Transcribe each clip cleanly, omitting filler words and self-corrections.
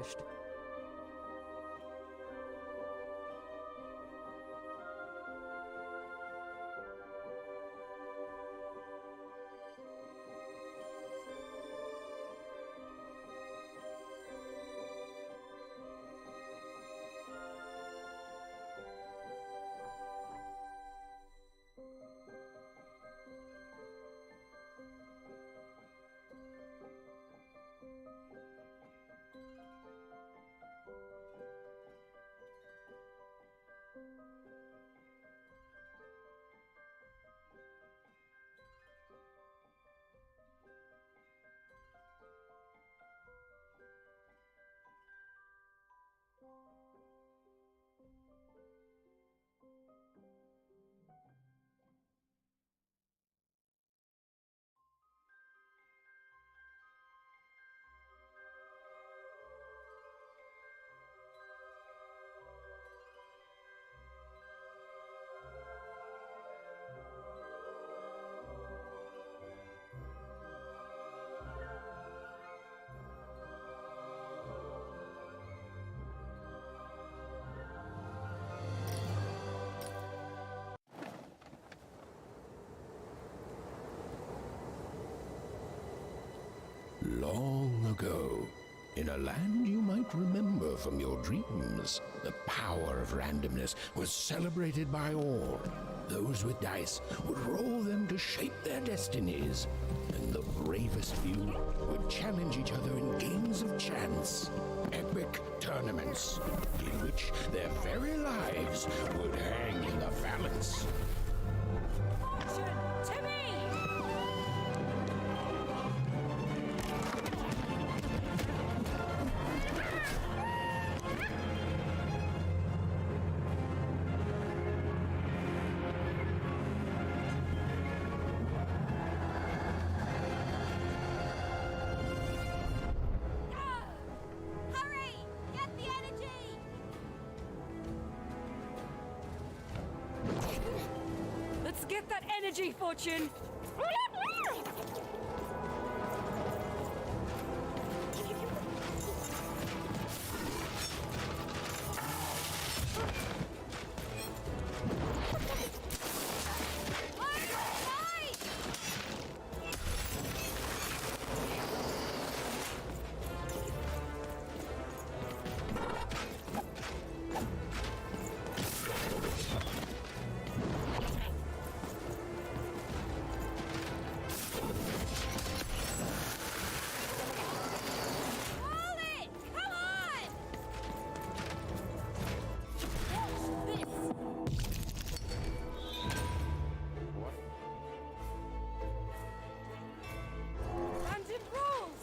accomplished. Long ago, in a land you might remember from your dreams, the power of randomness was celebrated by all. Those with dice would roll them to shape their destinies, and the bravest few would challenge each other in games of chance. Epic tournaments in which their very lives would hang in the balance. Fortune to me! Hurry! Get the energy! Let's get that energy, Fortune! Hold it! Come on! Watch this! Random rules!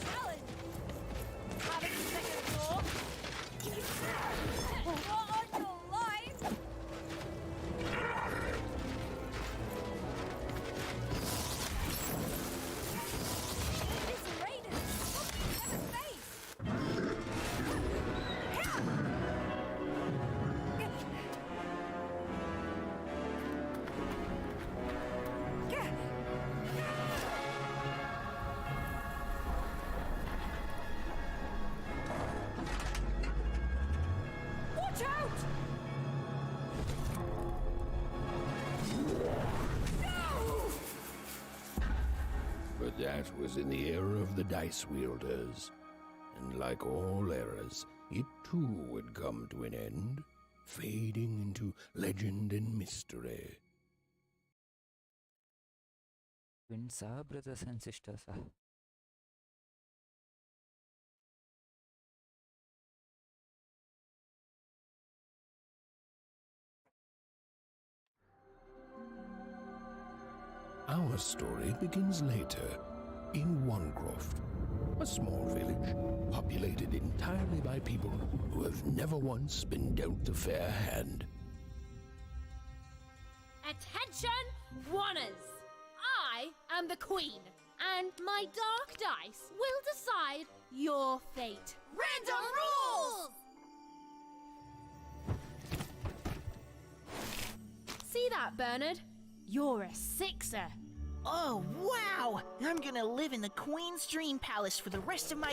Challenge! Having a second thought? You're on your life! This raiden is something never faced! Watch out! No! But that was in the era of the dice wielders. And like all eras, it too would come to an end, fading into legend and mystery. Twins are brothers and sisters. Our story begins later, in Wanecroft, a small village populated entirely by people who have never once been dealt a fair hand. Attention, Wanners! I am the Queen, and my dark dice will decide your fate. Random rules! that, Bernard? You're a sixer. Oh, wow! I'm gonna live in the Queen's Dream Palace for the rest of my...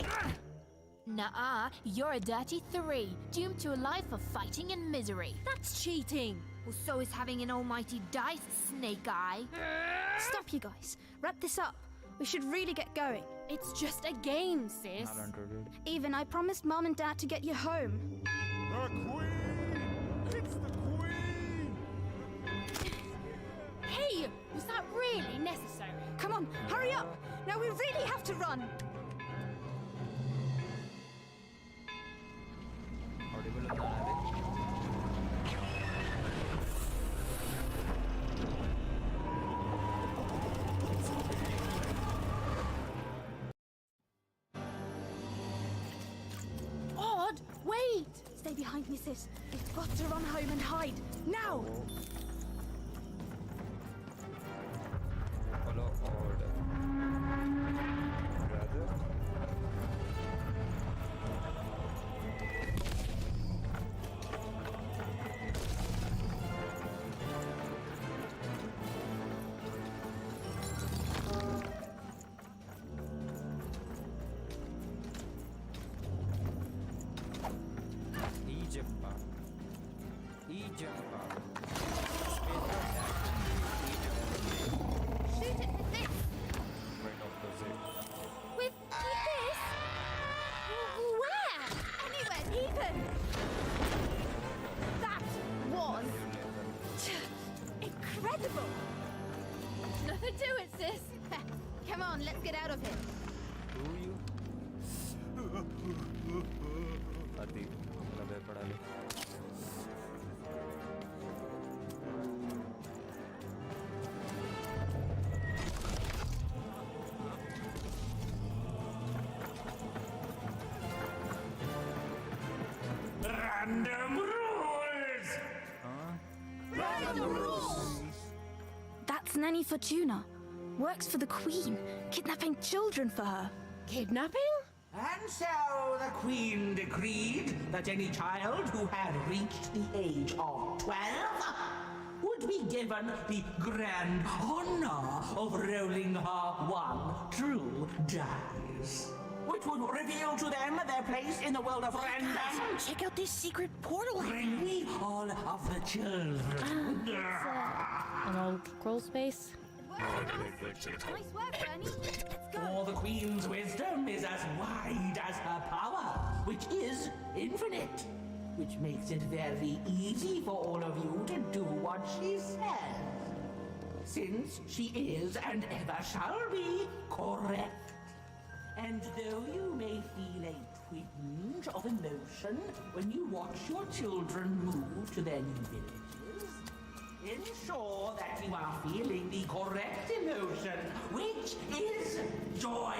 Nuh-uh, you're a dirty 3, doomed to a life of fighting and misery. That's cheating. Well, so is having an almighty dice, Snake Eye. Stop, you guys. Wrap this up. We should really get going. It's just a game, sis. Even, I promised Mom and Dad to get you home. The Queen! It's the Queen! Hey, was that really necessary? Come on, hurry up! Now we really have to run! Audible unna Odd, wait! Stay behind me, sis. We've got to run home and hide. Now! follow order. Brother. Ejumpa. Shoot it with this! Right opposite. With this? Where? Anywhere, even! That was incredible! Nothing to it, sis. Come on, let's get out of here. Do you? Adi, लगे पड़ा ले. Random rules! That's Nanny Fortuna. Works for the Queen, kidnapping children for her. Kidnapping? And so the Queen decreed that any child who had reached the age of 12 would be given the grand honor of rolling her one true dice, which would reveal to them their place in the world of random. Check out this secret portal. Bring me all of the children. An old crawl space. Nice work, Bernie. Let's go. For the Queen's wisdom is as wide as her power, which is infinite, which makes it very easy for all of you to do what she says, since she is and ever shall be correct. And though you may feel a twinge of emotion when you watch your children move to their new villages, ensure that you are feeling the correct emotion, which is joy.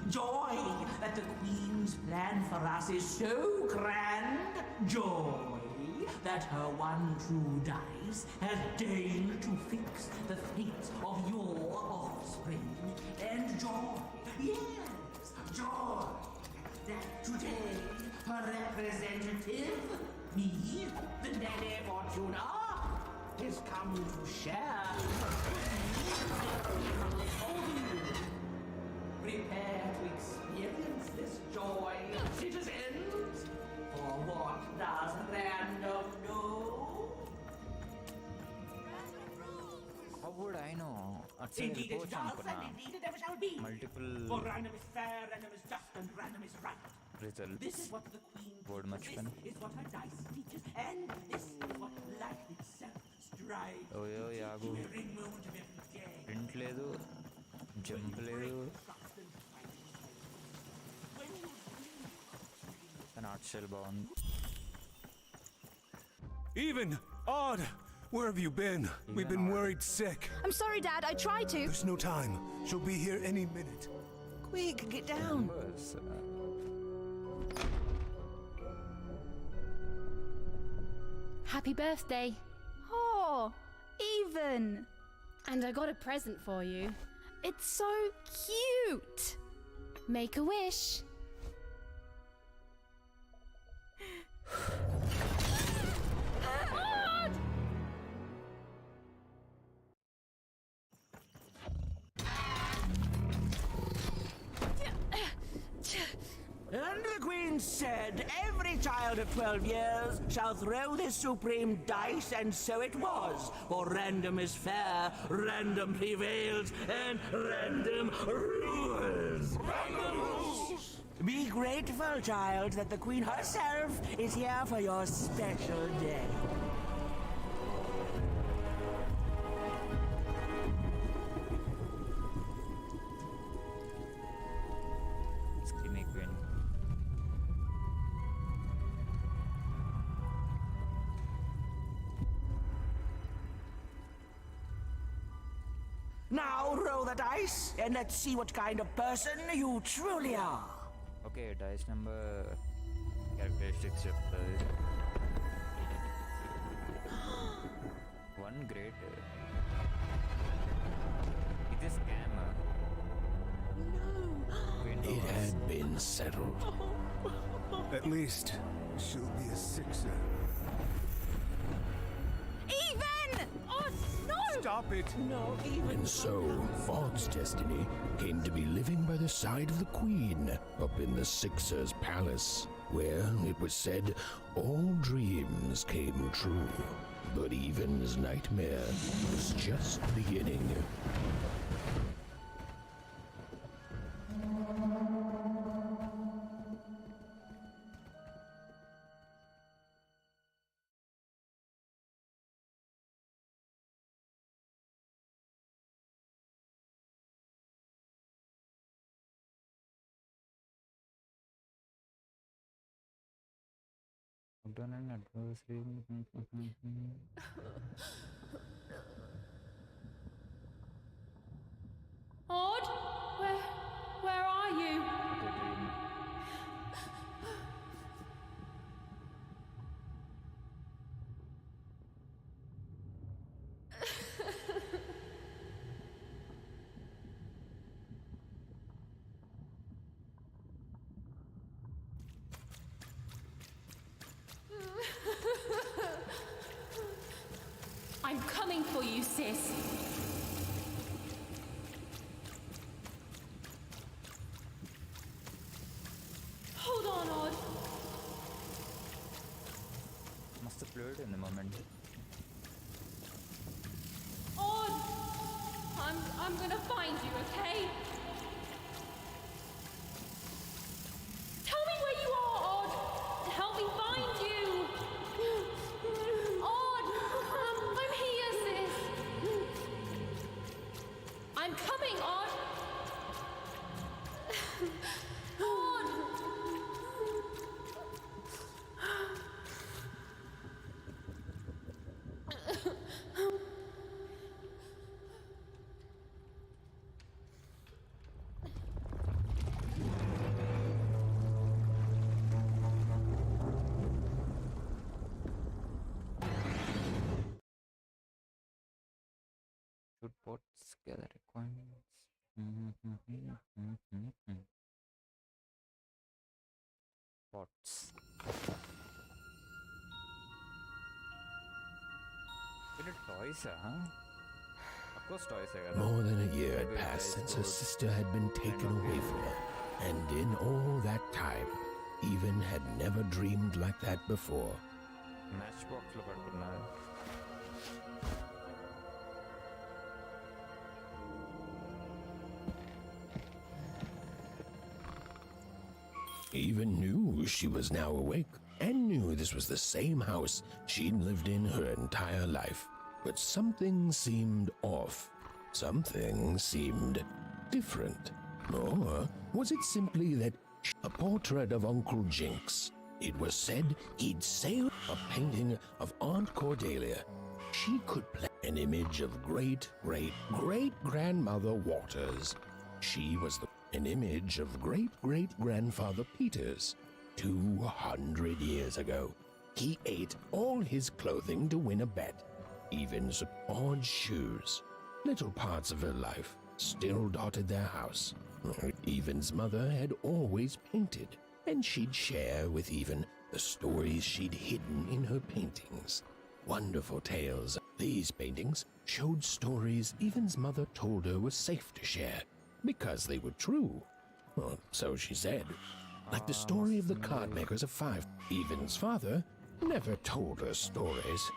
Joy that the Queen's plan for us is so grand. Joy that her one true dice has deigned to fix the fate of your offspring. And joy, yes, joy, that today her representative, me, the Nene Fortuna, has come to share Prepare to experience this joy, citizens. For what does random know? How would I know? That's a Indeed it report does, అనుకున్నా. and indeed it ever shall be. Multiple For random is fair, random is just, and random is right. results. This is what the Queen Word teaches, మర్చిపోయాను. this is what her dice teaches, and this is what life itself strives ఓయో యాగు to remove every day. Print లేదు jump లేదు కానీ art style బాగుంది. Even! Odd! Where have you been? We've been Odd. worried sick. I'm sorry, Dad. I tried to. There's no time. She'll be here any minute. Quick, get down. Numbers, Happy birthday. Oh, even. And I got a present for you. It's so cute. Make a wish. been said, every child of 12 years shall throw this supreme dice, and so it was. For random is fair, random prevails, and random rules. Random rules! Be grateful, child, that the Queen herself is here for your special day. Screamy Queen. Now roll the dice, and let's see what kind of person you truly are. Okay, dice number characteristics చెప్తాది. One great. It is scam. It had been settled. At least she'll be a sixer. Even! Oh, no! Stop it! And so, Odd's destiny came to be living by the side of the Queen up in the Sixer's palace, where, it was said, all dreams came true. But Even's nightmare was just beginning. Done an adversary. Odd? Where are you? I'm coming for you, sis. Hold on, Odd. Must have blurred in the moment. Odd! I'm gonna find you, okay? Tell me where you are, Odd! Help me find you! Odd! I'm here, sis! I'm coming, Odd! Odd! Shoot pots, gather requirements. Pots. Is it toys, huh? Of course, toys. More than a year had passed since her sister had been taken away from her, and in all that time, Even had never dreamed like that before. Matchbox lo పట్టుకున్నారు. Even knew she was now awake and knew this was the same house she'd lived in her entire life. But something seemed off. Something seemed different. Or was it simply that a portrait of Uncle Jinx? It was said he'd sailed a painting of Aunt Cordelia. She could play an image of great-great-great-grandmother Waters. She was an image of great-great-grandfather Peters. 200 years ago, he ate all his clothing to win a bet. Even some odd shoes. Little parts of her life still dotted their house. Even's mother had always painted, and she'd share with Even the stories she'd hidden in her paintings. Wonderful tales. These paintings showed stories Even's mother told her were safe to share, because they were true. Or so she said. like the story of the card makers of five. Even's father never told her stories.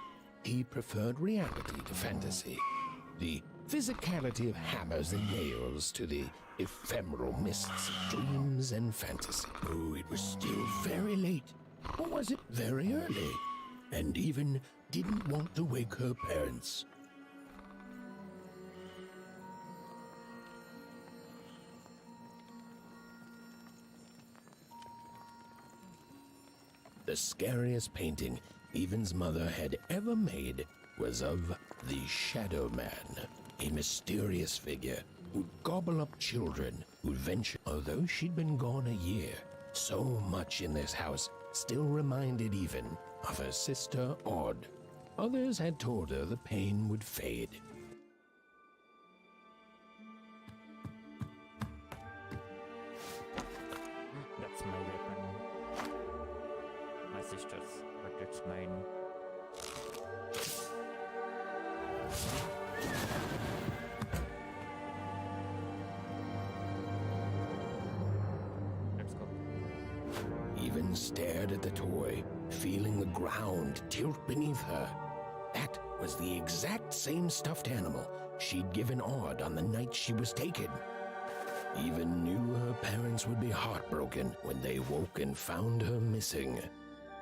He preferred reality to fantasy. The physicality of hammers and nails to the ephemeral mists of dreams and fantasy. Oh, it was still very late. Or was it very early? And Even didn't want to wake her parents. The scariest painting Even's mother had ever made was of the Shadow Man, a mysterious figure who'd gobble up children who'd venture. Although she'd been gone a year, so much in this house still reminded Even of her sister Odd. Others had told her the pain would fade. That's my weapon. My sister's, but it's mine. Let's go. Even stared at the toy, feeling the ground tilt beneath her. That was the exact same stuffed animal she'd given Odd on the night she was taken. Even knew her parents would be heartbroken when they woke and found her missing.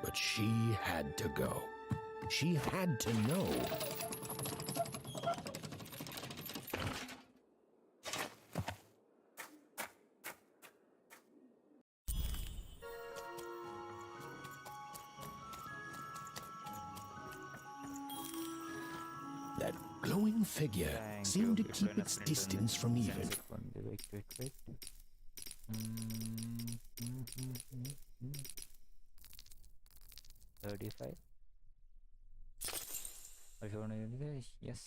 But she had to go. She had to know. That glowing figure Thank seemed you. to It's keep enough its internet distance from and Even. Wait. Mm, 35. Yes.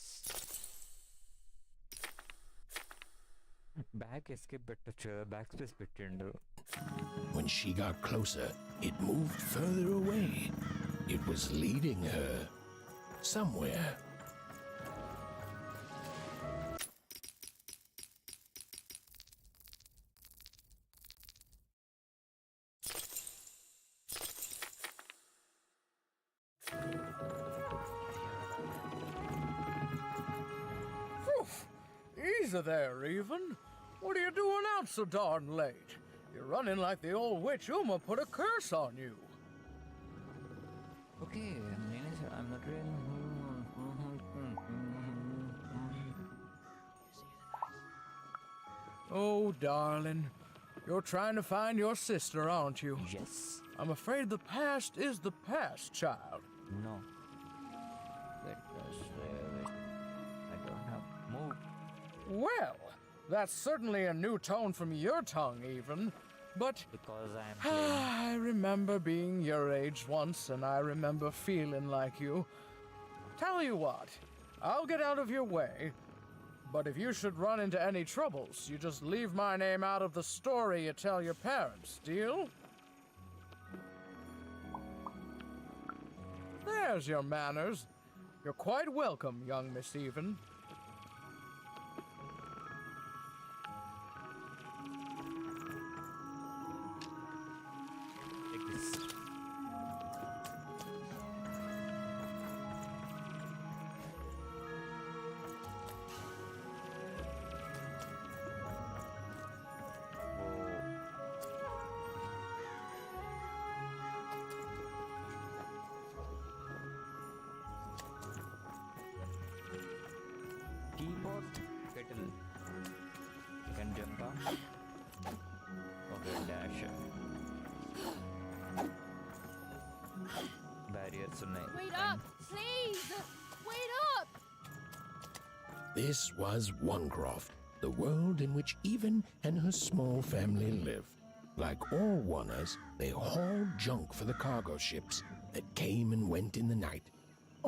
Back escape పెట్టొచ్చు backspace పెట్టిండు. When she got closer, it moved further away. It was leading her somewhere. Easy there, Even. What are you doing out so darn late? You're running like the old witch Uma put a curse on you. Okay, I'm not really. Oh, darling. You're trying to find your sister, aren't you? Yes. I'm afraid the past is the past, child. No. Wait. I don't have move. Well, that's certainly a new tone from your tongue, Even. But Because I am playing. I remember being your age once, and I remember feeling like you. Tell you what, I'll get out of your way. But if you should run into any troubles, you just leave my name out of the story you tell your parents, deal? There's your manners. You're quite welcome, young Miss Even. Take this. Teapot, kettle. You can jump up. Okay, dash. Barriers ఉన్నాయి. Wait up! Please! Wait up! This was Onecroft, the world in which Even and her small family lived. Like all Wanners, they hauled junk for the cargo ships that came and went in the night.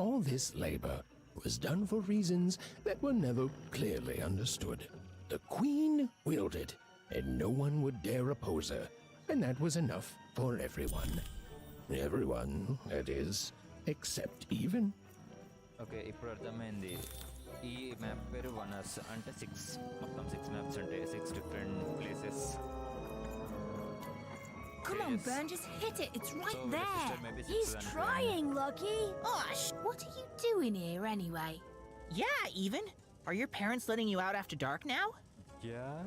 All this labor was done for reasons that were never clearly understood. The Queen willed it, and no one would dare oppose her, and that was enough for everyone. Everyone, that is, except Even. Okay ఇప్పుడు అర్థమైంది. ఈ map పేరు వనర్స్ అంటే 6 మొత్తం 6 maps ఉంటాయి 6 different places. come on, curious. Burn, just hit it. It's right So the there. sister maybe sits He's and trying, Lucky. Gosh. What are you doing here anyway? Yeah, even. Are your parents letting you out after dark now? Yeah.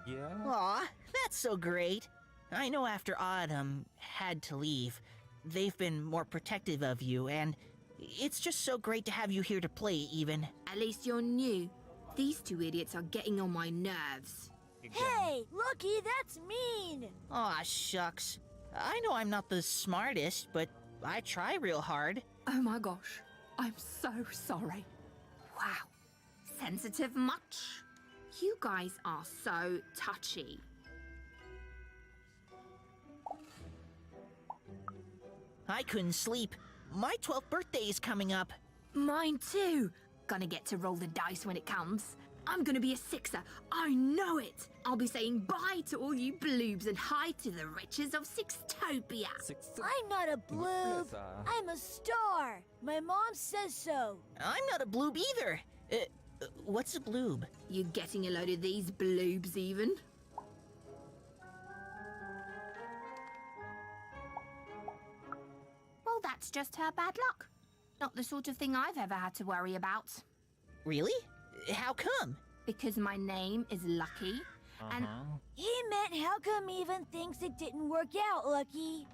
Yeah. Aw, that's so great. I know after Autumn had to leave, they've been more protective of you, and it's just so great to have you here to play, even. At least you're new. These two idiots are getting on my nerves. Hey, Lucky, that's mean. Aw, shucks. I know I'm not the smartest, but I try real hard. Oh my gosh, I'm so sorry. Wow, sensitive much? You guys are so touchy. I couldn't sleep. My 12th birthday is coming up. Mine too. Gonna get to roll the dice when it comes. I'm gonna be a sixer. I know it. I'll be saying bye to all you bloobs and hi to the riches of Sixtopia. I'm not a bloob. I'm a star. My mom says so. I'm not a bloob either. What's a bloob? You getting a load of these bloobs even? Well, that's just her bad luck. Not the sort of thing I've ever had to worry about. Really? How come? Because my name is Lucky, and He meant how come even thinks it didn't work out, Lucky?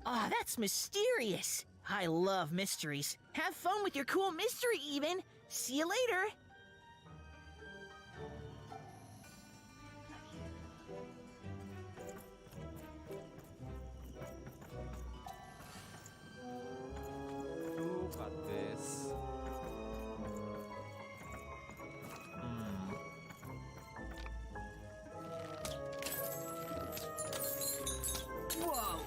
Aw, that's mysterious. I love mysteries. Have fun with your cool mystery, even. See you later. Who got this? Whoa,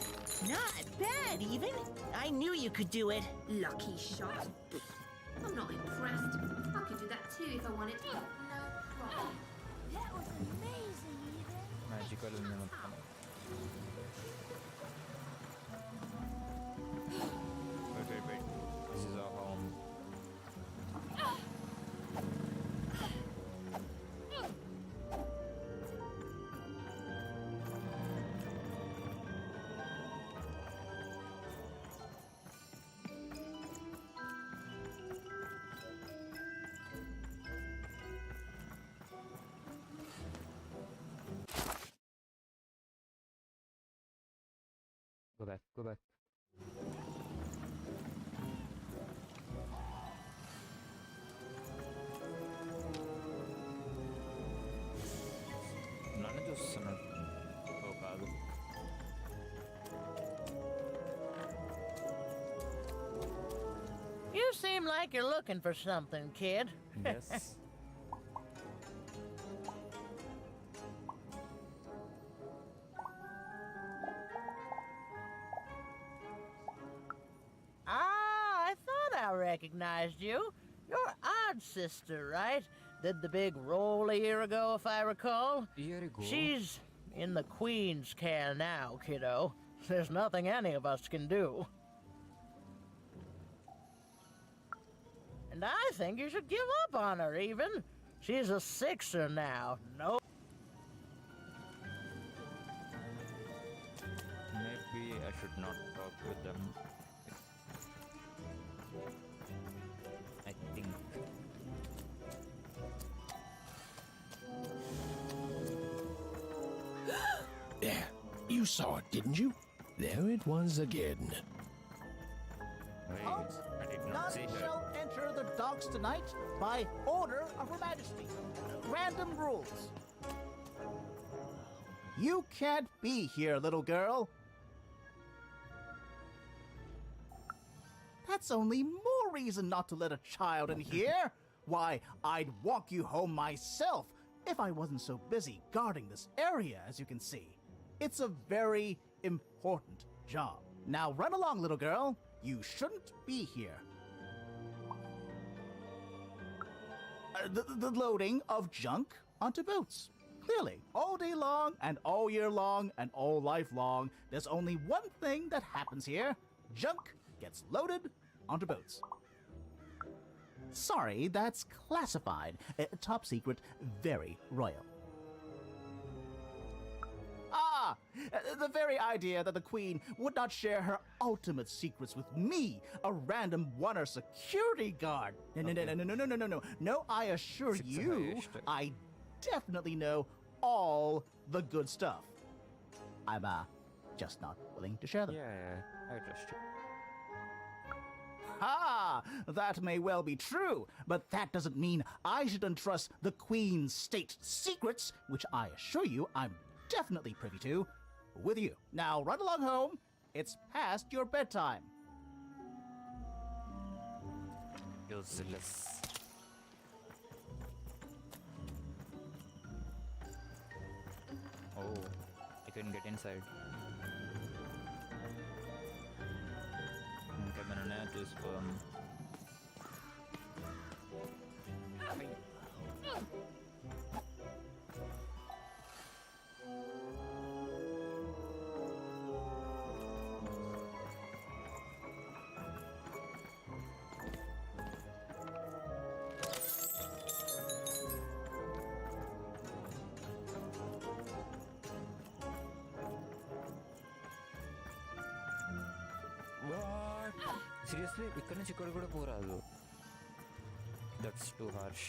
not bad, even. I knew you could do it. lucky shot. I'm not impressed. I could do that too if I wanted to. No problem. That was amazing, even. Magical minute. Wait. This is our home. Go back. నన్ను చూస్తున్నాడు ఓ కాదు You seem like you're looking for something, kid. yes I thought I recognized you. You're Odd Sister, right? Did the big roll a year ago, if I recall. Here you go. She's in the Queen's care now, kiddo. There's nothing any of us can do. And I think you should give up on her, even. She's a sixer now. No. Maybe I should not talk with them. I think. There, you saw it, didn't you? There it was again. Wait, Halt! I did not None see her. shall enter the docks tonight by order of Her Majesty. Random rules. You can't be here, little girl. That's only more reason not to let a child in here. Why, I'd walk you home myself if I wasn't so busy guarding this area, as you can see. It's a very important job. Now run along, little girl. You shouldn't be here. The loading of junk onto boats. Clearly, all day long and all year long and all life long, there's only one thing that happens here. Junk gets loaded onto boats. Sorry, that's classified. Top secret, very royal. Ah! The very idea that the Queen would not share her ultimate secrets with me, a random oner security guard. No. No, I assure you, I definitely know all the good stuff. I'm, just not willing to share them. Yeah, I trust you. Ah, that may well be true, but that doesn't mean I should entrust the Queen's state secrets, which I assure you I'm definitely privy to, with you. Now run along home. It's past your bedtime. Useless. Oh, I couldn't get inside. Cabernet is firm. Seriously, ikkada nunchi ikkada kuda poradu. That's too harsh.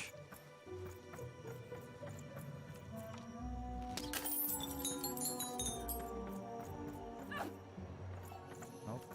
Nope.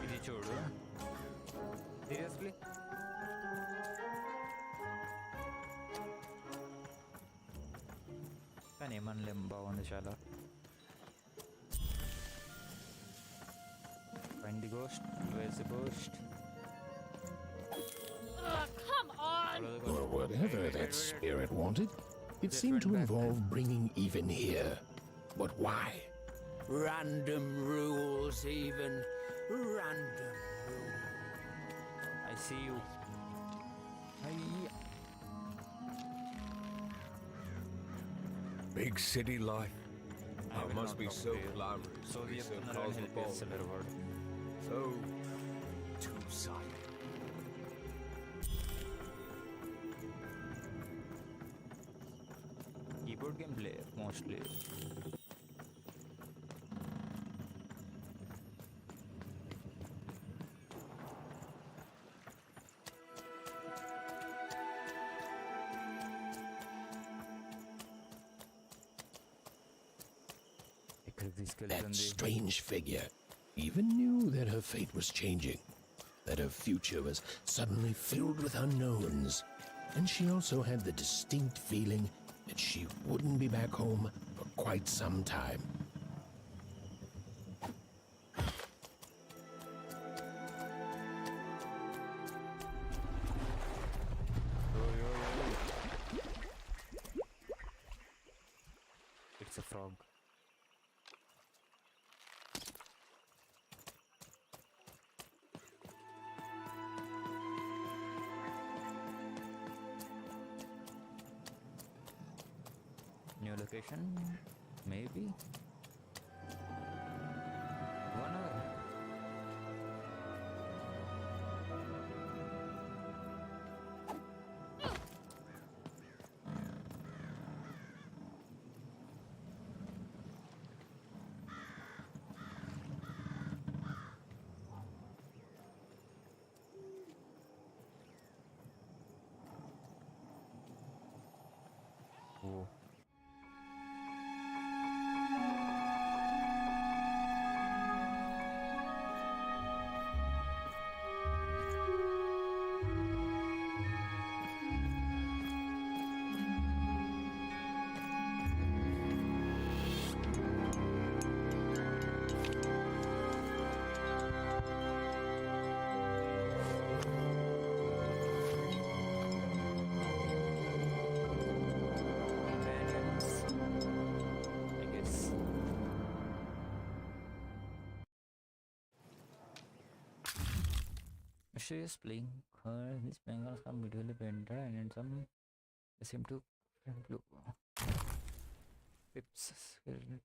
Idi chodu. Seriously? కానీ ఏమనలేం బాగుంది చాలా. Find the ghost. Where's the ghost? Come on! Or whatever that spirit wanted, it seemed to involve bringing even here. But why? Random rules, even. Random rules. I see you. Big city life. I will must not be talk so to you. glamorous. So to be we so have to learn help cosmopolitan. So two-sided. Keyboard game player mostly. That strange figure even knew that her fate was changing, that her future was suddenly filled with unknowns, and she also had the distinct feeling that she wouldn't be back home for quite some time. It's a frog. New location, maybe. 1 hour. Oh. she is playing her. This bangles are beautifully painted and some seem to blue. Pips,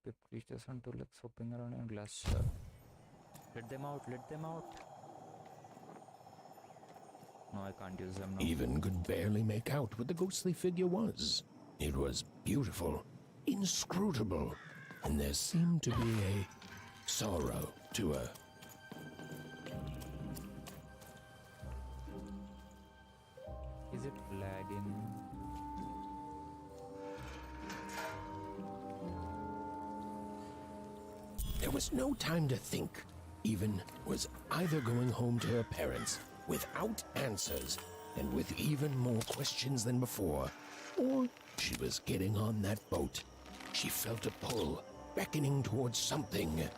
pip creatures on two legs hopping around in glass shell. Let them out, let them out. No, I can't use them now. Even could barely make out what the ghostly figure was. It was beautiful, inscrutable, and there seemed to be a sorrow to her. Is it lagging? There was no time to think. Even was either going home to her parents without answers and with even more questions than before, or she was getting on that boat. She felt a pull, beckoning towards something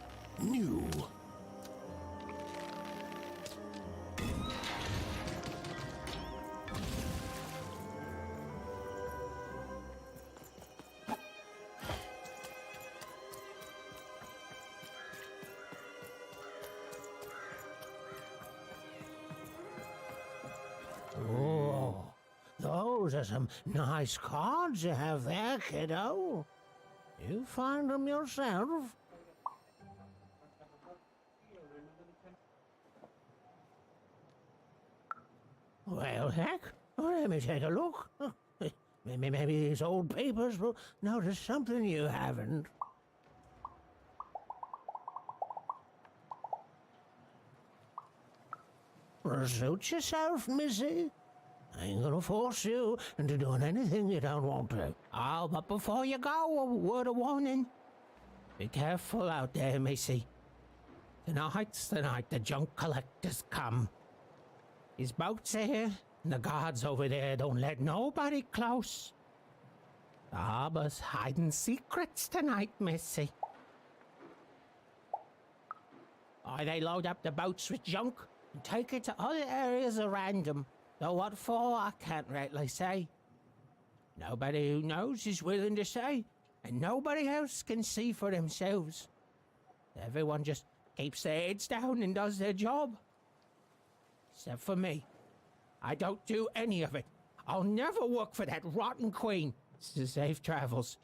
new. Oh, those are some nice cards you have there, kiddo. You find them yourself? Well, heck, let me take a look. Maybe these old papers will notice something you haven't. Suit yourself, missy. I ain't gonna force you into doing anything you don't want to. Oh, but before you go, a word of warning. Be careful out there, missy. Tonight's the night the junk collectors come. His boat's here, and the guards over there don't let nobody close. The harbor's hiding secrets tonight, missy. Or they load up the boats with junk and take it to other areas at random. Though what for, I can't rightly say. Nobody who knows is willing to say, and nobody else can see for themselves. Everyone just keeps their heads down and does their job. Except for me. I don't do any of it. I'll never work for that rotten queen. Safe travels.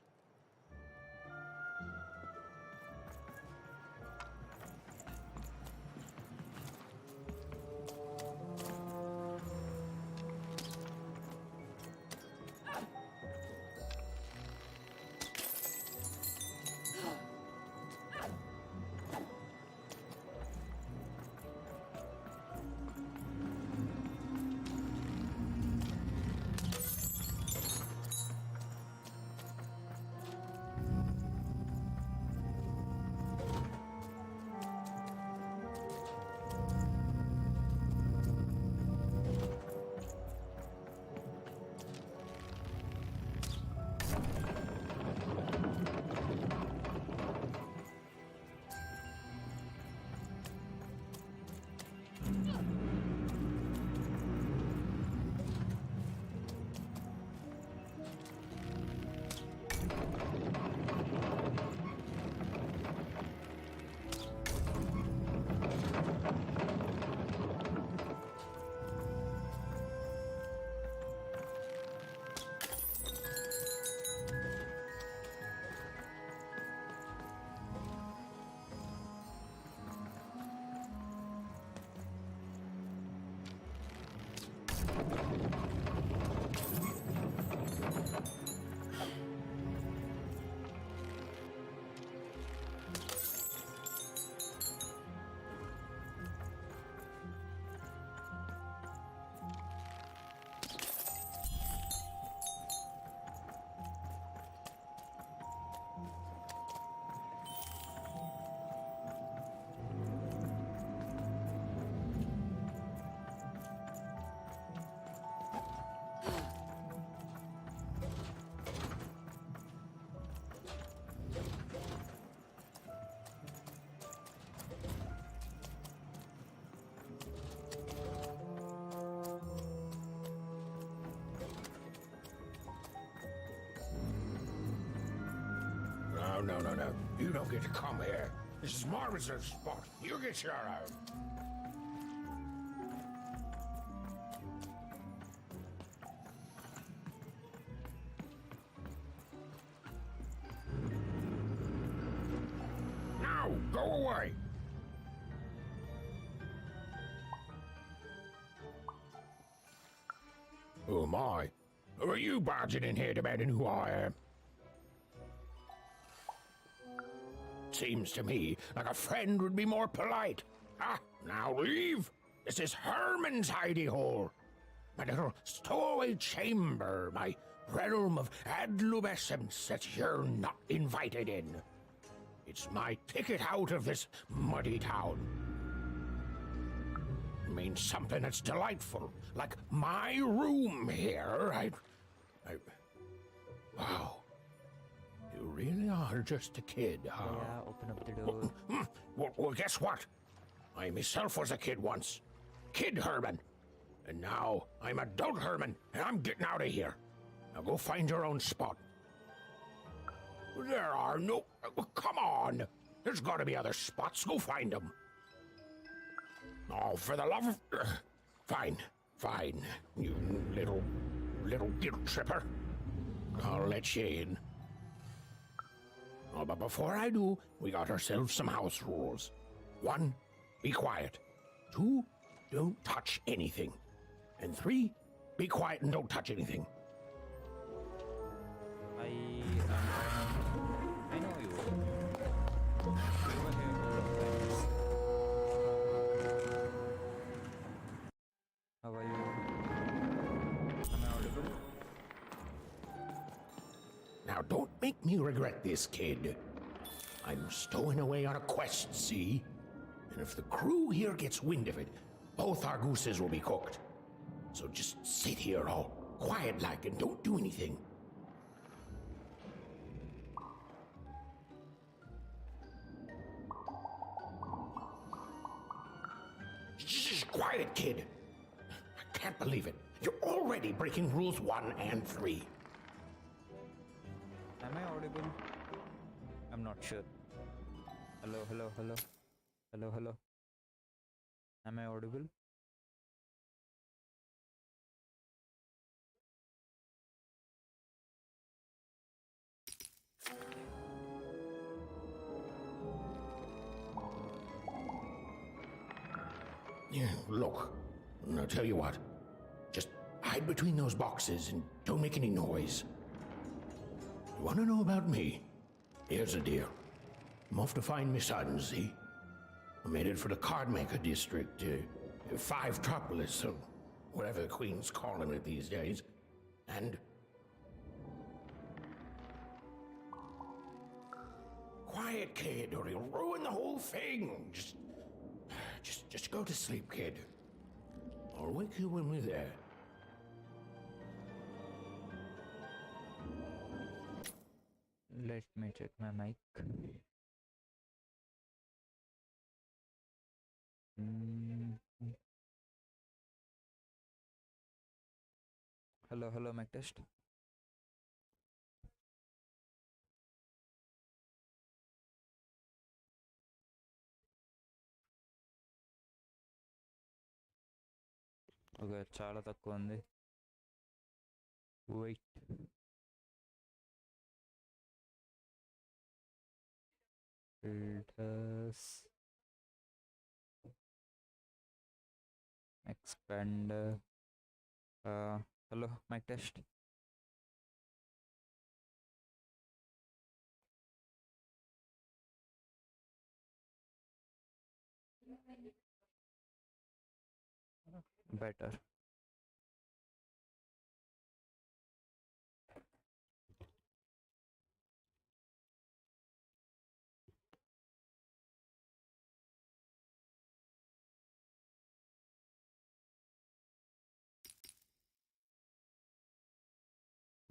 No. You don't get to come here. This is my reserved spot. You get your own. Go away! Oh my. Who are you barging in here demanding who I am? Seems to me like a friend would be more polite. Ah, now leave! This is Herman's hidey hole. My little stowaway chamber, my realm of adlubescence that you're not invited in. It's my ticket out of this muddy town. It means something that's delightful, like my room here. Wow. You really are just a kid, huh? Yeah, open up the door. Well, guess what? I myself was a kid once. Kid Herman. And now I'm adult Herman, and I'm getting out of here. Now go find your own spot. There are no... Come on! There's gotta be other spots. Go find them. Oh, for the love of... Fine. You little guilt tripper. I'll let you in. Oh, but before I do, we got ourselves some house rules. 1, be quiet. 2, don't touch anything. And 3, be quiet and don't touch anything. I know you. You were here a couple of times. How are you? Am I audible? Now don't make me regret this, kid. I'm stowing away on a quest, see? And if the crew here gets wind of it, both our gooses will be cooked. So just sit here all quiet-like and don't do anything. Shh, quiet, kid. I can't believe it. You're already breaking rules 1 and 3. Am I audible? I'm not sure. Hello. Am I audible? Yeah, look, I'll tell you what. Just hide between those boxes and don't make any noise. You want to know about me? Here's the deal. I'm off to find my son, see? I'm headed for the Cardmaker district, 5-tropolis, or whatever the Queen's calling it these days. And... Quiet, kid, or you'll ruin the whole thing. Just go to sleep, kid. I'll wake you when we're there. Let me check my mic. Hello, mic test. Okay, చాలా తక్కువ ఉంది. Wait. Filters. Expander. Hello, mic test. Better.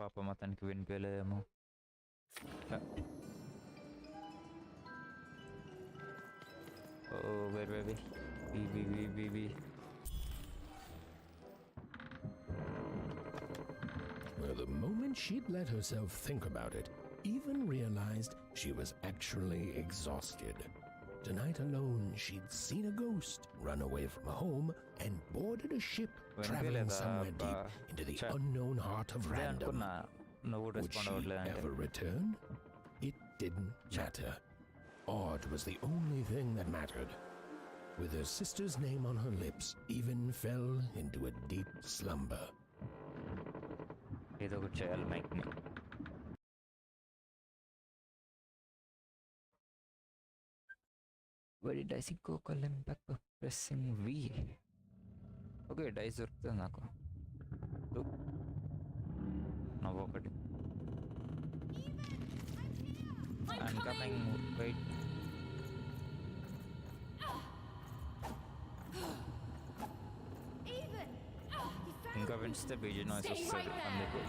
పాపం అతనికి వినిపించలేదేమో. Oh, wait. B. Well, the moment she'd let herself think about it, even realized she was actually exhausted. Tonight alone, she'd seen a ghost, run away from home, and boarded a ship traveling somewhere deep into the unknown heart of random. Would she ever return? It didn't matter. Odd was the only thing that mattered. With her sister's name on her lips, Even fell into a deep slumber. ఏదో ఒకటి చేయాలి మైక్ని. Where did I see go column back pressing V? Okay, dice దొరుకుతుంది నాకు. నవ్వు ఒకటి. I'm coming. Wait. ఇంకా పెంచితే BG noise వస్తుంది అందుకు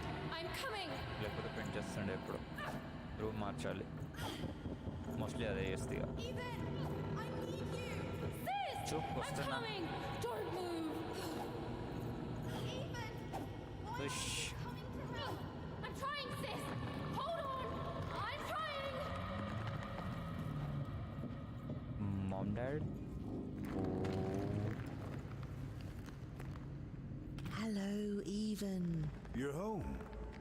లేకపోతే పెంట్ చేస్తుండే ఎప్పుడు రూమ్ మార్చాలి మోస్ట్లీ అదే చేస్తే చూపు వస్తున్నా mom dad Hello, Even. You're home.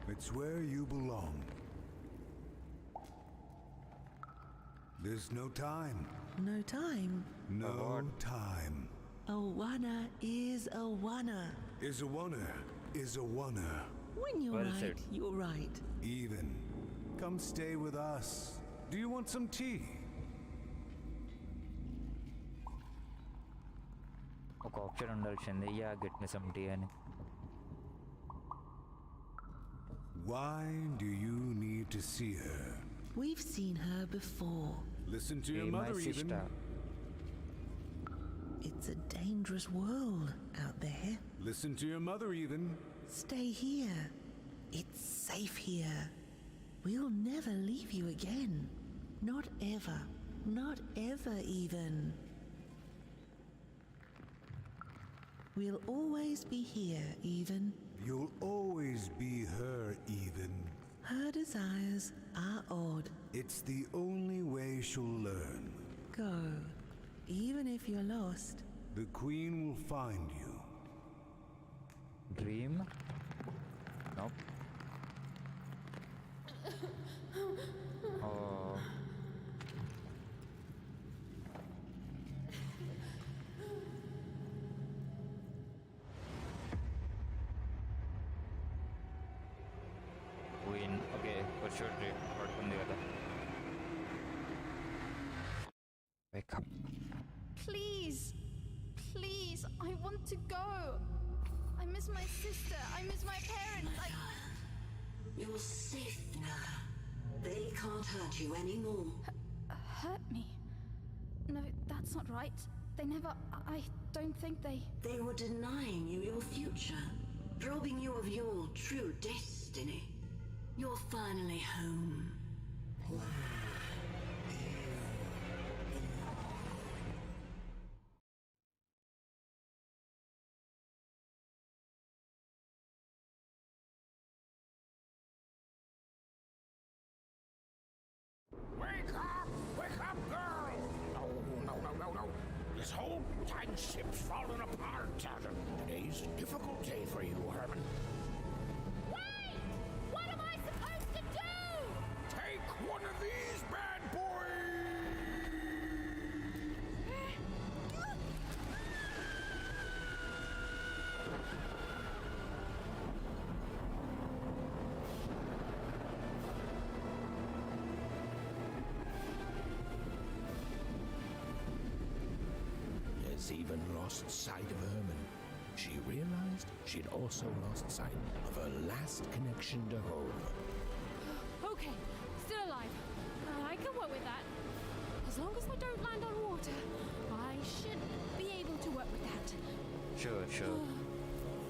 It's where you belong. There's no time. No time? No time. A wanna is a wanna. Is a wanna. Is a wanna. When you're Well right, said. you're right. Even. Come stay with us. Do you want some tea? ఒక option ఉండాల్సింది ya get me some tea అని. Why do you need to see her? We've seen her before. Listen to your Hey, my mother, Even. sister. It's a dangerous world out there. Listen to your mother, Even. Stay here. It's safe here. We'll never leave you again. Not ever. Not ever, Even. We'll always be here, Even. You'll always be her, Even. Her desires are odd. It's the only way she'll learn. Go. Even if you're lost. The Queen will find you. Dream? Nope. Oh. Queen. Okay, for sure dream. పడుకుంది కదా. Wake up. Please, please, I want to go. I miss my sister. I miss my parents. You're safe now. They can't hurt you anymore. Hurt me? No, that's not right. They never. I don't think they. They were denying you your future, robbing you of your true destiny. You're finally home. Wake up, girl! No. This whole tight ship's falling apart. Today's a difficult day for you, Herman. Wait! What am I supposed to do? Take one of these bad boys! As Even lost sight of Herman, she realized she'd also lost sight of her last connection to home. Okay, still alive. I can work with that. As long as I don't land on water, I should be able to work with that. Sure.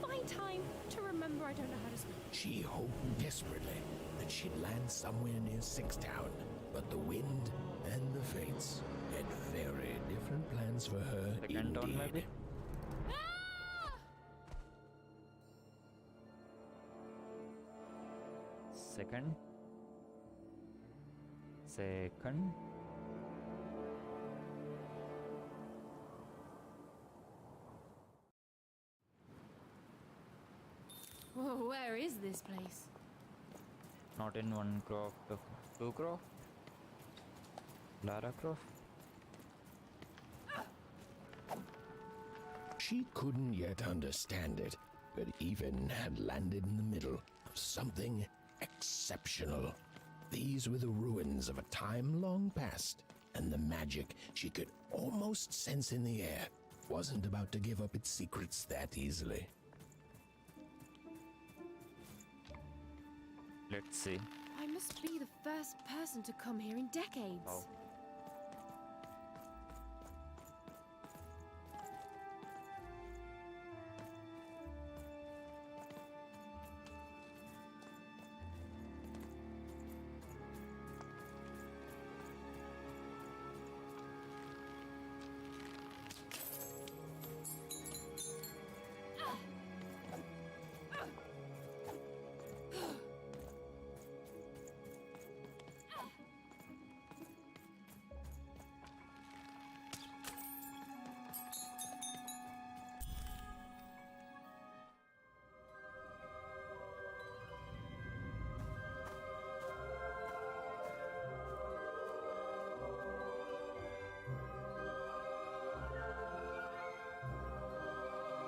Find time to remember I don't know how to swim. She hoped desperately that she'd land somewhere near Sixtown, but the wind and the fates had very different plans for her. Second town, maybe? Second. Whoa, where is this place? Not in one croft, two croft. Lara Croft? She couldn't yet understand it, but Even had landed in the middle of something exceptional. These were the ruins of a time long past, and the magic she could almost sense in the air wasn't about to give up its secrets that easily. Let's see. I must be the first person to come here in decades. Oh.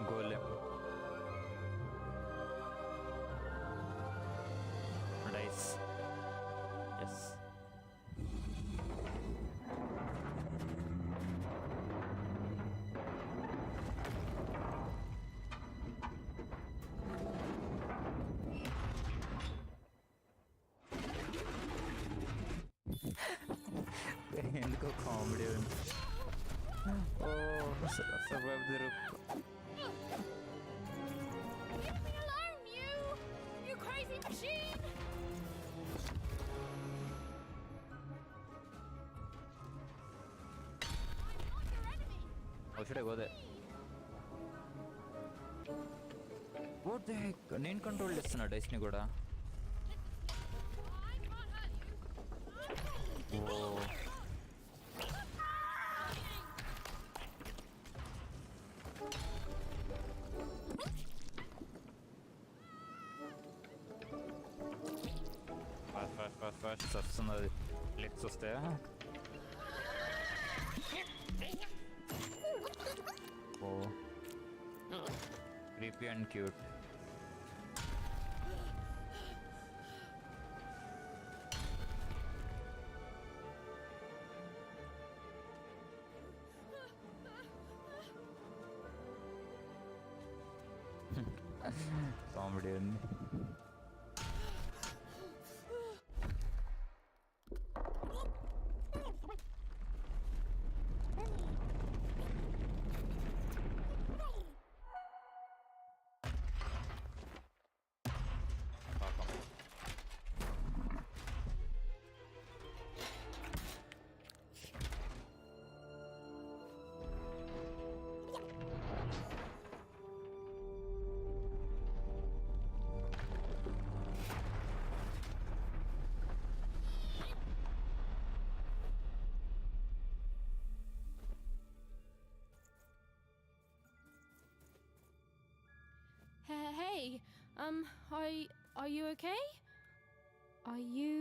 Golem. Dice. Yes. ఎందుకో comedy ఉంది. Oh survive the rope. Leave me alone, you! You crazy machine! I'm not your enemy! Oh, should I go there? What the heck? నేను control చేస్తున్నా డైస్ని కూడా. I can't hurt you! Oh first వస్తుంది అది. Legs వస్తాయా? Oh creepy and cute. Comedy ఉంది. Hey, are you okay? Are you,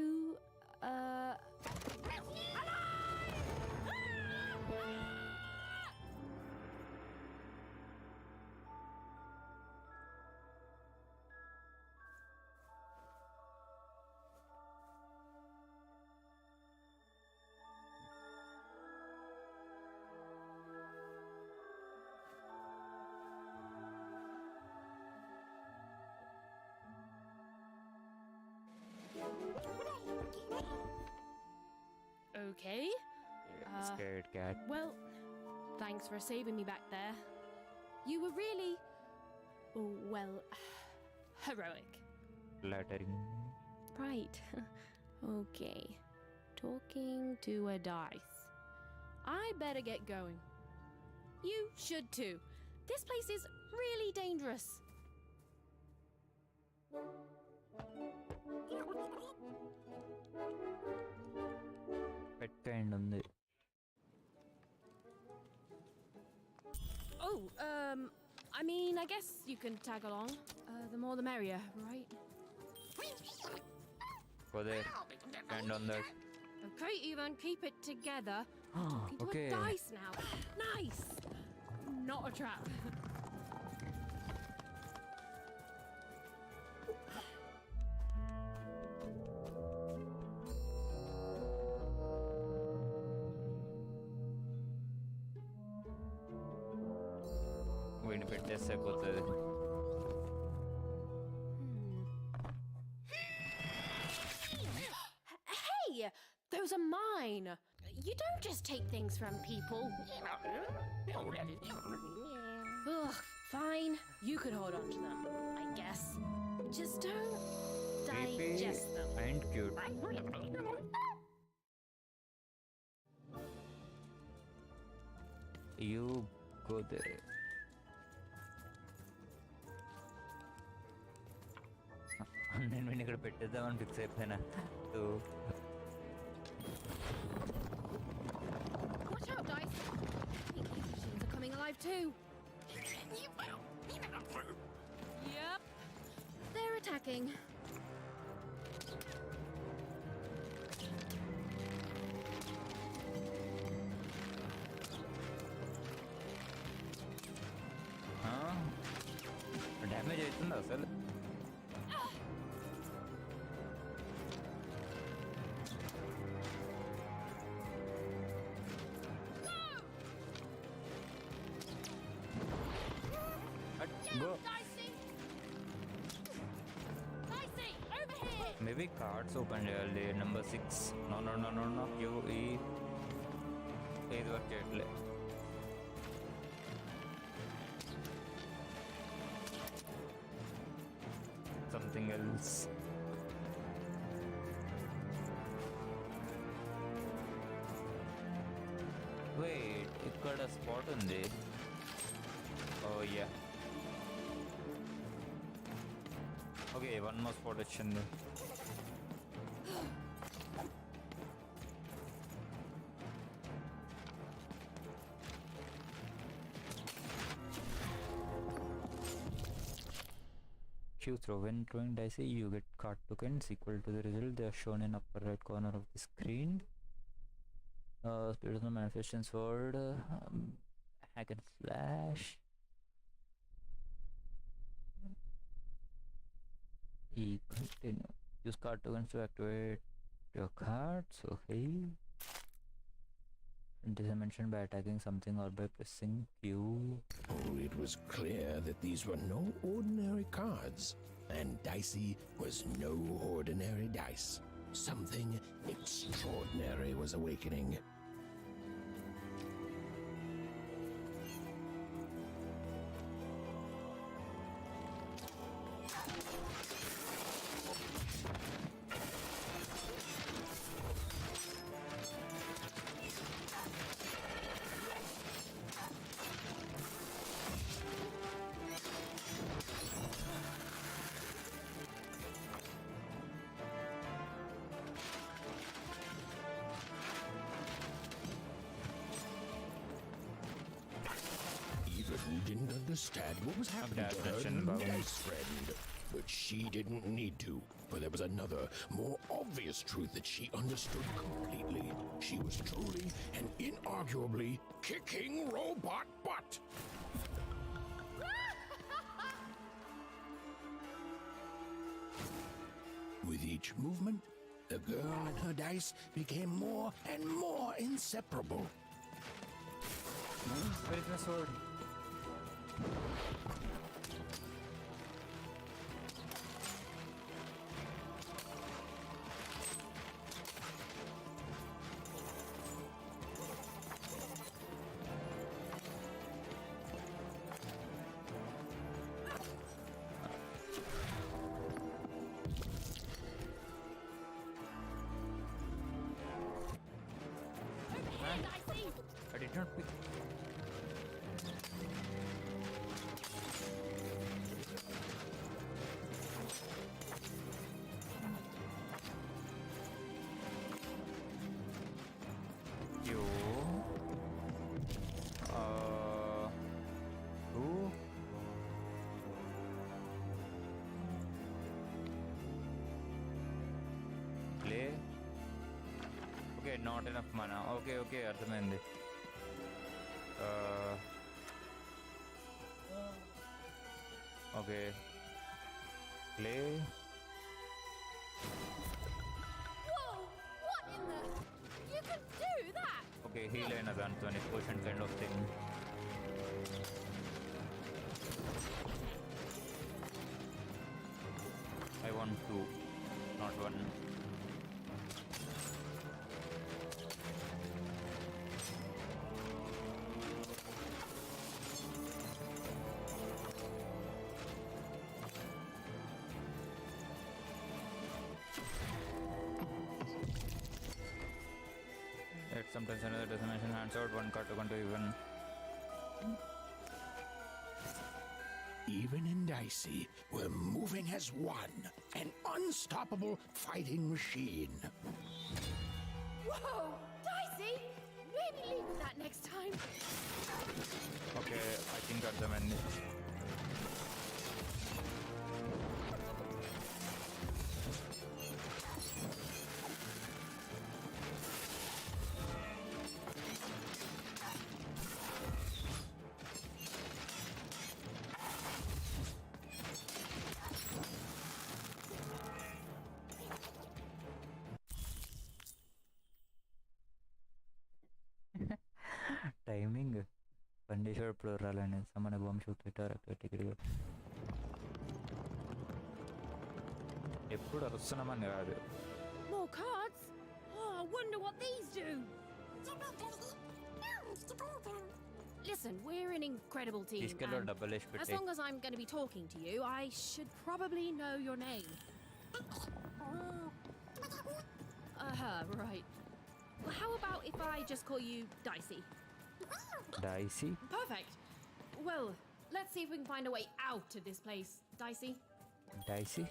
okay? Scared cat. Well, thanks for saving me back there. You were really, oh, well, heroic. Flattering. Right. Okay. Talking to a dice. I better get going. You should too. This place is really dangerous. Pet kind ఉంది. Oh, I mean, I guess you can tag along. The more the merrier, right? Go there. Stand on that. Okay, Ivan, keep it together. Talking to Okay. a dice now. Nice. Not a trap. వీడిని పెట్టేస్తే అయిపోతుంది. Hey, those are mine. You don't just take things from people. Ugh, fine. You could hold on to them, I guess. Just don't digest them. And cute. You go there. నేను వీడిని ఇక్కడ పెట్టేద్దామని fix అయిపోయినా. So Watch out, dice. These machines are coming alive too. Yep. They're attacking. Damage అవుతుందా అసలు? Go. Maybe cards open చేయాలి. Number 6. No. ఇది work చేయట్లే. Something else. Wait, ఇక్కడ స్పాట్ ఉంది. Oh yeah. Okay, one more spot వచ్చింది. You throw. When throwing dice, you get card tokens equal to the result. They are shown in upper right corner of the screen. Speed of the manifestation sword. Hack and slash. Continue. Use card tokens to activate your cards. Okay. Dimension by attacking something or by pressing Q. Oh, it was clear that these were no ordinary cards, and Dicey was no ordinary dice. Something extraordinary was awakening. Didn't understand what was happening to her new dice friend, but she didn't need to, for there was another, more obvious truth that she understood completely. She was truly and inarguably kicking robot butt. With each movement, the girl and her dice became more and more inseparable. Where is my sword? I did not pick. You. Who? Play. not enough mana. Okay, అర్థమైంది. Okay. Play. Whoa! What in the? You can do that! Okay, heal అయిన దాంతో potion kind of thing. I want two, not one. Sometimes another destination hands out one card to go to even. Even in Dicey, we're moving as one, an unstoppable fighting machine. Whoa! Dicey! Maybe leave with that next time. Okay, I think అర్థమైంది. Timing పండేశ్వర ప్లోరాల్ అనేది సమాన వంశ ticket ఎప్పుడు అరుస్తున్నామని కాదు. More cards? Oh, I wonder what these do. Listen, we're an incredible team. తీసుకెళ్ళి And డబ్బులు వేసి as పెట్టి long as I'm going to be talking to you, I should probably know your name. Right. Well, how about if I just call you Dicey? Dicey? Perfect. Well, let's see if we can find a way out of this place, Dicey. Dicey?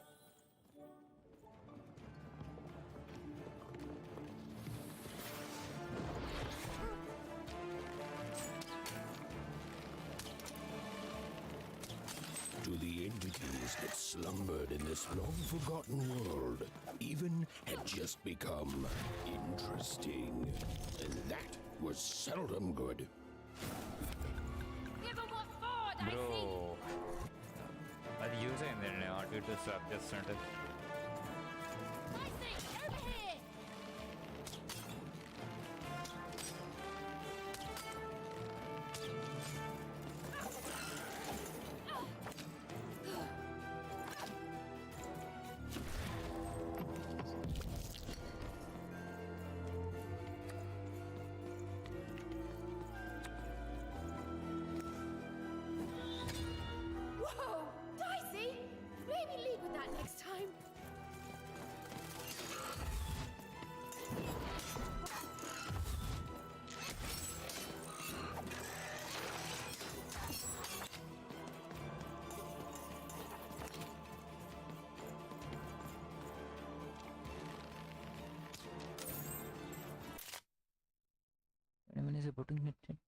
To the entities that slumbered in this long-forgotten world, even had just become interesting. And that was seldom good. Give 'em what for, Dicey! Bro, అది use అయింది నేను అటు ఇటు swap చేస్తుంటే. Dicey, over here! Whoa! Dicey! Maybe leave with that next time.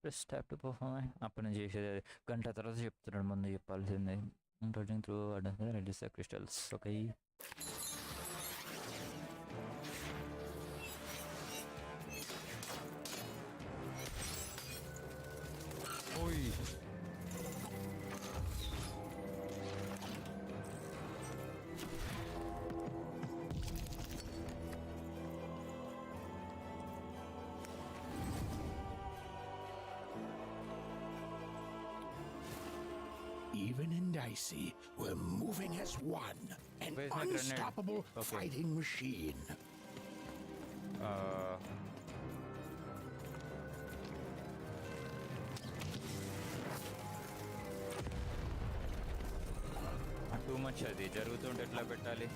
Press tap to perform అప్పటి నుంచి చేసేది అది గంట తర్వాత చెప్తున్నాడు ముందు చెప్పాల్సింది ఇంటర్జింగ్ త్రూ రెడ్యూస్ క్రిస్టల్స్ ఓకే ఓయ్ Even in Dicey, we're moving as one, an Where's my grenade? unstoppable Okay. fighting machine. Too much అది జరుగుతుంటే ఎట్లా పెట్టాలి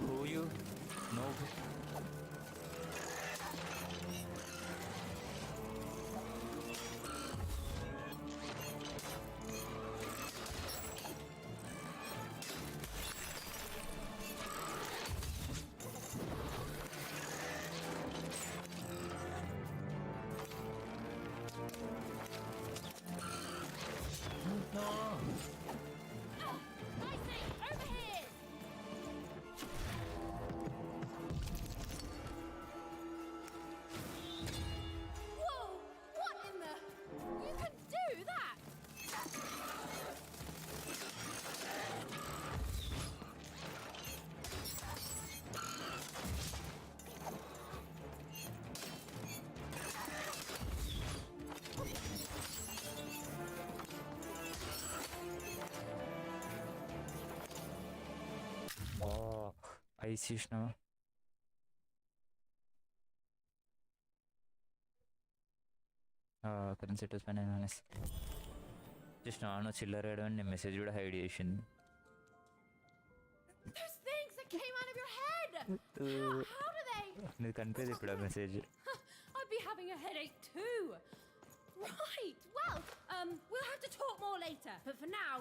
who you know Dicey, over here! Ice చూసినావా? కరెన్సీ సెట్ పైన చూసినావా? నువ్వు చిల్లర వేయడం నేను మెసేజ్ కూడా హైడ్ చేసింది. Those things that came out of your head! How do they? నీకు కనిపించదు ఇప్పుడు ఆ message. I'd be having a headache too. Right, well, we'll have to talk more later. But for now,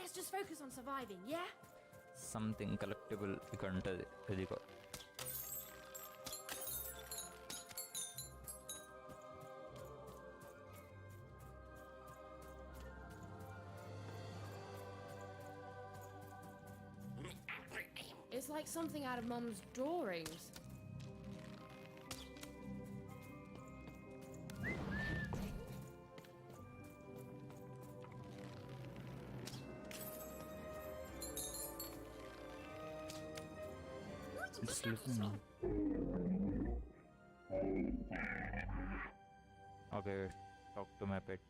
let's just focus on surviving, yeah? Something collectible ఇక్కడ ఉంటుంది. ఇదిగో It's like something out of Mum's drawings. It's looking. Okay, talk to my pet.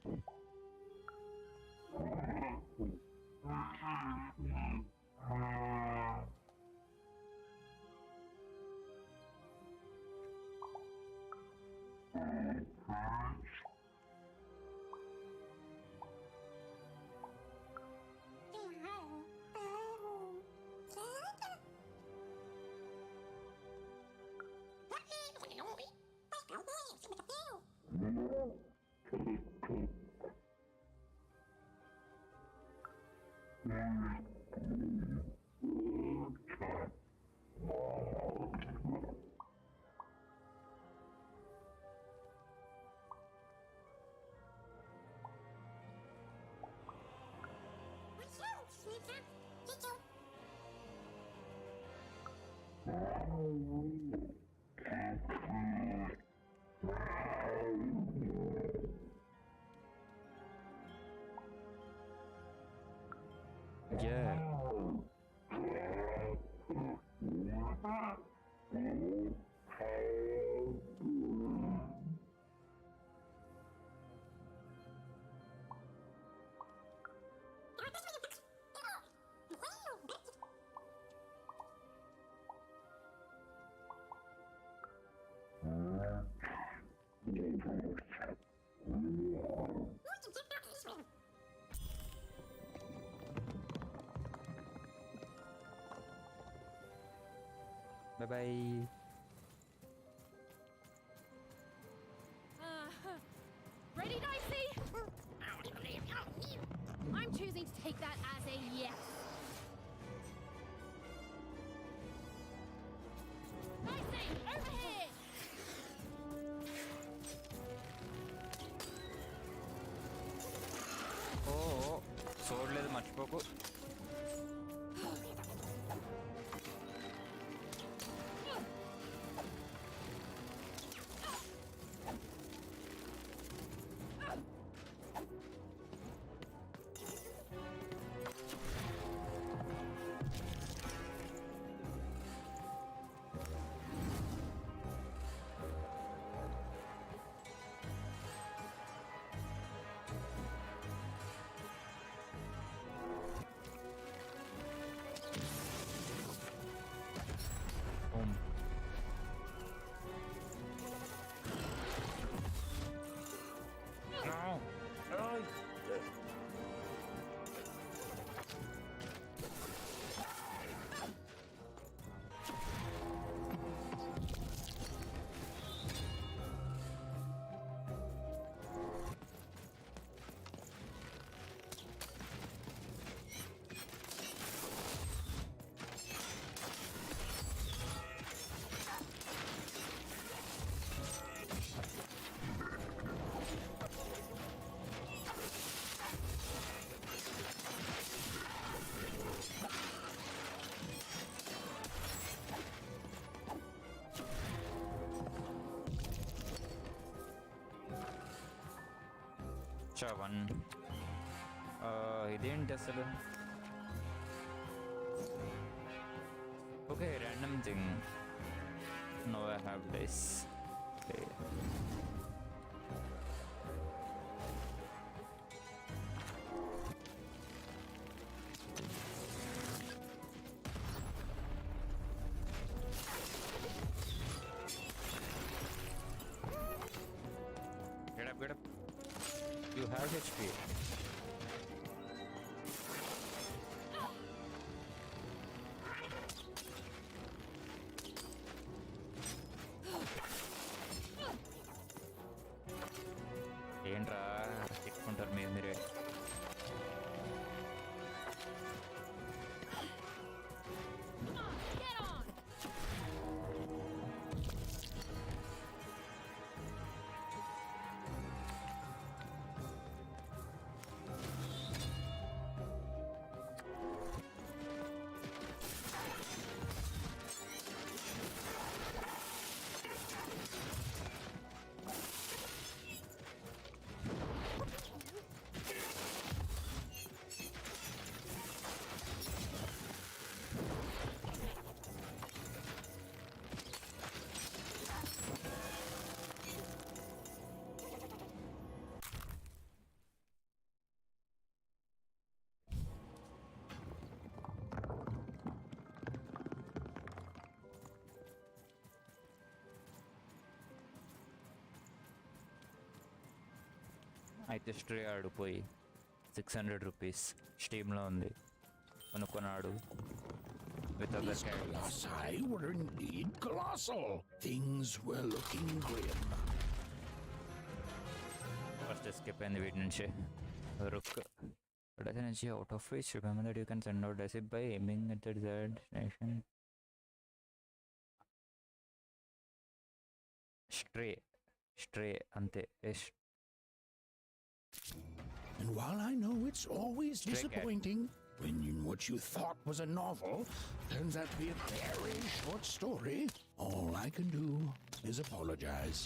Yeah. Bye-bye. Ready, Dicey? I'm choosing to take that as a yes. Dicey, over here! Oh, చూడలేదు మర్చిపోకు. One ఇదేంటి అసలు? Okay, random thing. No I have this. 5 HP. ఏంట్రా తిట్టుకుంటారు మీరే. అయితే stray ఆడిపోయి 600 rupees స్టీమ్లో ఉంది, కొనుక్కున్నాడు. With other These characters. colossi were indeed colossal. Things were looking grim. First escape అయింది వీటి నుంచి. రుక్ డజన్ నుంచి out of which remember that you can send out డెసిప్ by aiming at the desired destination. Stray అంతే. And while I know it's always Stray cat. disappointing when what you thought was a novel turns out to be a very short story, all I can do is apologize.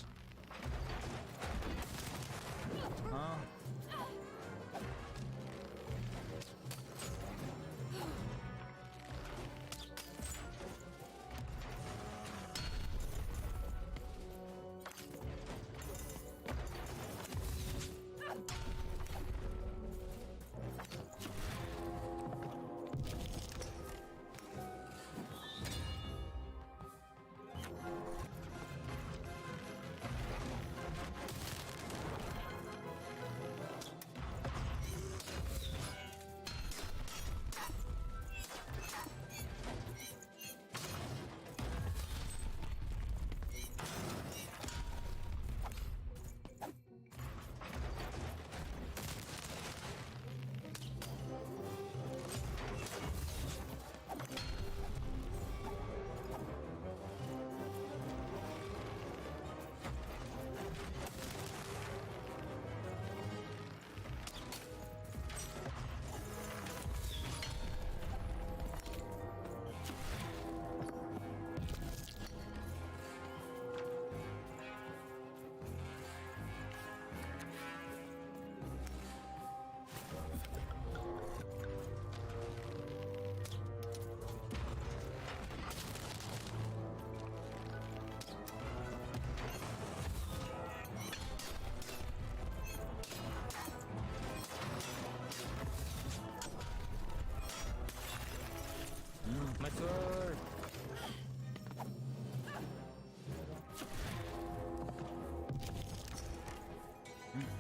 My sword!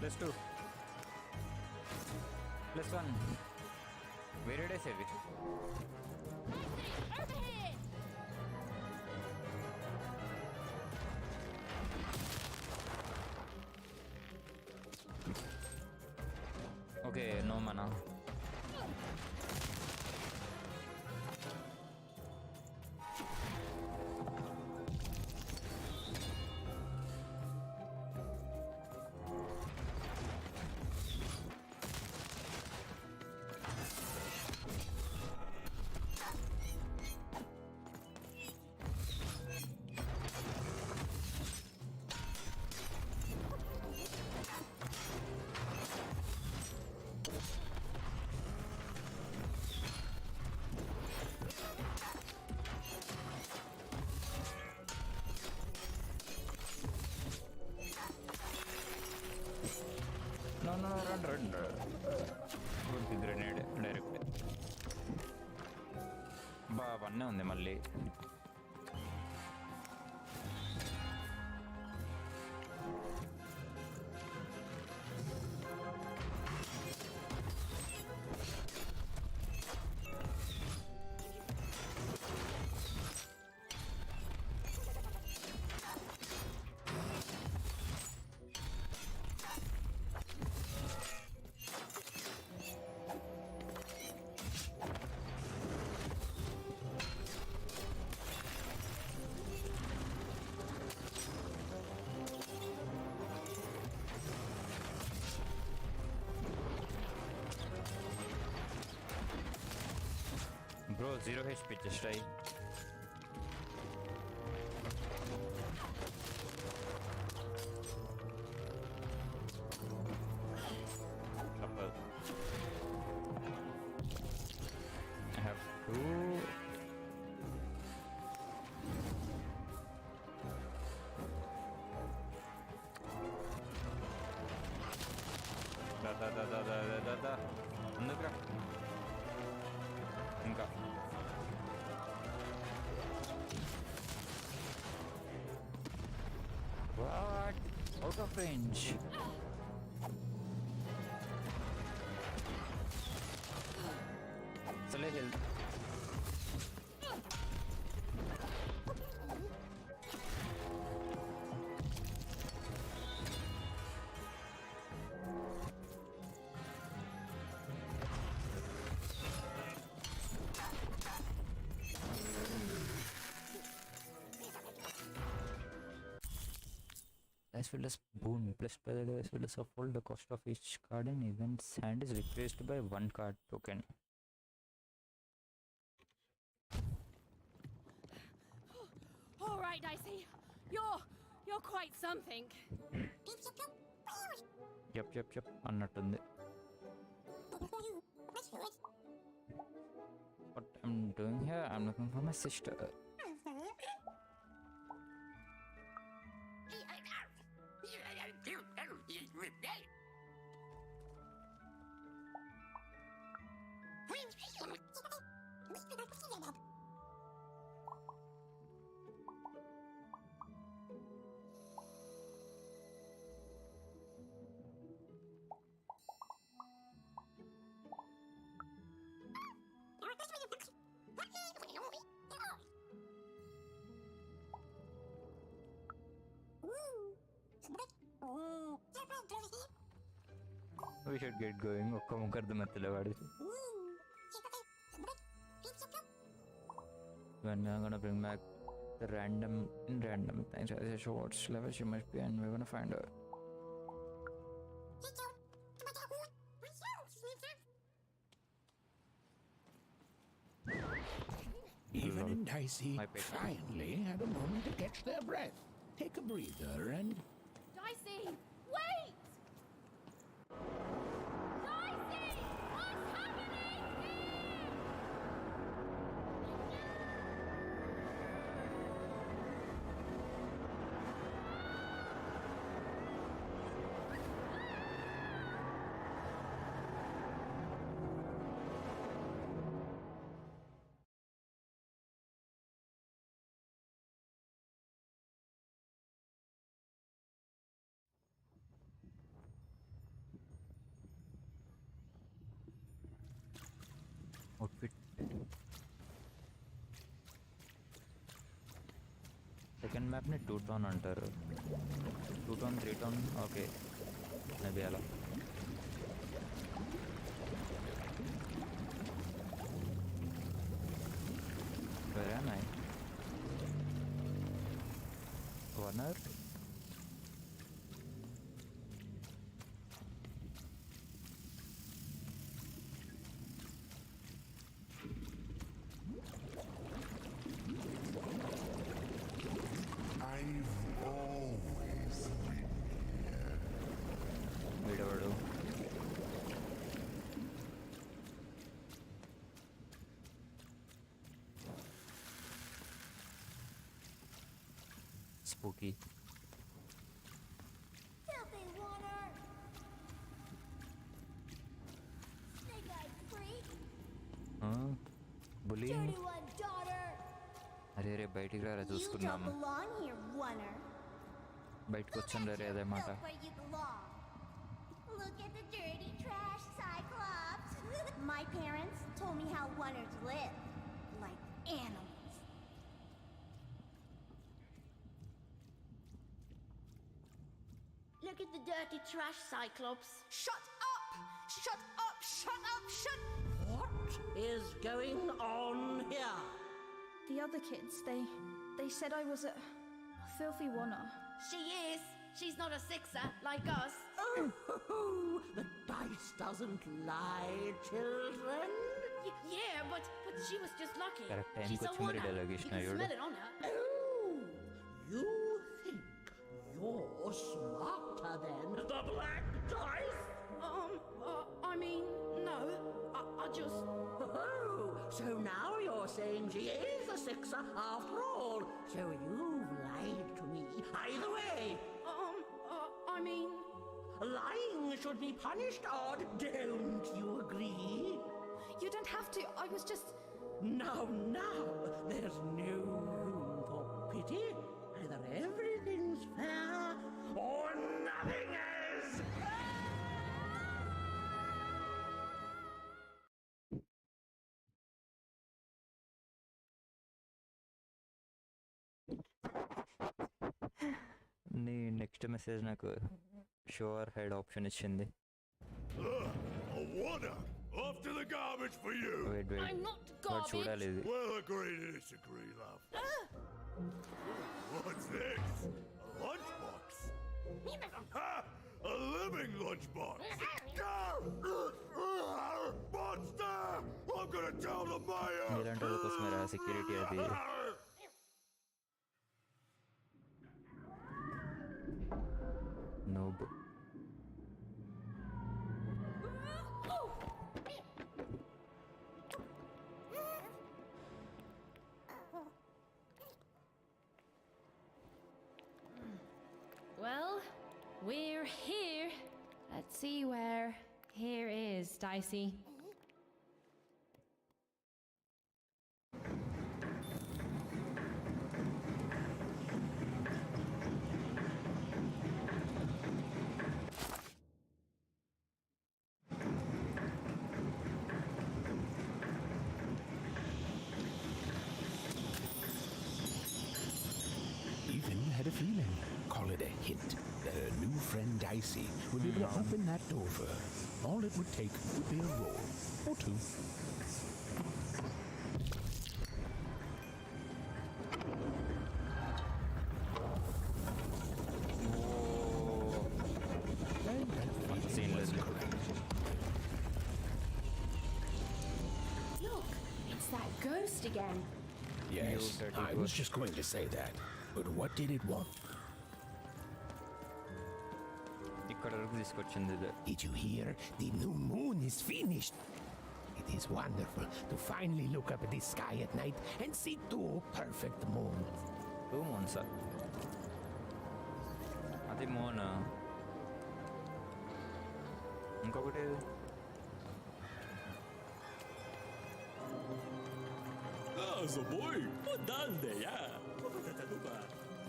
+2. +1. Where did I save it? Okay, no mana. No, run. Would be grenade direct. వన్నే ఉంది మళ్ళీ. 0 HP just right. Couple. I have to. Da. Undergra. Inka. What? Out of range. Chale health. As well as boon plus by the as well as of all the cost of each card in event's hand is replaced by 1 card token. All right, Dicey. You're quite something. Yep. Annattundi. What I'm doing here, I'm looking for my sister. We should get going. ఒక్క ముక్క అర్థమవుతలే వాడికి. When we're gonna bring back the random things as a short level she must be, and we're gonna find her. Even and Dicey finally had a moment to catch their breath, take a breather, and Dicey, wait! Dicey, what's happening here? Outfit. Second map ni 2 tone antaru. 2 tone 3 tone okay. Maybe ala. Where am I? Corner. వీడెవడు spooky Filthy water! Snake-eyed freak! Bullying Dirty one, daughter! అరే రే బయటికి రారా You don't చూసుకుందాం belong here, oner. బయటకు వచ్చాను రే అదేమాట Look where you belong. Look at the dirty trash, Cyclops. My parents told me how oners live, like animals. Look at the dirty trash, Cyclops. Shut up! Shut up! Shut up! Shut... What is going on here? The other kids, they said I was a filthy oner. She is. She's not a sixer like us. Oh, the dice doesn't lie, children. Yeah, but she was just lucky. Correct time She's को a अच्छी मेरी one-up. delegation You can I smell it on her. Oh, you think you're smarter than the black dice? I mean, no. I just... Oh, so now you're saying she is a sixer after all. So you've lied to me. Either way, I mean... lying should be punished, Odd. Don't you agree? You don't have to. I was just... Now, there's no room for pity. Either everything's fair or nothing is. నీ next message నాకు షోర్ head option ఇచ్చింది. A water off to the garbage for you. Wait. I'm not వాడు garbage. చూడాలి ఇది. Well, agree to disagree, love. What's this? A lunchbox? Ha! A living lunchbox! Monster! I'm gonna tell the mayor! నీలాంటి వాళ్ళ కోసమే రా security అది. నోబ్. Well, we're here. Let's see where here is, Dicey. Even had a feeling. Call it a hint that her new friend Dicey would be able to open that door for her. All it would take would be a roll or two. And that feeling was correct. Look, it's that ghost again. Yes, I was just going to say that. But what did it want? ఇక్కడ వరకు తీసుకొచ్చింది ఇది. Did you hear? The new moon is finished. It is wonderful to finally look up at the sky at night and see two perfect moons. 2 months. అది మోనా. ఇంకొకటి So boy, ¿dónde ya?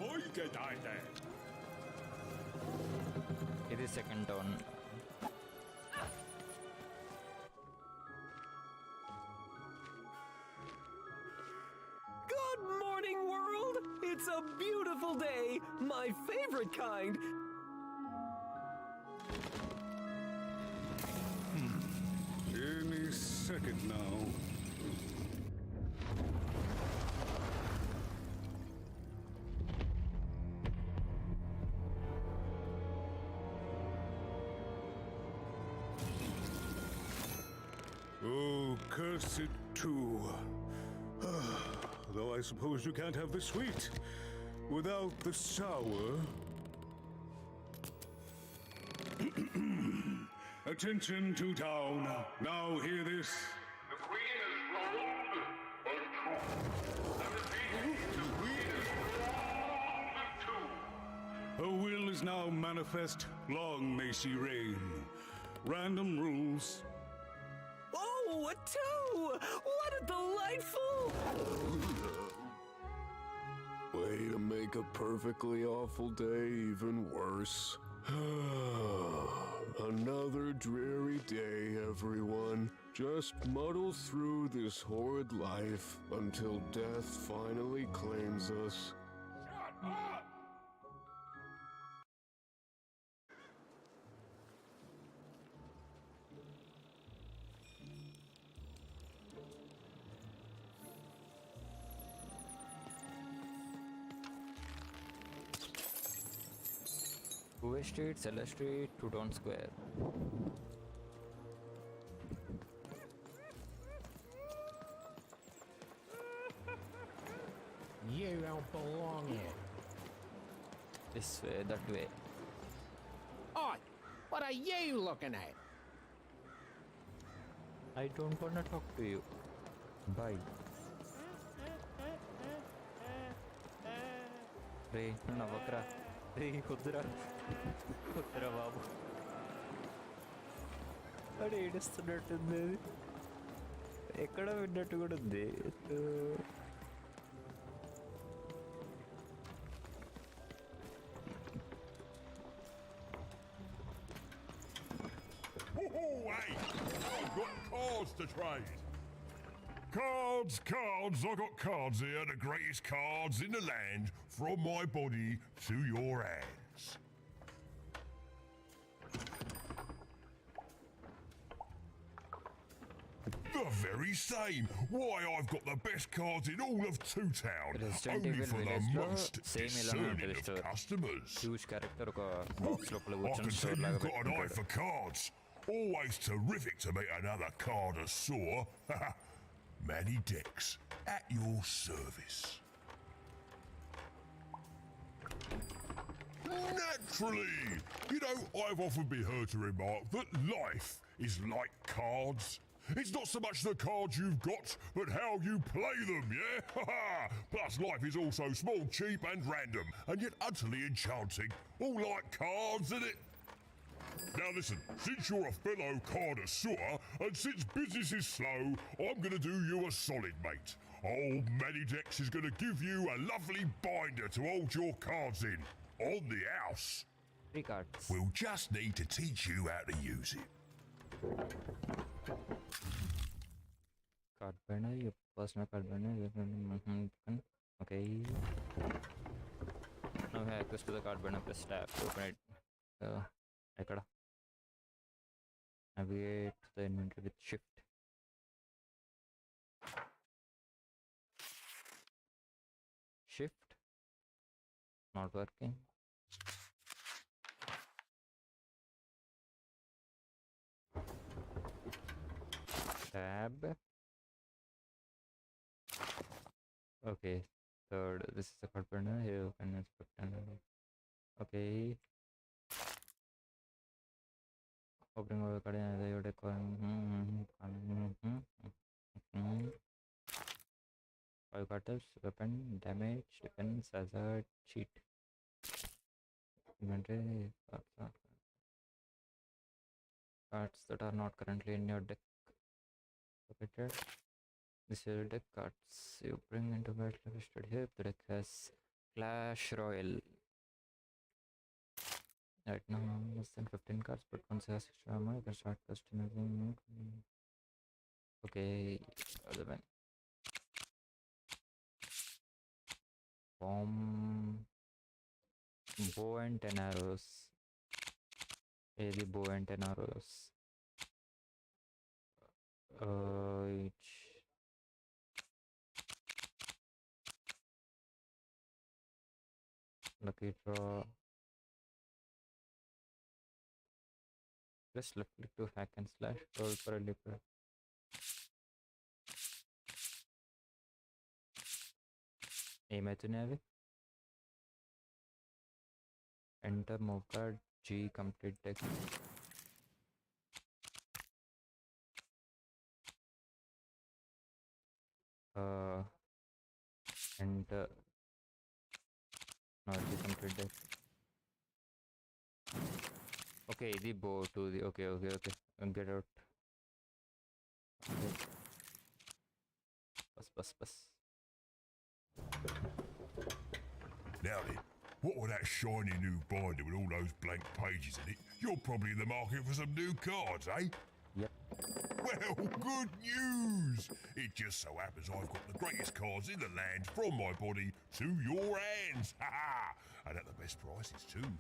Hoy que tarde. ఇది second town. Good morning, world! It's a beautiful day, my favorite kind. Any second now. Oh, curse it too. Though I suppose you can't have the sweet without the sour. Attention to town. Now hear this. The queen is wrong. The queen is wrong. Her will is now manifest. Long may she reign. Random rules. Oh, a 2! What a delightful... Way to make a perfectly awful day even worse. Another dreary day, everyone. Just muddle through this horrid life until death finally claims us. Uwe Street, Cellar Street, Two Town Square. You don't belong here. This way, that way. Oi! What are you looking at? I don't wanna talk to you. Bye. రే నవ్వకరా రే కుదురా కుదురా బాబు వాడు ఏడుస్తున్నట్టుంది అది ఎక్కడ విన్నట్టు కూడా ఉంది Hey! I've got cards to trade. Cards, cards, I got cards here, the greatest cards in the land, from my body to your hands. The very same. Why, I've got the best cards in all of Two Town, Resident only Evil for the Village లో most same ఇలా discerning ఉంటుంది of store customers. Huge character ఒక box లోపల I కూర్చొని can store tell లాగా you've got an eye పెట్టుకుంటాడు for cards. Always terrific to meet another connoisseur. Manny Dex, at your service. Naturally! You know, I've often been heard to remark that life is like cards. It's not so much the cards you've got, but how you play them, yeah? Plus, life is also small, cheap, and random, and yet utterly enchanting. All like cards, isn't it? Now listen, since you're a fellow connoisseur, and since business is slow, I'm gonna do you a solid, mate. Old Manny Dex is gonna give you a lovely binder to hold your cards in. On the house. 3 cards. We'll just need to teach you how to use it. Card binder, your personal card binder. Okay. Now we have access to the card binder. Press tab to open it. ఎక్కడ navigate to the inventory with shift. Shift. Not working. Tab. Okay. Third, this is the card burner. Here you can inspect and okay. Opening over card and the decor. 5 cards, weapon, damage, defense, hazard, cheat. Inventory cards that are not currently in your deck. Located. This is your deck cards you bring into battle listed here. The deck has Clash Royale. Right now, less than 15 cards, but once you have 6 armor, you can start customizing. Okay, other one. Bomb, bow and 10 arrows. The bow and 10 arrows. Each. Lucky draw. Press left click to hack and slash. Roll for a leaper. ఏమైతున్నాయి అవి enter move card G complete text enter no G complete text okay ఇది bow to the okay get out okay. bus Now then, what with that shiny new binder with all those blank pages in it? You're probably in the market for some new cards, eh? Yep. Well, good news! It just so happens I've got the greatest cards in the land from my body to your hands. Ha ha! And at the best prices too.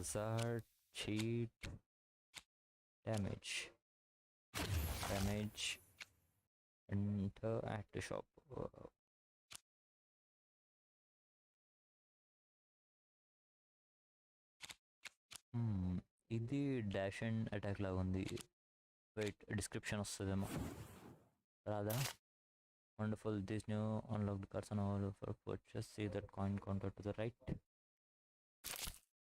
hazard, cheat, damage, enter at the shop. ఇది dash and attack లాగా ఉంది. Wait description వస్తుందేమో రాదా? Wonderful. These new unlocked cards are now for purchase. See that coin counter to the right.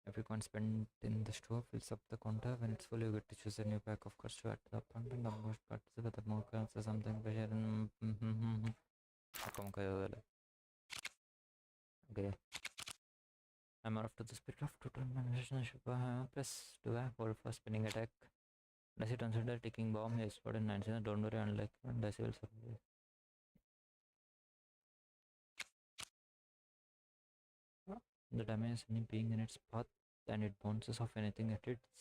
Every coin spent in the store fills up the counter. When it's full, you get to choose a new pack of cards to add to the account. And the most cards with the more cards or something. Okay. I'm off to the spirit of total management. Press to hold for spinning attack. Does it consider ticking bomb? Yes, but in 9 seconds, don't worry, unlike Dice will survive. The damage is being in its path and it bounces off anything at its.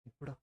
ఇప్పుడు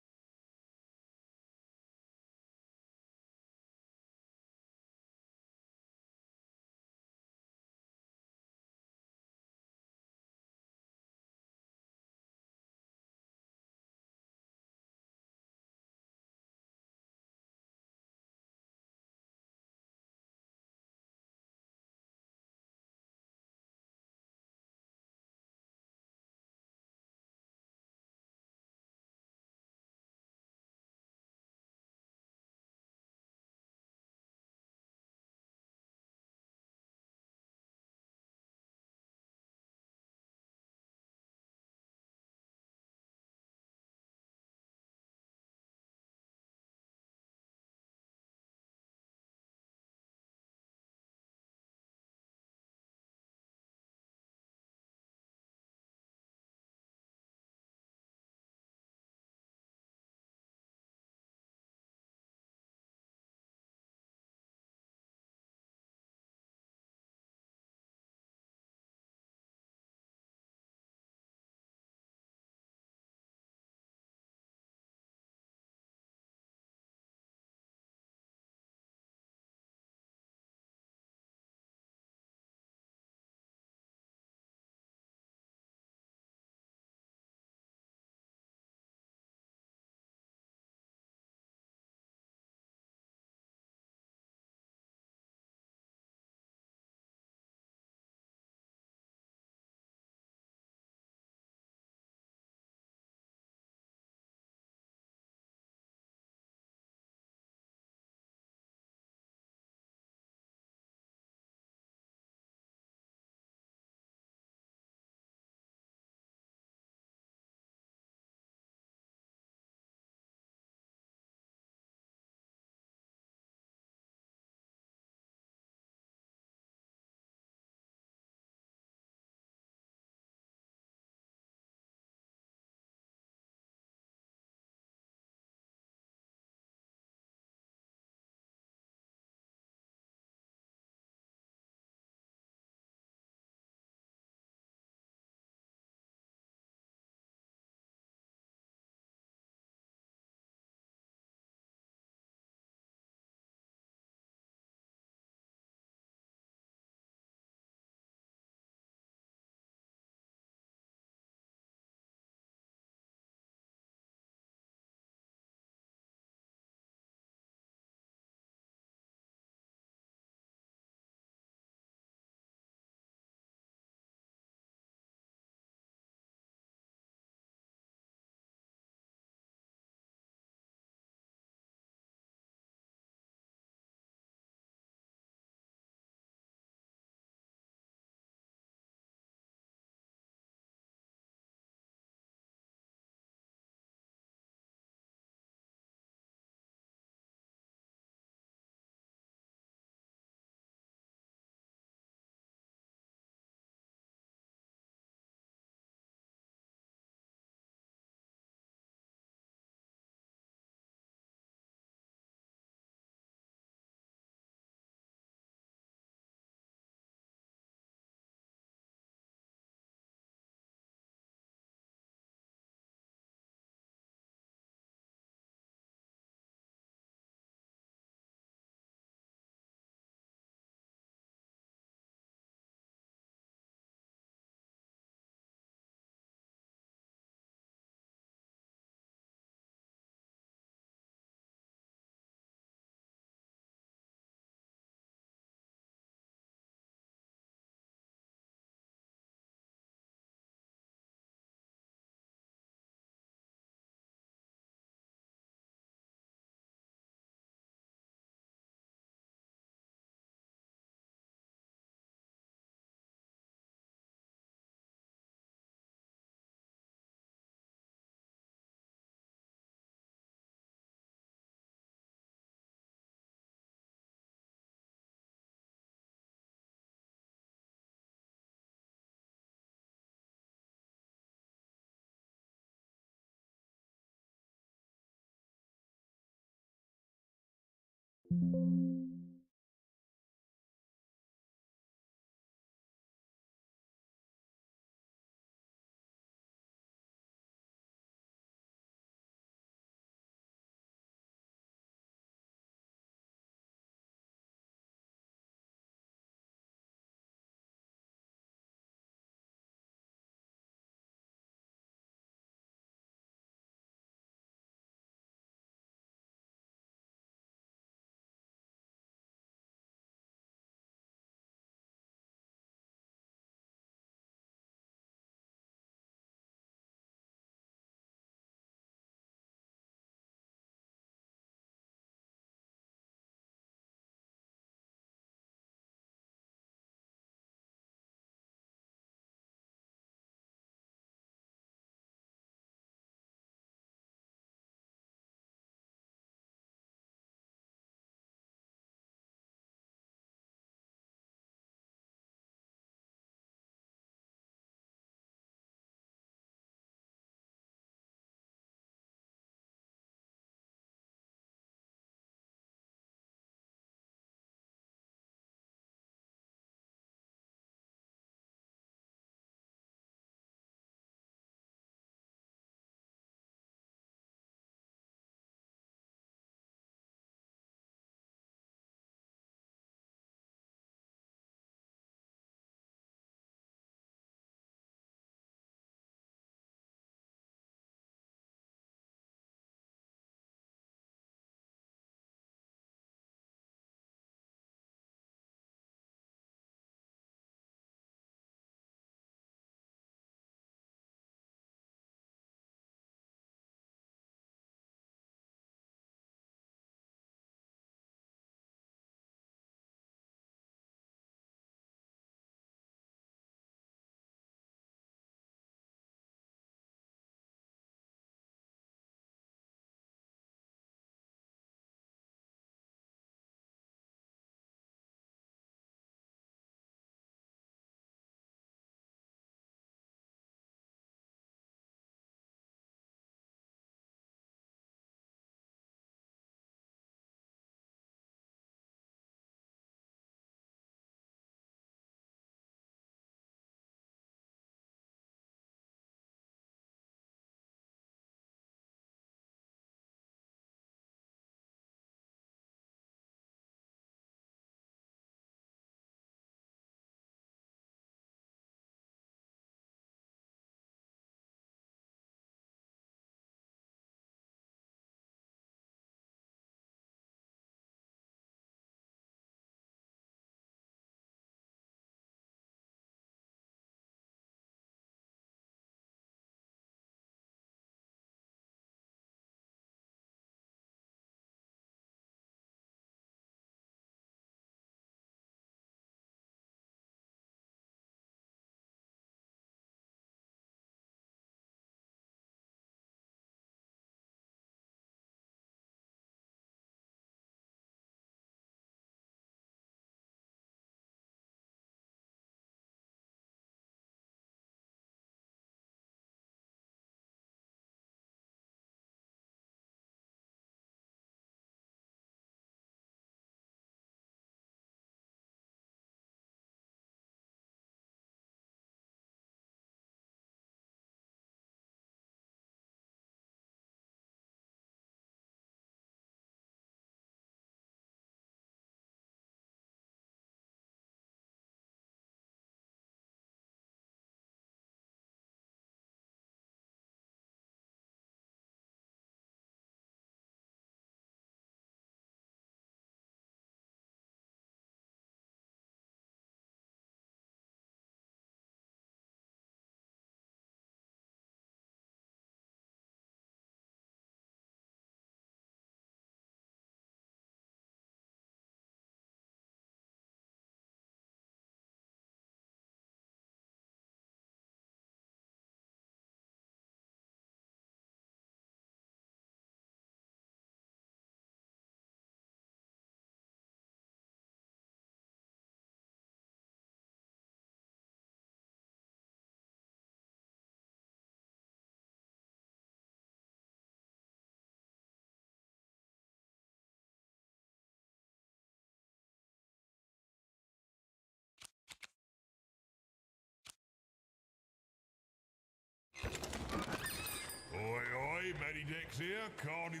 oi, many decks here, card in...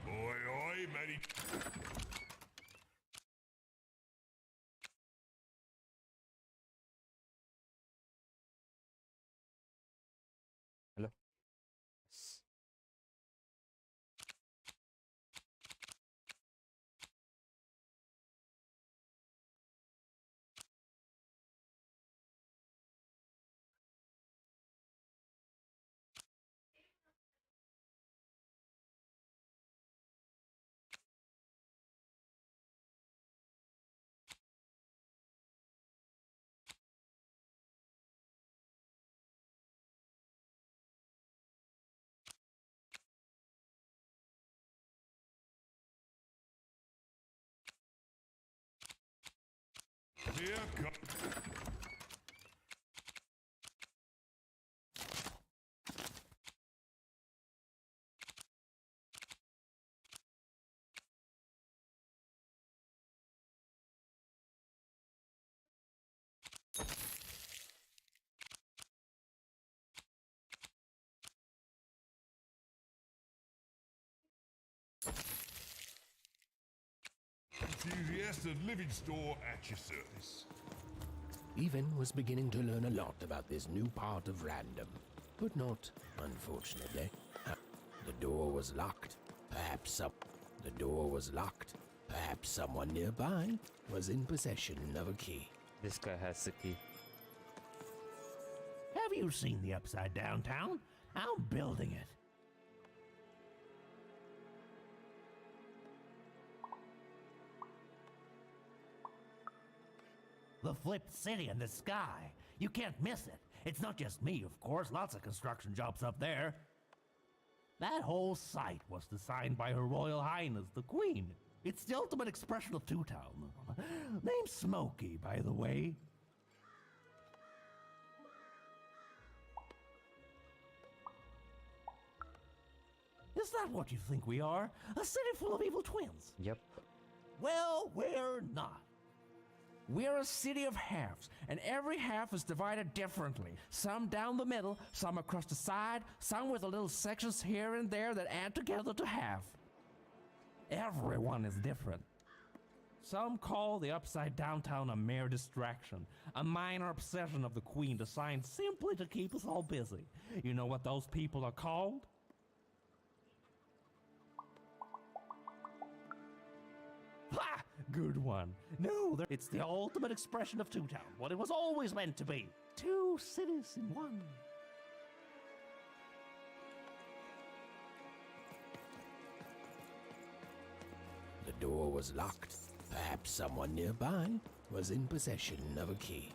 Oi, many... Hello? Yes. Here, come... Enthusiast and living store at your service. Even was beginning to learn a lot about this new part of random, but not, unfortunately. The door was locked. The door was locked. Perhaps someone nearby was in possession of a key. This guy has the key. Have you seen the Upside Downtown? I'm building it. The flipped city in the sky. You can't miss it. It's not just me, of course. Lots of construction jobs up there. That whole site was designed by Her Royal Highness, the Queen. It's the ultimate expression of Two-Town. Name's Smokey, by the way. Is that what you think we are? A city full of evil twins? Yep. Well, we're not. We're a city of halves, and every half is divided differently. Some down the middle, some across the side, some with little sections here and there that add together to half. Everyone is different. Some call the Upside Downtown a mere distraction, a minor obsession of the Queen designed simply to keep us all busy. You know what those people are called? Ha! Good one. No, it's the ultimate expression of Two-Town, what it was always meant to be. Two cities in one. The door was locked. Perhaps someone nearby was in possession of a key.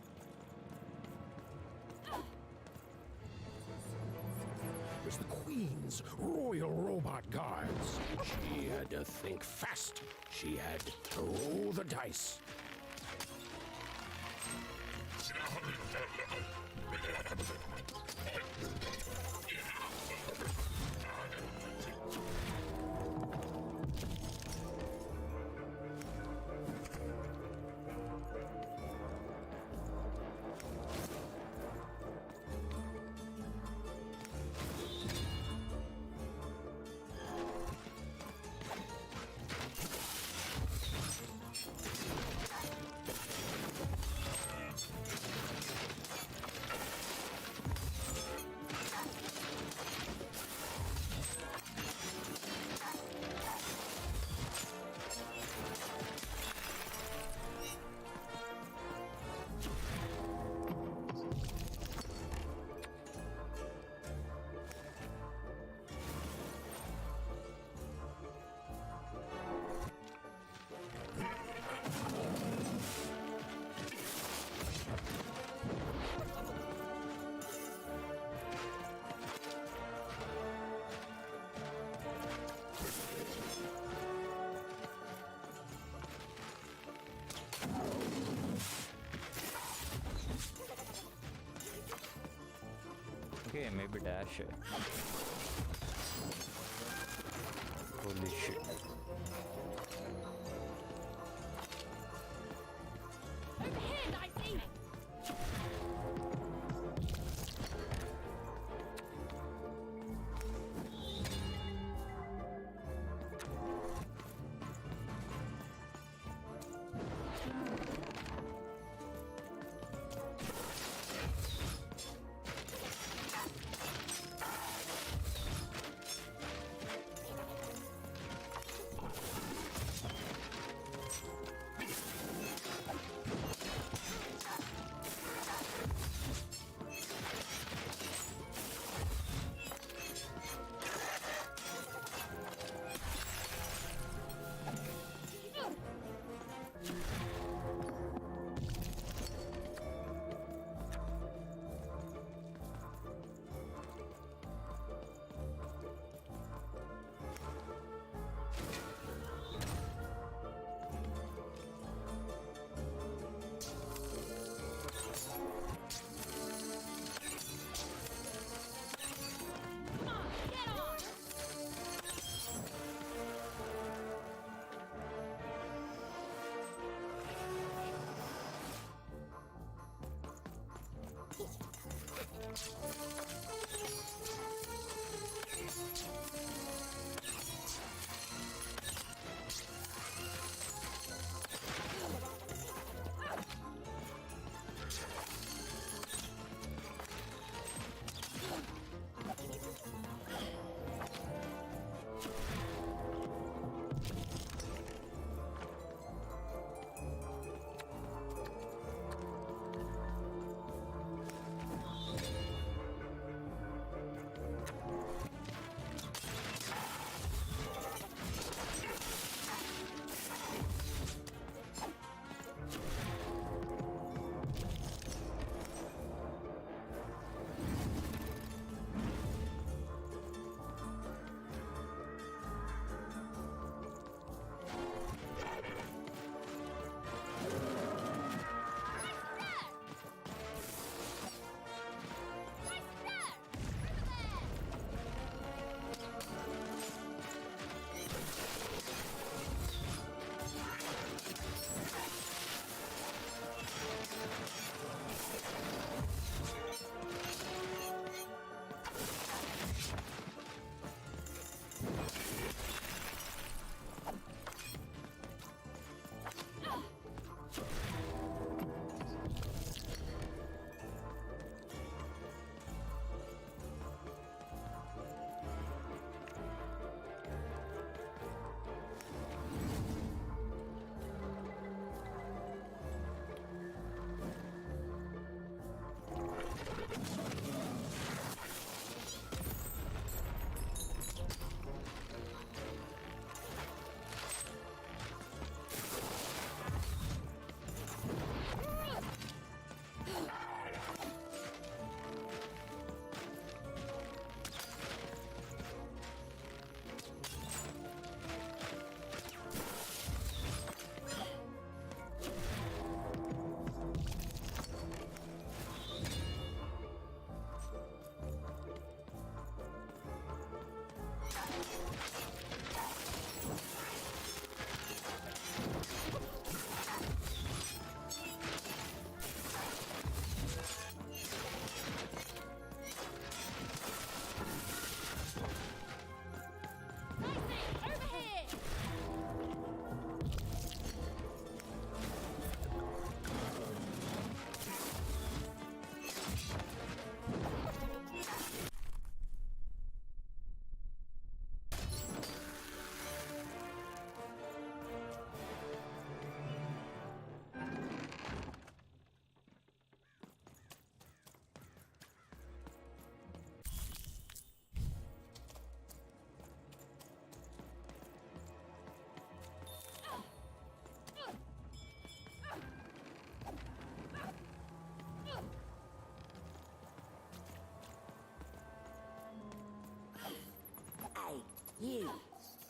It was the Queen's Royal Robot Guards. She had to think fast. She had to roll the dice. Okay, maybe dash it. Holy shit. Overhead, I see!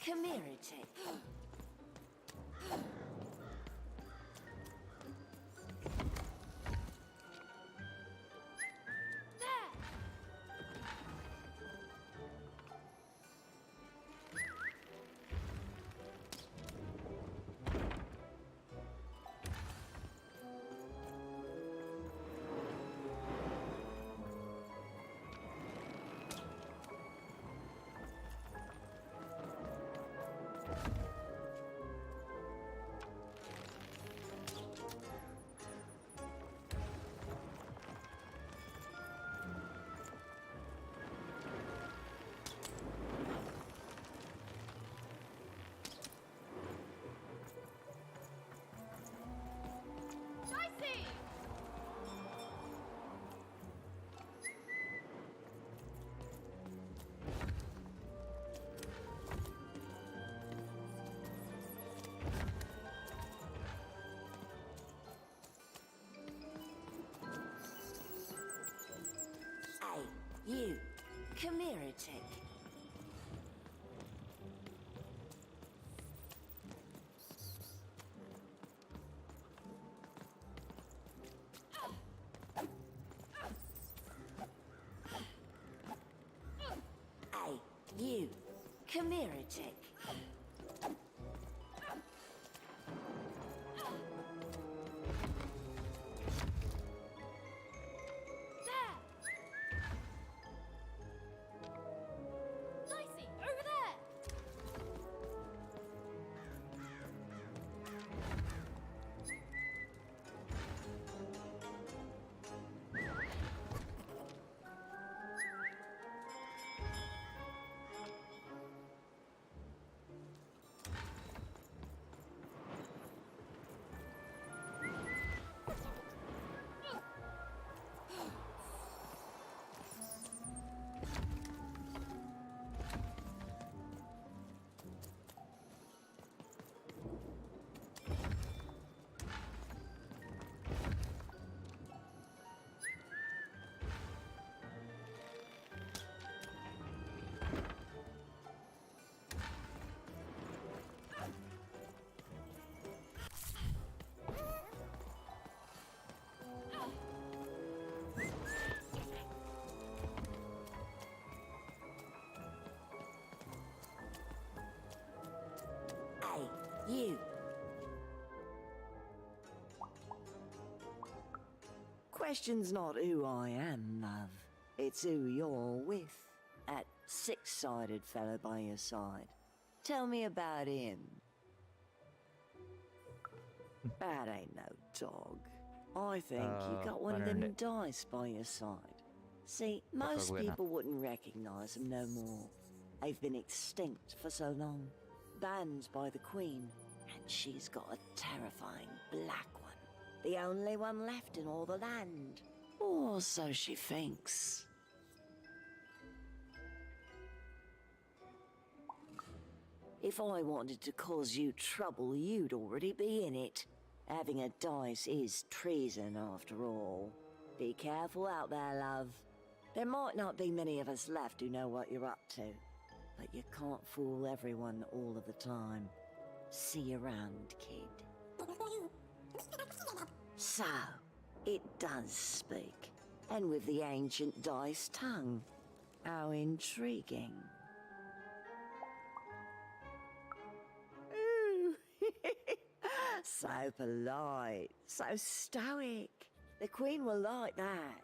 come here a tick. Dicey! Hey, you, come here a tick. Hey, you, come here a tick. Dicey, over there! Hey, you. Question's not who I am, love. It's who you're with. That six-sided fellow by your side. Tell me about him. That ain't no dog. I think you got one of them Parande. dice by your side. See, most gue nak. people wouldn't recognize them no more. They've been extinct for so long. Banned by the Queen, and she's got a terrifying black one. The only one left in all the land. Or so she thinks. If I wanted to cause you trouble, you'd already be in it. Having a dice is treason after all. Be careful out there, love. There might not be many of us left who know what you're up to, but you can't fool everyone all of the time. See you around, kid. So, it does speak, and with the ancient dice tongue. How intriguing. Ooh. So polite, so stoic. The Queen will like that.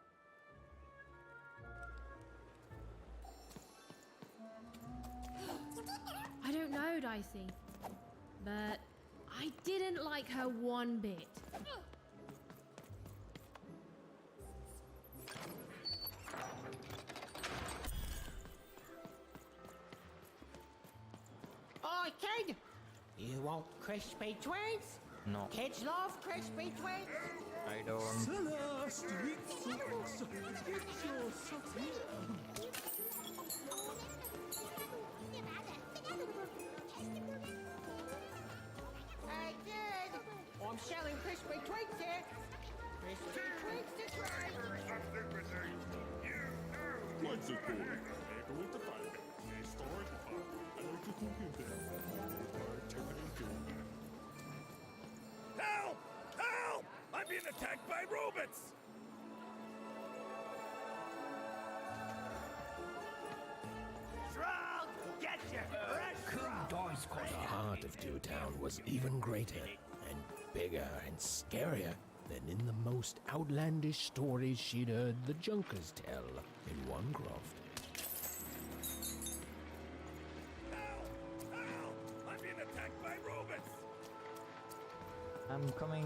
I don't know, Dicey, but I didn't like her one bit. Oi, kid! You want crispy twins? No, Kids love crispy twins. I don't. Hey, kid! I'm selling crispy twins here. Crispy twins to try. What's it called? Go with the fire. Store it. I like to cook in there. attacked by robots! Shroud! Get you! The heart of Two Town was even greater and bigger and scarier than in the most outlandish stories she'd heard the Junkers tell in Onecroft. I'm being attacked by robots! I'm coming.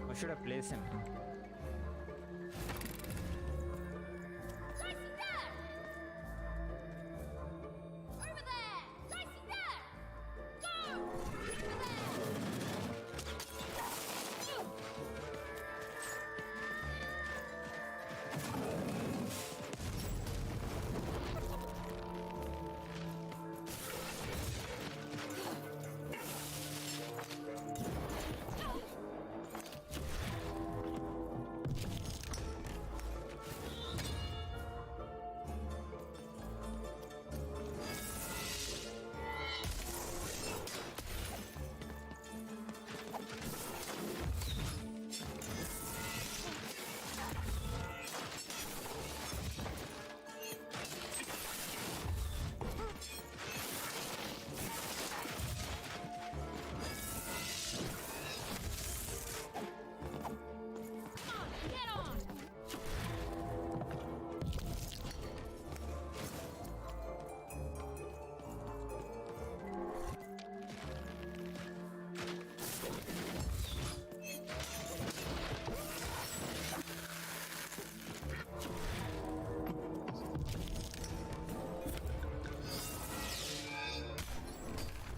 Where should I place him?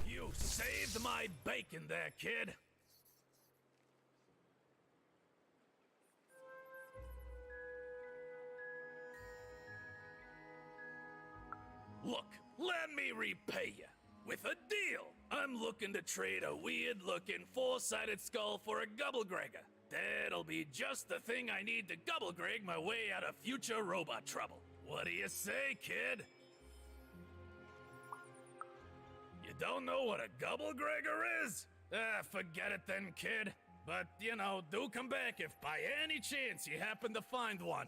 You saved my bacon there, kid! Look, let me repay you. With a deal. I'm looking to trade a weird-looking four-sided skull for a Gubblegregger. That'll be just the thing I need to Gubblegreg my way out of future robot trouble. What do you say, kid? You don't know what a Gubblegregger is? Forget it then, kid. But, you know, do come back if by any chance you happen to find one.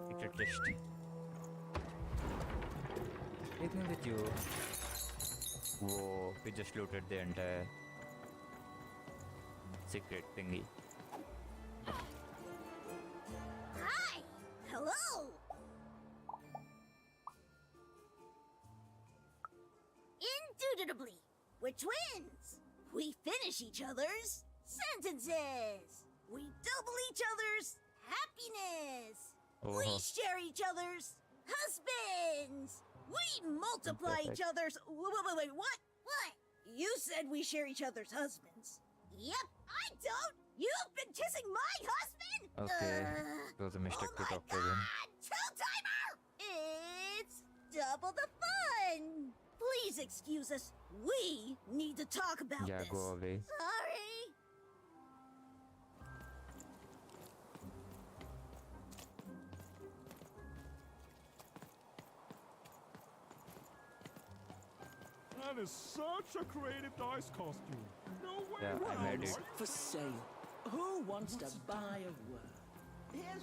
Secret list. Anything with you? Whoa, we just looted the entire secret thingy. Hi! Hello! Indubitably, we're twins. We finish each other's sentences. We double each other's happiness. We share each other's husbands. We multiply each other's. Wait, what? What? You said we share each other's husbands. Yep, I don't. You've been kissing my husband? Okay, it was a mistake to talk to them. Two-timer! It's double the fun. Please excuse us. We need to talk about Yeah, this. go away. Sorry. That is such a creative dice costume. No way. Yeah, I made it. For sale. Who wants to buy a word? Here's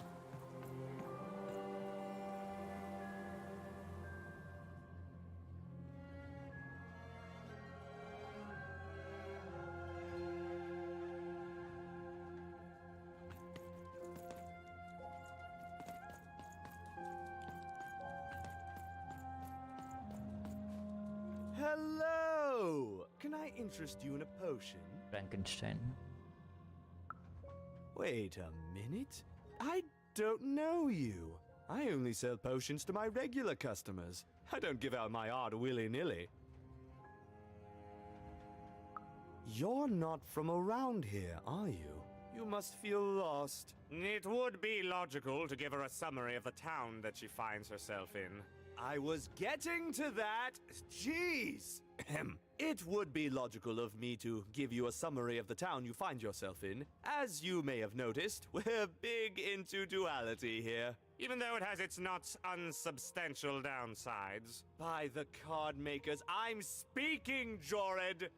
Hello! Can I interest you in a potion? Frankenstein. Wait a minute. I don't know you. I only sell potions to my regular customers. I don't give out my art willy-nilly. You're not from around here, are you? You must feel lost. It would be logical to give her a summary of the town that she finds herself in. I was getting to that. Jeez. It would be logical of me to give you a summary of the town you find yourself in. As you may have noticed, we're big into duality here. Even though it has its not unsubstantial downsides. By the card makers, I'm speaking, Jorid!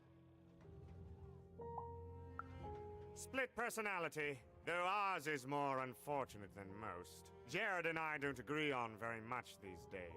Split personality, though ours is more unfortunate than most. Jared and I don't agree on very much these days.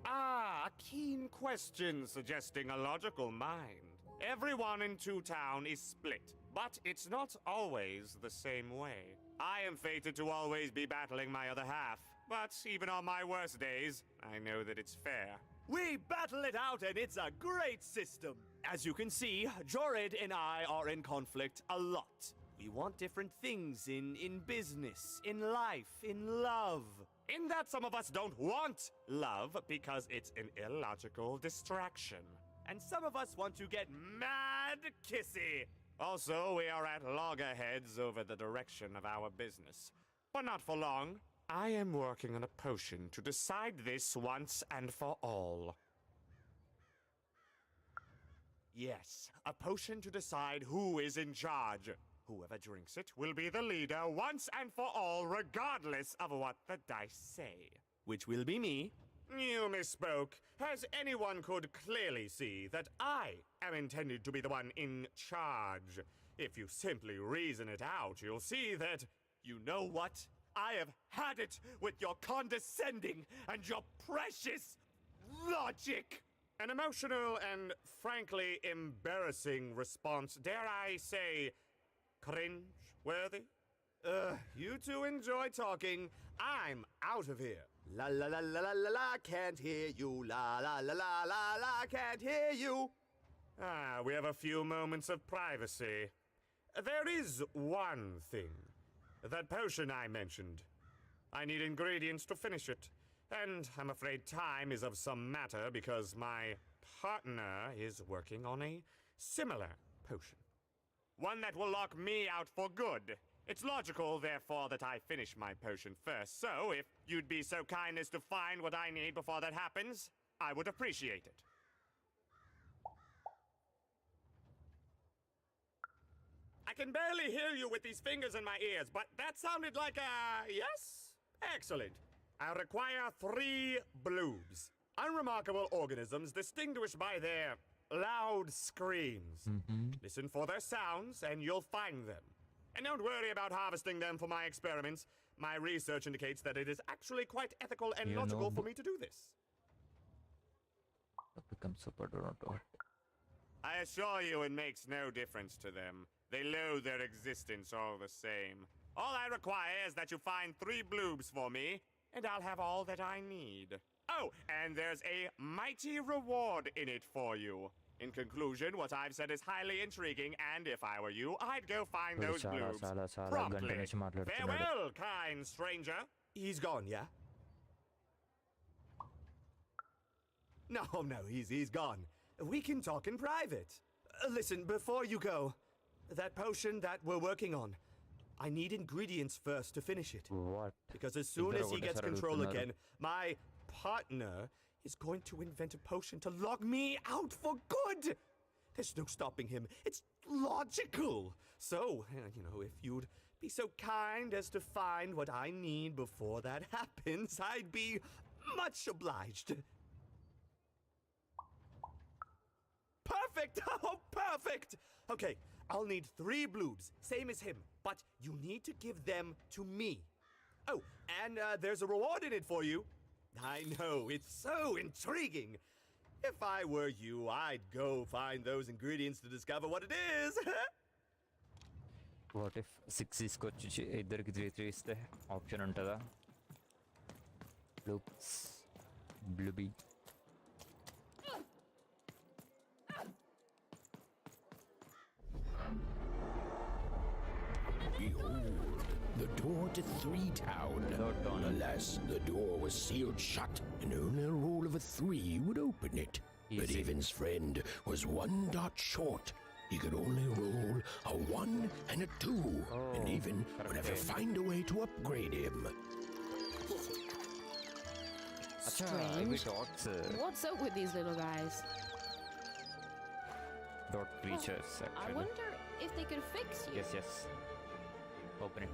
Ah, a keen question suggesting a logical mind. Everyone in Two Town is split, but it's not always the same way. I am fated to always be battling my other half, but even on my worst days, I know that it's fair. We battle it out and it's a great system. As you can see, Jorid and I are in conflict a lot. We want different things in business, in life, in love. In that some of us don't want love because it's an illogical distraction. And some of us want to get mad kissy. Also, we are at loggerheads over the direction of our business. But not for long. I am working on a potion to decide this once and for all. Yes, a potion to decide who is in charge. Whoever drinks it will be the leader once and for all, regardless of what the dice say. Which will be me. You misspoke, as anyone could clearly see that I am intended to be the one in charge. If you simply reason it out, you'll see that... You know what? I have had it with your condescending and your precious logic! An emotional and frankly embarrassing response, dare I say, cringe-worthy? You two enjoy talking. I'm out of here. La la la la la la la, can't hear you. La la la la la la, can't hear you. Ah, we have a few moments of privacy. There is one thing. That potion I mentioned. I need ingredients to finish it. And I'm afraid time is of some matter because my partner is working on a similar potion. One that will lock me out for good. It's logical, therefore, that I finish my potion first. So, if you'd be so kind as to find what I need before that happens, I would appreciate it. I can barely hear you with these fingers in my ears, but that sounded like a yes? Excellent. I require 3 bloobs. Unremarkable organisms distinguished by their loud screams. Listen for their sounds and you'll find them. And don't worry about harvesting them for my experiments. My research indicates that it is actually quite ethical and logical for me to do this. Become super do not what. I assure you it makes no difference to them. They loathe their existence all the same. All I require is that you find 3 bloobs for me, and I'll have all that I need. Oh, and there's a mighty reward in it for you. In conclusion, what I've said is highly intriguing, and if I were you, I'd go find those bloobs promptly. Farewell, kind stranger. He's gone, yeah? No, he's gone. We can talk in private. Listen, before you go, that potion that we're working on, I need ingredients first to finish it. What? Because as soon as he gets control again, my partner is going to invent a potion to lock me out for good. There's no stopping him. It's logical. So, if you'd be so kind as to find what I need before that happens, I'd be much obliged. Perfect! Oh, perfect! Okay, I'll need 3 bloobs, same as him, but you need to give them to me. Oh, and there's a reward in it for you. I know, it's so intriguing. If I were you, I'd go find those ingredients to discover what it is. What if 6 తీసుకొచ్చి ఇద్దరికి 3 ఇస్తే option ఉంటుందా? Looks blubby. Behold, the door to 3 Town. Alas, the door was sealed shut, and only a roll of a 3 would open it. But Evan's friend was 1 dot short. He could only roll a 1 and a 2, and Evan would have to find a way to upgrade him. Strange. What's up with these little guys? Dot creatures, actually. I wonder if they could fix you. Yes. Open it.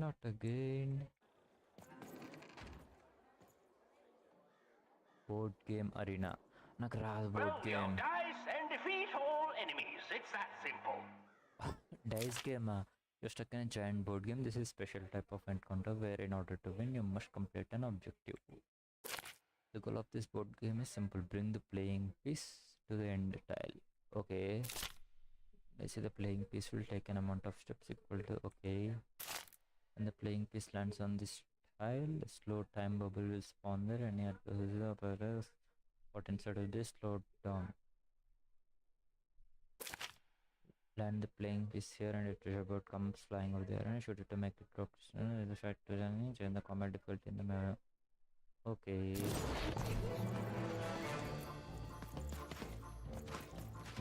Not again. Board game arena. నాకు రాదు board game. Dice and defeat all enemies. It's that simple. Dice game. You're stuck in a giant board game. This is special type of encounter where in order to win you must complete an objective. The goal of this board game is simple. Bring the playing piece to the end tile. Okay. I see the playing piece will take an amount of steps equal to okay. When the playing piece lands on this tile, a slow time bubble will spawn there and you have to what inside of this slow down. Land the playing piece here and a treasure board comes flying over there and shoot it to make it drop. The shot to change the combat difficulty in the mirror. Okay.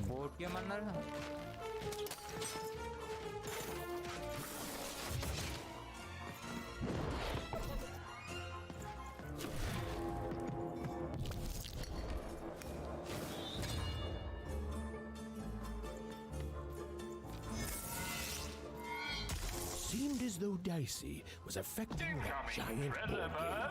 Board game another. Seemed as though Dicey was affecting that giant board game.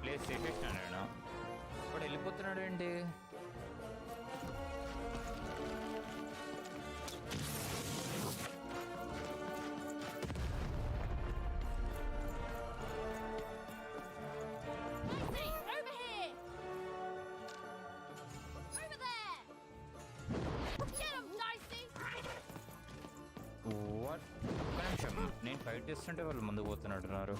Place చేసేసినాడు ఇప్పుడు వెళ్ళిపోతున్నాడు ఏంటి? What? ఒక్క నిమిషం, నేను fight చేస్తుంటే వాళ్ళు ముందుకు పోతున్నట్టున్నారు.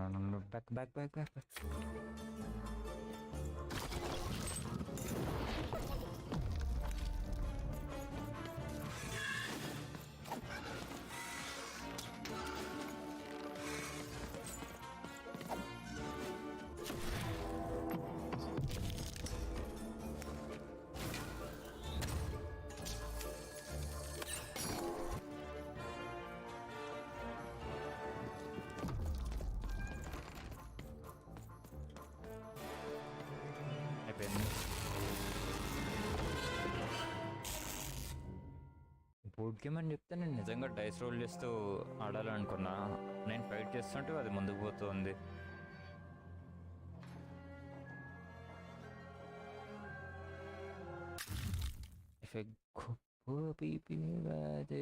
no. Back. బోర్డ్ గేమ్ అని చెప్తే నేను నిజంగా డైస్ రోల్ చేస్తూ ఆడాలనుకున్నా. నేను ఫైట్ చేస్తుంటే అది ముందుకు పోతుంది. If a poor PP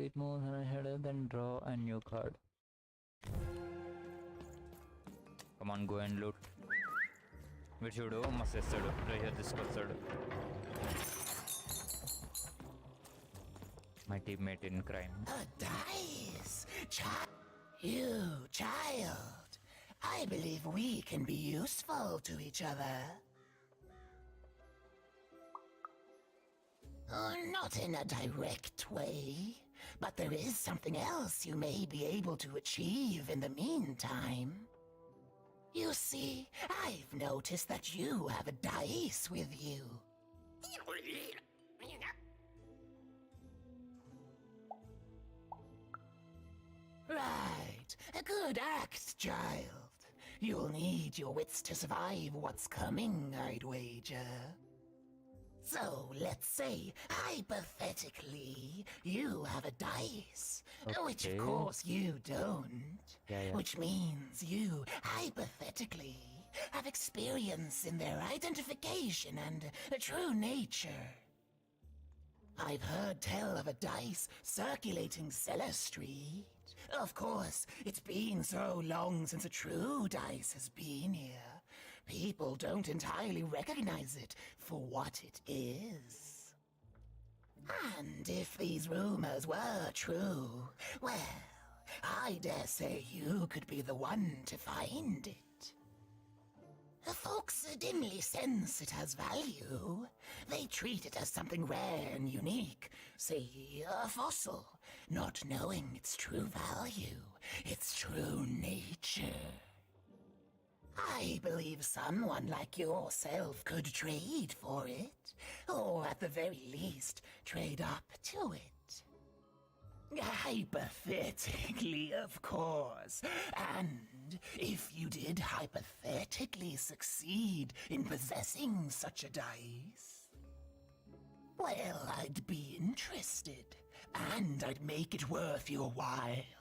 it moves on a header, then draw a new card. Come on, go and loot. వీడు చూడు మస్తు వేస్తాడు, ట్రెజర్ తీసుకొస్తాడు. My teammate in crime. A dice! You, child. I believe we can be useful to each other. Not in a direct way, but there is something else you may be able to achieve in the meantime. You see, I've noticed that you have a dice with you. Right. A good act, child. You'll need your wits to survive what's coming, I'd wager. So, let's say, hypothetically, you have a dice, which of course you don't, which means you, hypothetically, have experience in their identification and true nature. I've heard tell of a dice circulating Cellar Street. Of course, it's been so long since a true dice has been here. People don't entirely recognize it for what it is. And if these rumors were true, well, I dare say you could be the one to find it. Folks dimly sense it has value. They treat it as something rare and unique, say a fossil, not knowing its true value, its true nature. I believe someone like yourself could trade for it, or at the very least, trade up to it. Hypothetically, of course. And if you did hypothetically succeed in possessing such a dice, well, I'd be interested, and I'd make it worth your while.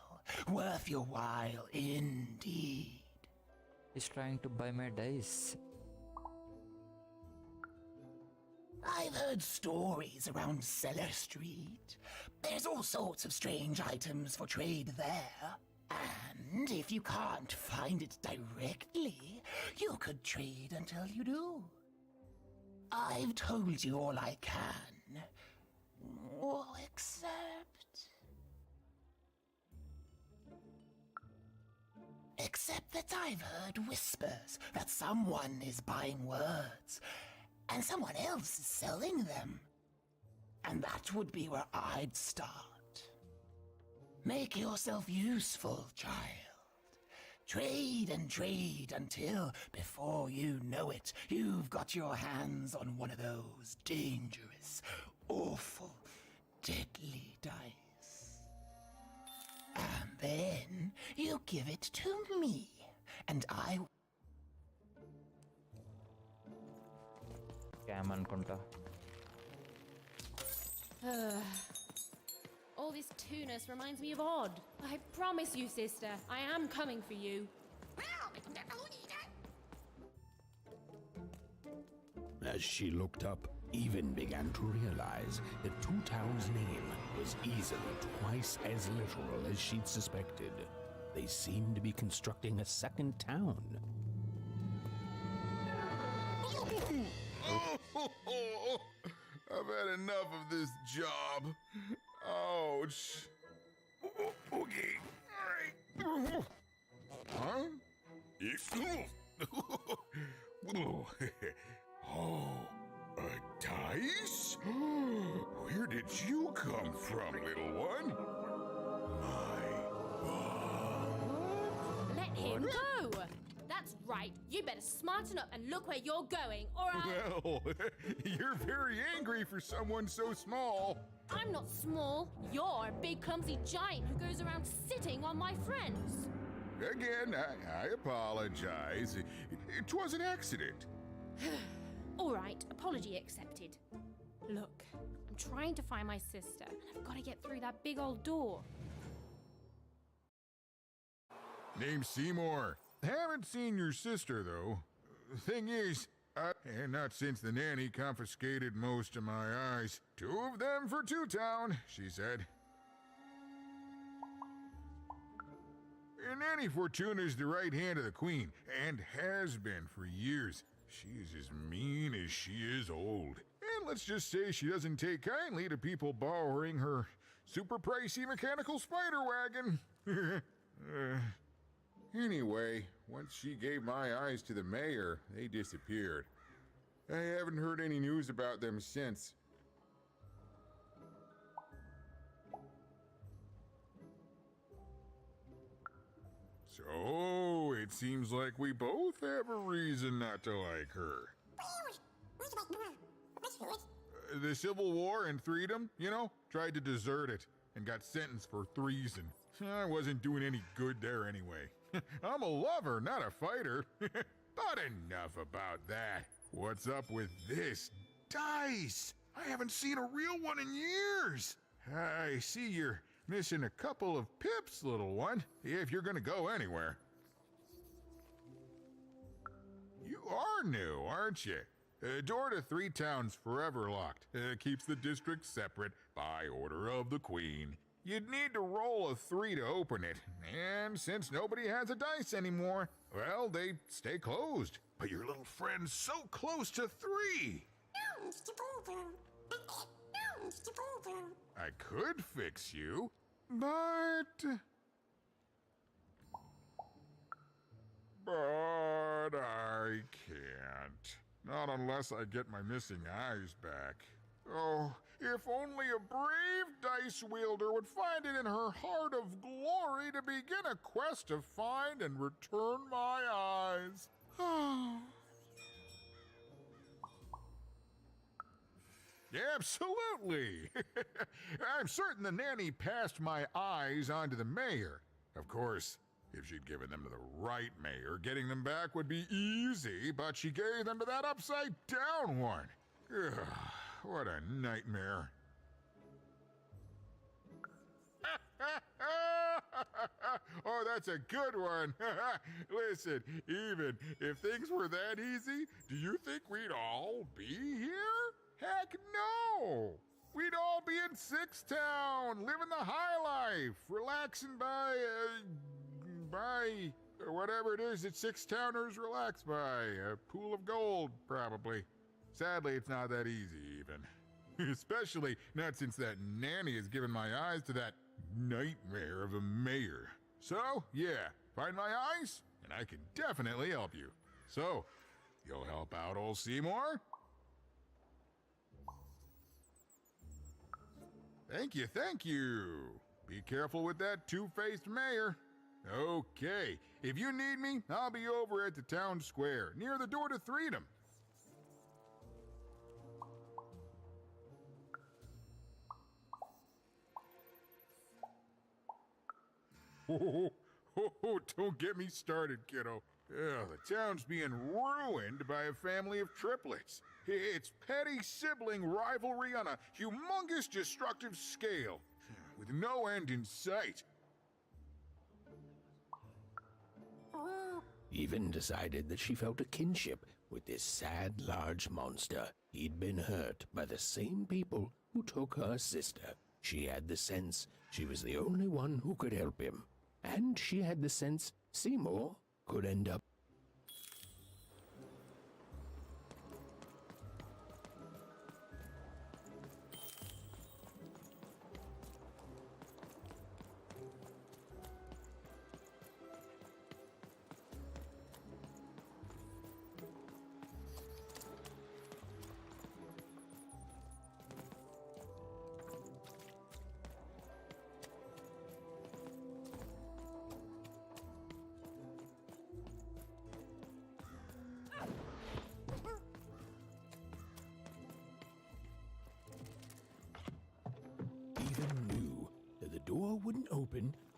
Worth your while indeed. He's trying to buy my dice. I've heard stories around Cellar Street. There's all sorts of strange items for trade there. And if you can't find it directly, you could trade until you do. I've told you all I can. Except that I've heard whispers that someone is buying words, and someone else is selling them. And that would be where I'd start. Make yourself useful, child. Trade and trade until, before you know it, you've got your hands on one of those dangerous, awful, deadly dice. And then you give it to me, and I... Scam అనుకుంటా. All this two-ness reminds me of Odd. I promise you, sister, I am coming for you. As she looked up, Even began to realize that Two Town's name was easily twice as literal as she'd suspected. They seemed to be constructing a second town. I've had enough of this job. Okay, all right. Huh? Oh, a dice? Where did you come from, little one? Let him go! That's right. You better smarten up and look where you're going, or I... Well, you're very angry for someone so small. I'm not small. You're a big clumsy giant who goes around sitting on my friends. Again, I apologize. It was an accident. All right, apology accepted. Look, I'm trying to find my sister, and I've got to get through that big old door. Name's Seymour. Haven't seen your sister, though. Thing is, and not since the nanny confiscated most of my eyes. 2 of them for Two-Town, she said. And Nanny Fortuna's the right hand of the Queen, and has been for years. She's as mean as she is old. And let's just say she doesn't take kindly to people borrowing her super pricey mechanical spider wagon. Anyway, once she gave my eyes to the mayor, they disappeared. I haven't heard any news about them since. So, it seems like we both have a reason not to like her. The Civil War and Freedom, you know, tried to desert it and got sentenced for treason. I wasn't doing any good there anyway. I'm a lover, not a fighter. But enough about that. What's up with this? Dice! I haven't seen a real one in years. I see you're missing a couple of pips, little one, if you're gonna go anywhere. You are new, aren't you? Door to Three-Town's forever locked. Keeps the district separate by order of the Queen. You'd need to roll a 3 to open it, and since nobody has a dice anymore, well, they stay closed. But your little friend's so close to 3! I could fix you, but I can't. Not unless I get my missing eyes back. Oh, if only a brave dice wielder would find it in her heart of glory to begin a quest to find and return my eyes. Absolutely! I'm certain the nanny passed my eyes on to the mayor. Of course, if she'd given them to the right mayor, getting them back would be easy, but she gave them to that upside-down one. Ugh, what a nightmare. Oh, that's a good one. Listen, even if things were that easy, do you think we'd all be here? Heck no! We'd all be in Sixtown, living the high life, relaxing by whatever it is that Sixtowners relax by. A pool of gold, probably. Sadly, it's not that easy, even. Especially not since that nanny has given my eyes to that nightmare of a mayor. So, yeah, find my eyes, and I can definitely help you. So, you'll help out old Seymour? Thank you, thank you. Be careful with that two-faced mayor. Okay, if you need me, I'll be over at the town square, near the door to Freedom. Don't get me started, kiddo. The town's being ruined by a family of triplets. It's petty sibling rivalry on a humongous destructive scale, with no end in sight. Even decided that she felt a kinship with this sad, large monster. He'd been hurt by the same people who took her sister. She had the sense she was the only one who could help him. And she had the sense Seymour could end up.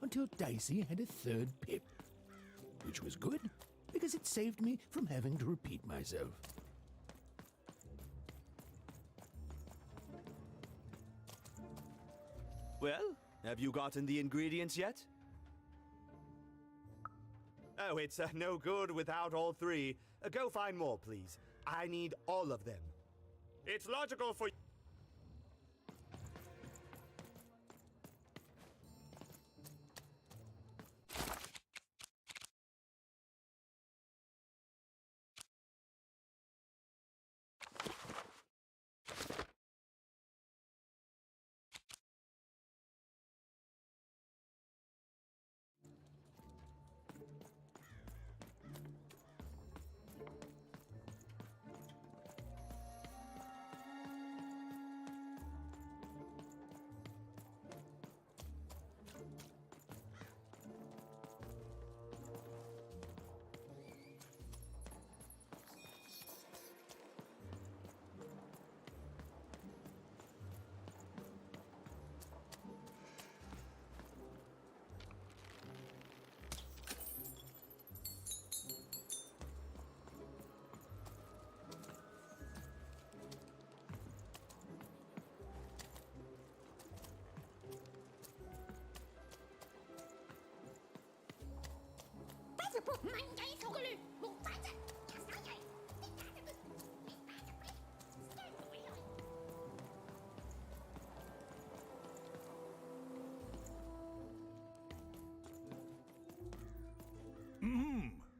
until Dicey had a third pip, which was good because it saved me from having to repeat myself. Well, have you gotten the ingredients yet? Oh, it's no good without all three. Go find more, please. I need all of them. It's logical for...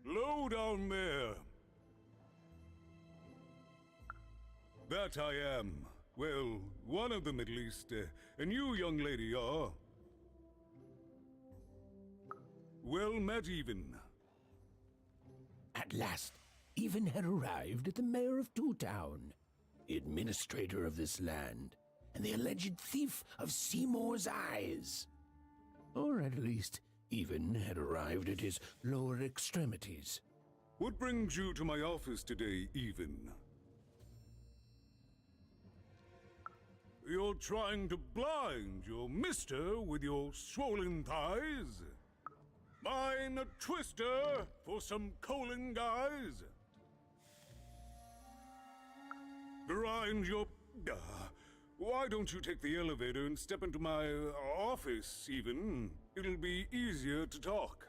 Low down there. That I am. Well, one of them at least. And you, young lady, are... Well met, Even. At last, Even had arrived at the mayor of Two Town, the administrator of this land, and the alleged thief of Seymour's eyes. Or at least, Even had arrived at his lower extremities. What brings you to my office today, Even? You're trying to blind your mister with your swollen thighs? Mine a twister for some colon guys? Grind your... why don't you take the elevator and step into my office, Even? It'll be easier to talk.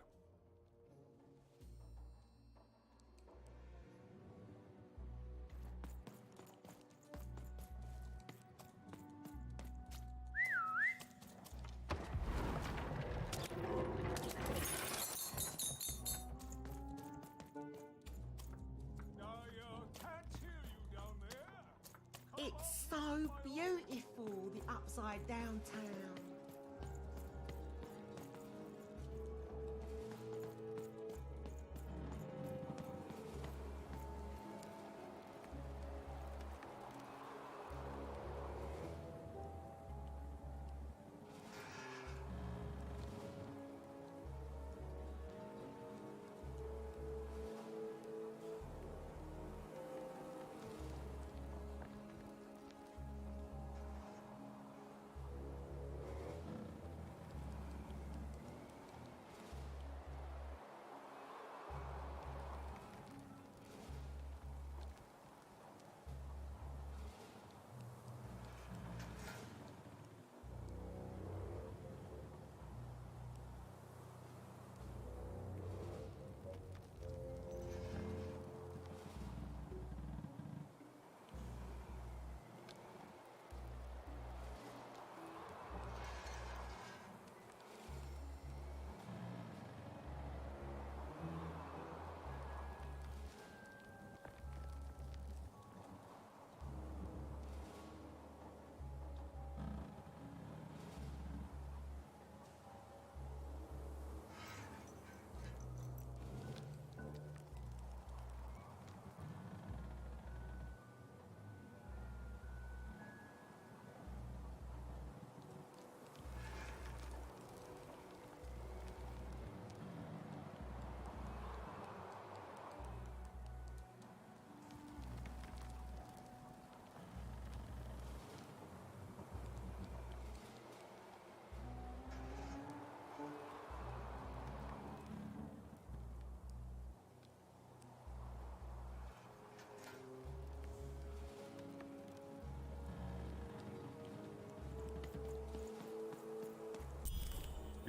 It's so beautiful, the upside down town.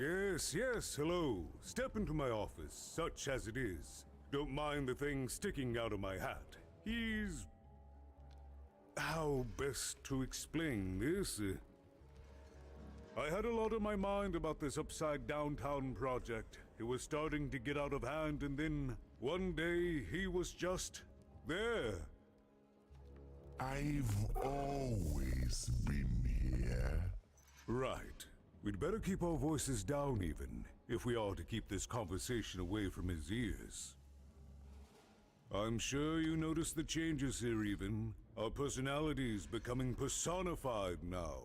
Yes, yes, hello. Step into my office, such as it is. Don't mind the thing sticking out of my hat. He's... How best to explain this? I had a lot on my mind about this upside downtown project. It was starting to get out of hand, and then one day he was just there. I've always been here. Right. We'd better keep our voices down even, if we are to keep this conversation away from his ears. I'm sure you noticed the changes here even. Our personalities becoming personified now.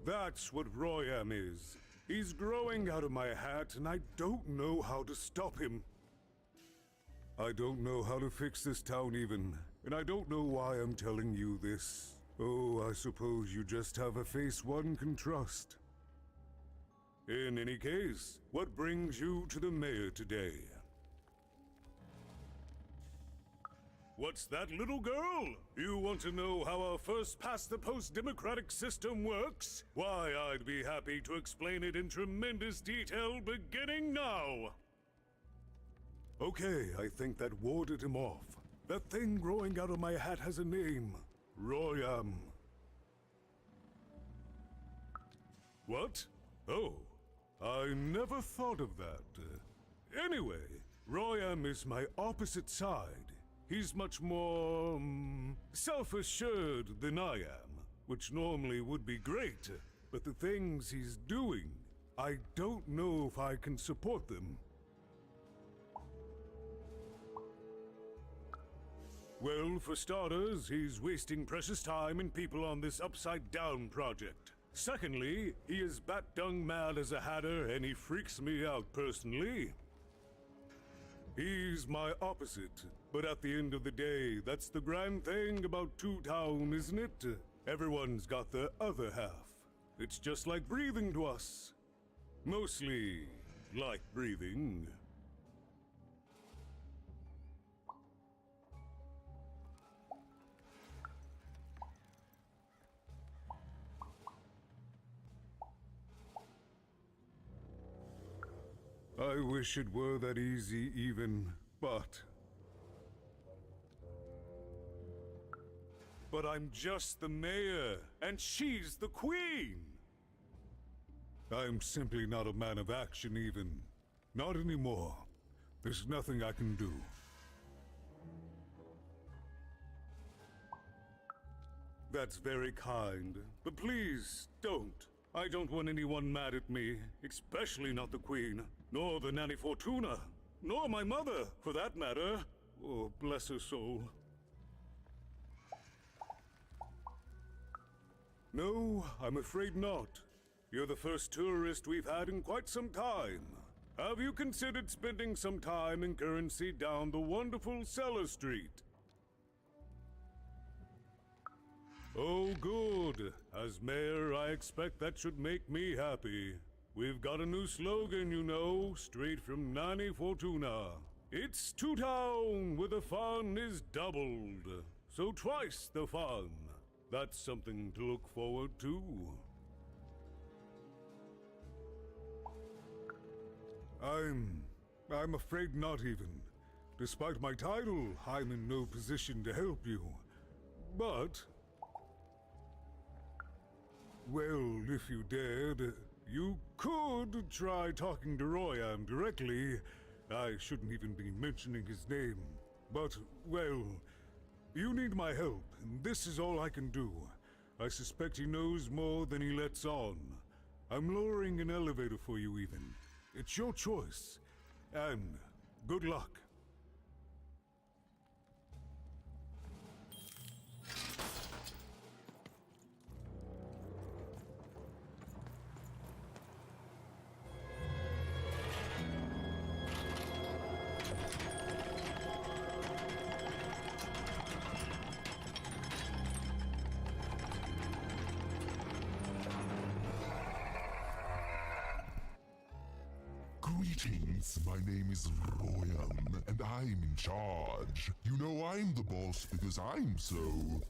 That's what Royam is. He's growing out of my hat, and I don't know how to stop him. I don't know how to fix this town even, and I don't know why I'm telling you this. Oh, I suppose you just have a face one can trust. In any case, what brings you to the mayor today? What's that, little girl? You want to know how our first-past-the-post democratic system works? Why, I'd be happy to explain it in tremendous detail beginning now. Okay, I think that warded him off. That thing growing out of my hat has a name. Royam. What? Oh, I never thought of that. Anyway, Royam is my opposite side. He's much more, self-assured than I am, which normally would be great, but the things he's doing, I don't know if I can support them. Well, for starters, he's wasting precious time and people on this upside-down project. Secondly, he is bat-dung mad as a hatter, and he freaks me out personally. He's my opposite, but at the end of the day, that's the grand thing about Two Town, isn't it? Everyone's got the other half. It's just like breathing to us. Mostly like breathing. I wish it were that easy even, but I'm just the mayor, and she's the queen! I'm simply not a man of action even. Not anymore. There's nothing I can do. That's very kind, but please, don't. I don't want anyone mad at me, especially not the Queen, nor the Nanny Fortuna, nor my mother, for that matter. Oh, bless her soul. No, I'm afraid not. You're the first tourist we've had in quite some time. Have you considered spending some time in currency down the wonderful Cellar Street? Oh, good. As mayor, I expect that should make me happy. We've got a new slogan, you know, straight from Nanny Fortuna. It's Two Town, where the fun is doubled. So twice the fun. That's something to look forward to. I'm afraid not even. Despite my title, I'm in no position to help you. But well, if you dared, you could try talking to Royam directly. I shouldn't even be mentioning his name. But, well, you need my help, and this is all I can do. I suspect he knows more than he lets on. I'm lowering an elevator for you even. It's your choice. And good luck. Greetings, my name is Royam, and I'm in charge. You know I'm the boss because I'm so...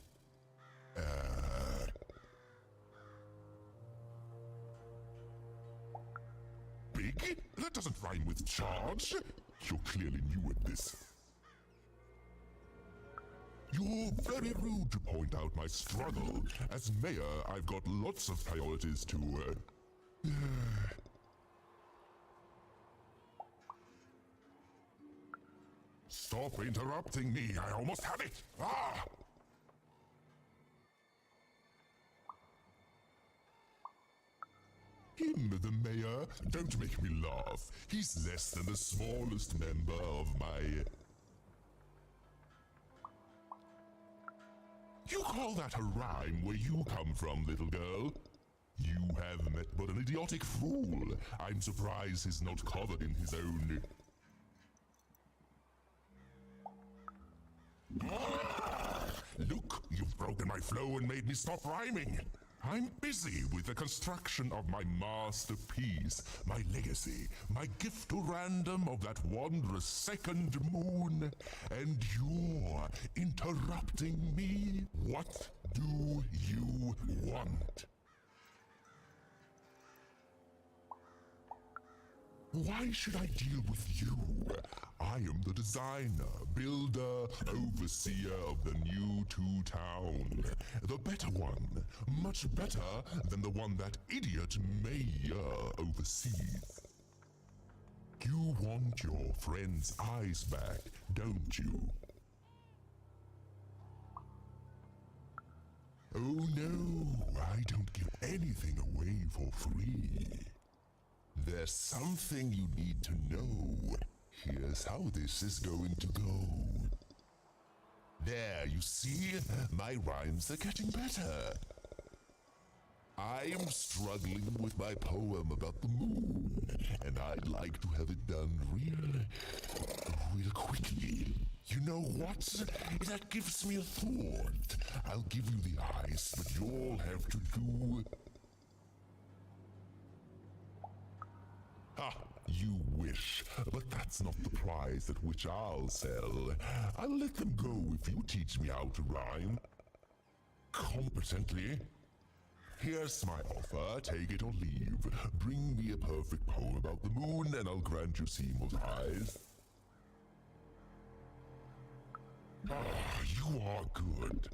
Big? That doesn't rhyme with charge. You're clearly new at this. You're very rude to point out my struggle. As mayor, I've got lots of priorities to, Stop interrupting me. I almost have it. Ah! Him, the mayor? Don't make me laugh. He's less than the smallest member of my... You call that a rhyme where you come from, little girl? You have met but an idiotic fool. I'm surprised he's not covered in his own... Look, you've broken my flow and made me stop rhyming. I'm busy with the construction of my masterpiece, my legacy, my gift to random of that wondrous second moon, and you're interrupting me? What do you want? Why should I deal with you? I am the designer, builder, overseer of the new two-town. The better one. Much better than the one that idiot mayor oversees. You want your friend's eyes back, don't you? Oh no, I don't give anything away for free. There's something you need to know. Here's how this is going to go. There, you see? My rhymes are getting better. I'm struggling with my poem about the moon, and I'd like to have it done real quickly. You know what? That gives me a thought. I'll give you the ice, but you'll have to do... Ah, you wish, but that's not the prize at which I'll sell. I'll let them go if you teach me how to rhyme. Competently. Here's my offer, take it or leave. Bring me a perfect poem about the moon and I'll grant you Seymour's eyes. Ah, you are good.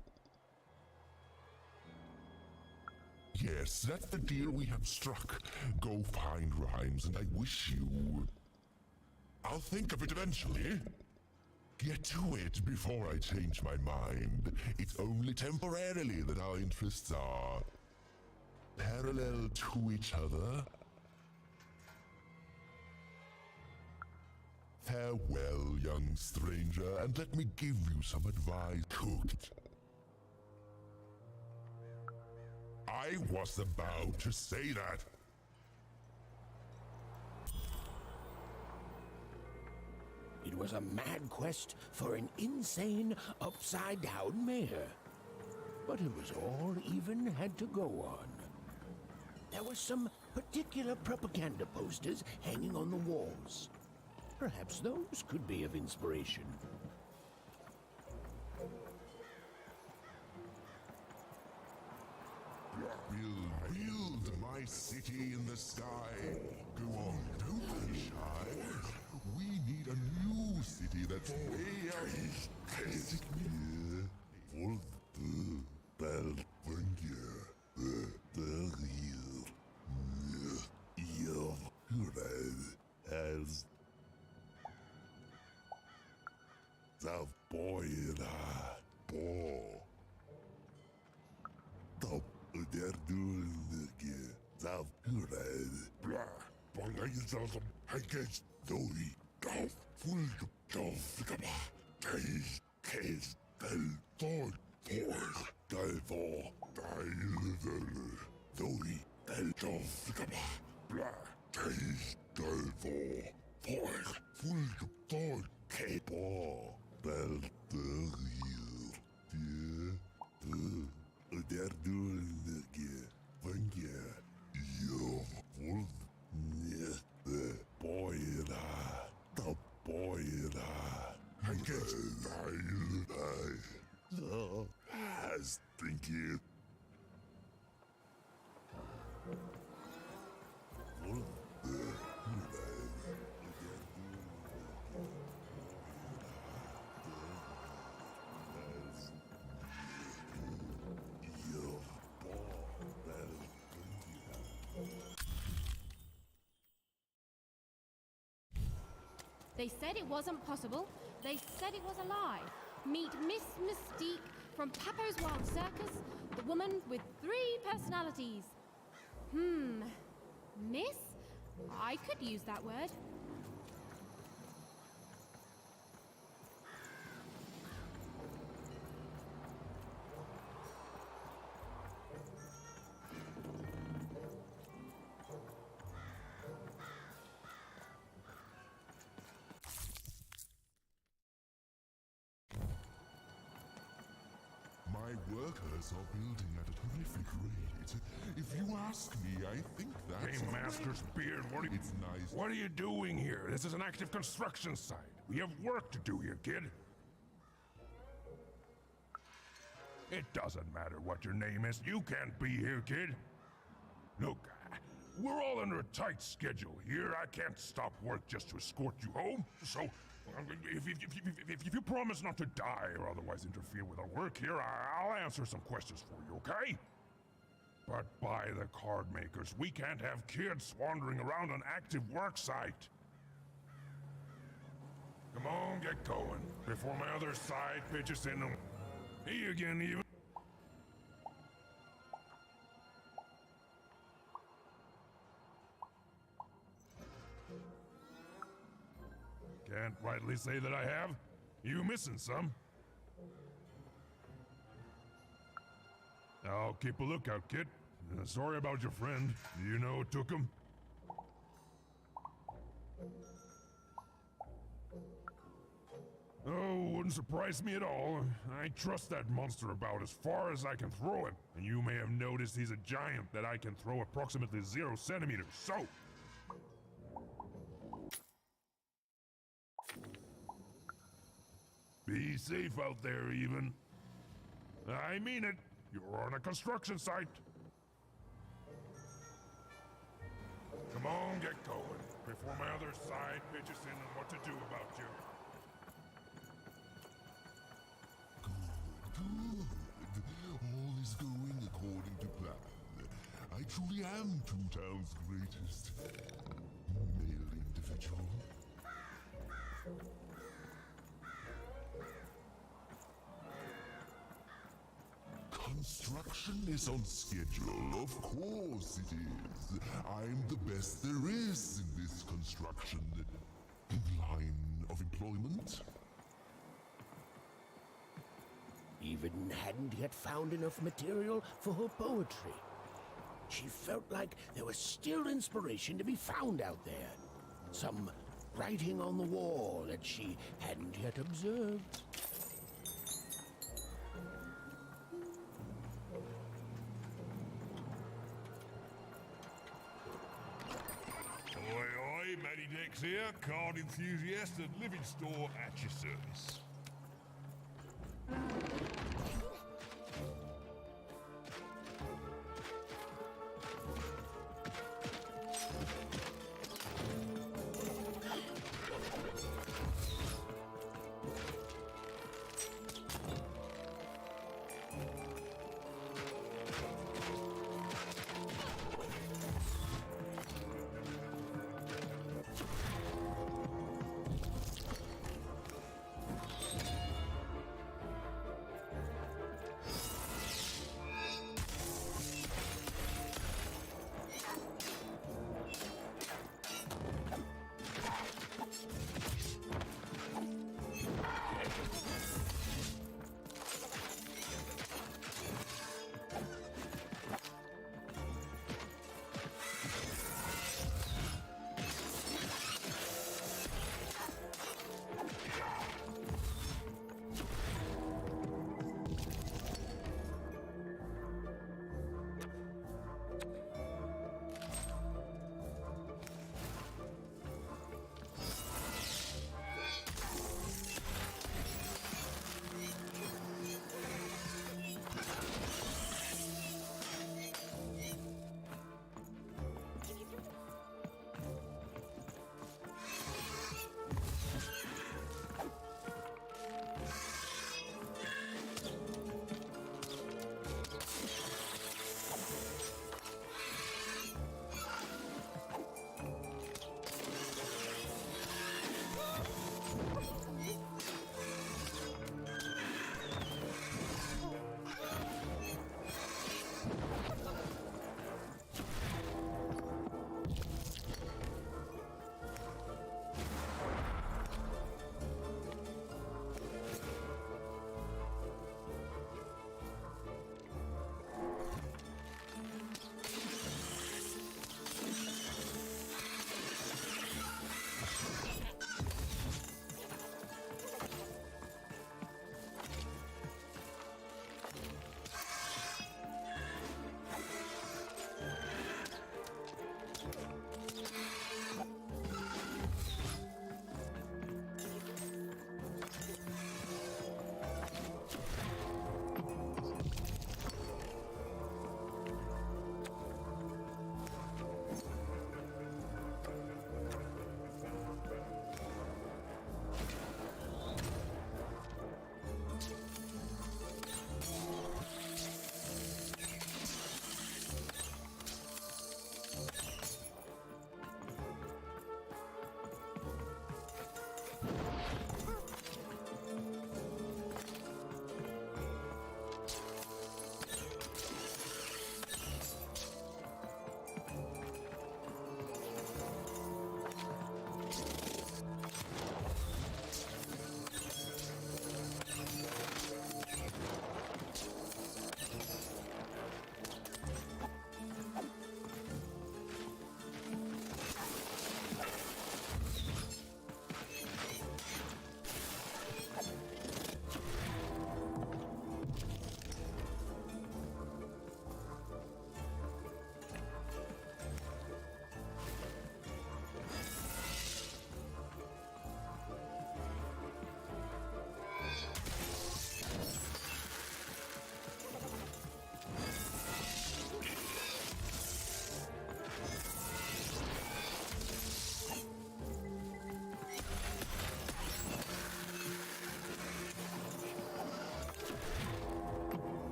Yes, that's the deal we have struck. Go find rhymes, and I wish you... I'll think of it eventually. Get to it before I change my mind. It's only temporarily that our interests are... parallel to each other. Farewell, young stranger, and let me give you some advice. Cooked. I was about to say that. It was a mad quest for an insane, upside-down mayor. But it was all even had to go on. There were some particular propaganda posters hanging on the walls. Perhaps those could be of inspiration. Build my city in the sky. Go on, don't be shy. We need a new city that's way out. As the boy they're doing the blah, I guess doing the full case del thought doing del blah, case del full thought cable del they're doing the boy I guess I was thinking They said it wasn't possible. They said it was a lie. Meet Miss Mystique from Papo's Wild Circus, the woman with 3 personalities. Miss? I could use that word. My workers are building at a terrific rate. If you ask me, I think that's... Hey, Master Spear, It's nice. What are you doing here? This is an active construction site. We have work to do here, kid. It doesn't matter what your name is. You can't be here, kid. Look, we're all under a tight schedule here. I can't stop work just to escort you home. So, if you promise not to die or otherwise interfere with our work here, I'll answer some questions for you, okay? But by the card makers, we can't have kids wandering around an active work site. Come on, get going, before my other side pitches in. Hey again, even. Can't rightly say that I have. You missing some? I'll keep a lookout, kid. Sorry about your friend. You know who took him? Oh, wouldn't surprise me at all. I trust that monster about as far as I can throw him. And you may have noticed he's a giant that I can throw approximately 0 centimeters. So, be safe out there, even. I mean it. You're on a construction site. Come on, get going, before my other side pitches in on what to do about you. Good. All is going according to plan. I truly am Two Town's greatest male individual. Construction is on schedule. Of course it is. I'm the best there is in this construction line of employment. Even hadn't yet found enough material for her poetry. She felt like there was still inspiration to be found out there. Some writing on the wall that she hadn't yet observed. Oi, Matty Dex here, card enthusiast and living store at your service.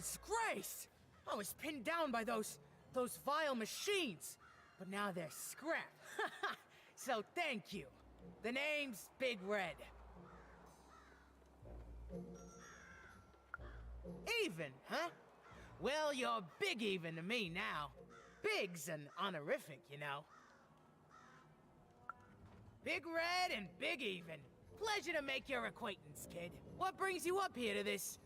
disgrace! I was pinned down by those vile machines, but now they're scrap. So thank you. The name's Big Red. Even, huh? Well, you're Big Even to me now. Big's an honorific, you know. Big Red and Big Even. Pleasure to make your acquaintance, kid. What brings you up here to this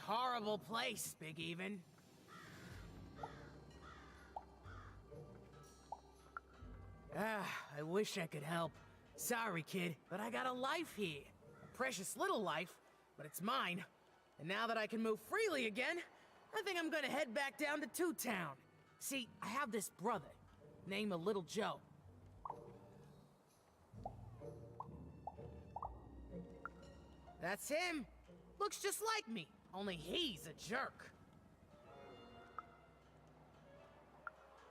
horrible place, Big Even? I wish I could help. Sorry, kid, but I got a life here. A precious little life, but it's mine. And now that I can move freely again, I think I'm gonna head back down to Two Town. See, I have this brother, named Little Joe. That's him. Looks just like me, only he's a jerk.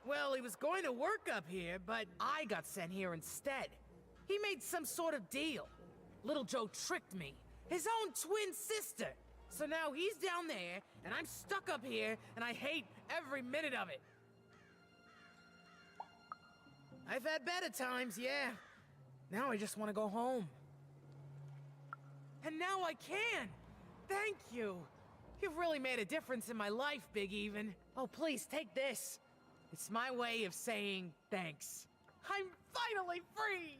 Well, he was going to work up here, but I got sent here instead. He made some sort of deal. Little Joe tricked me, his own twin sister. So now he's down there, and I'm stuck up here, and I hate every minute of it. I've had better times, yeah. Now I just want to go home. And now I can! Thank you! You've really made a difference in my life, Big Even. Oh, please, take this. It's my way of saying thanks. I'm finally free!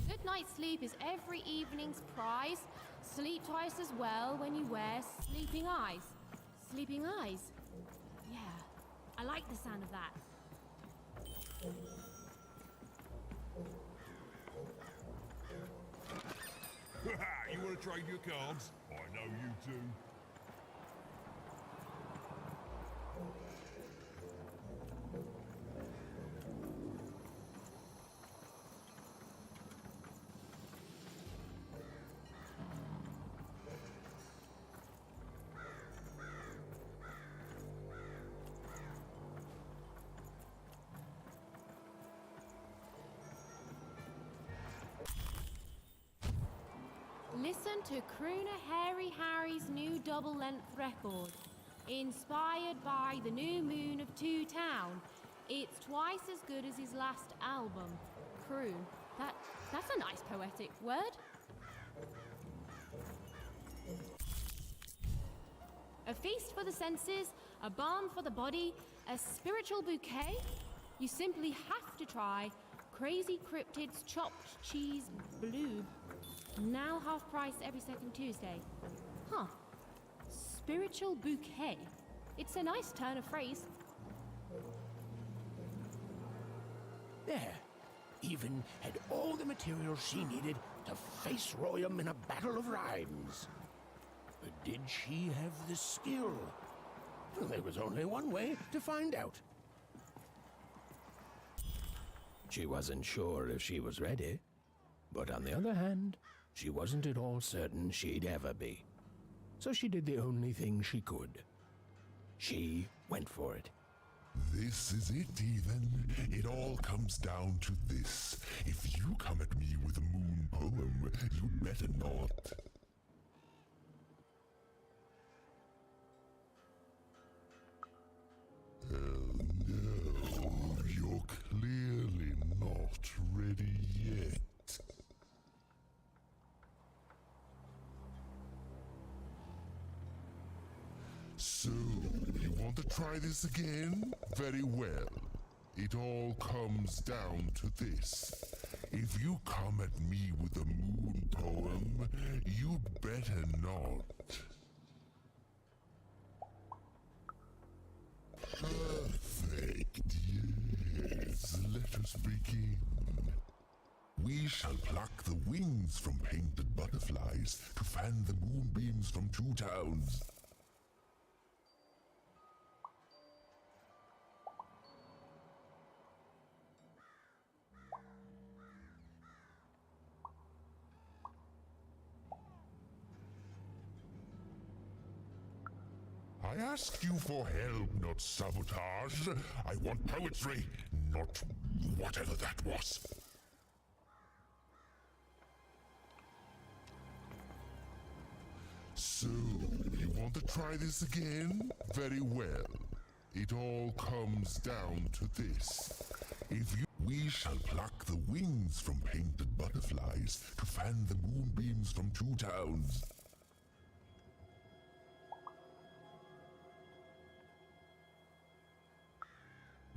Good night's sleep is every evening's prize. Sleep twice as well when you wear sleeping eyes. Sleeping eyes? Yeah, I like the sound of that. You want to trade your cards? I know you do. Listen to Crooner Hairy Harry's new double-length record. Inspired by the new moon of Two Town. It's twice as good as his last album, Croon. That's a nice poetic word. A feast for the senses, a balm for the body, a spiritual bouquet. You simply have to try Crazy Cryptid's chopped cheese blue. Now half price every second Tuesday. Huh. Spiritual bouquet. It's a nice turn of phrase. There. Even had all the materials she needed to face Royam in a battle of rhymes. But did she have the skill? Well, there was only one way to find out. She wasn't sure if she was ready. But on the other hand, she wasn't at all certain she'd ever be. So she did the only thing she could. She went for it. This is it, even. It all comes down to this. If you come at me with a moon poem, you'd better not. No, you're clearly not ready yet. So, you want to try this again? Very well. It all comes down to this. If you come at me with a moon poem, you'd better not. Perfect, yes. Let us begin. We shall pluck the wings from painted butterflies to fan the moonbeams from Two Towns. I asked you for help, not sabotage. I want poetry, not whatever that was. want to try this again? Very well. It all comes down to this. We shall pluck the wings from painted butterflies to fan the moonbeams from two towns.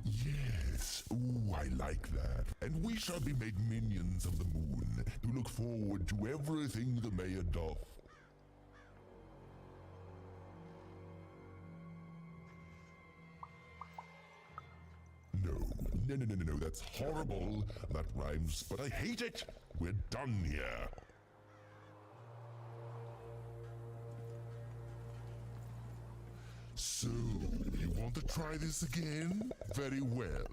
Yes, ooh, I like that. And we shall be made minions of the moon to look forward to everything the mayor doth. No, that's horrible. That rhymes, but I hate it. We're done here. So, you want to try this again? Very well.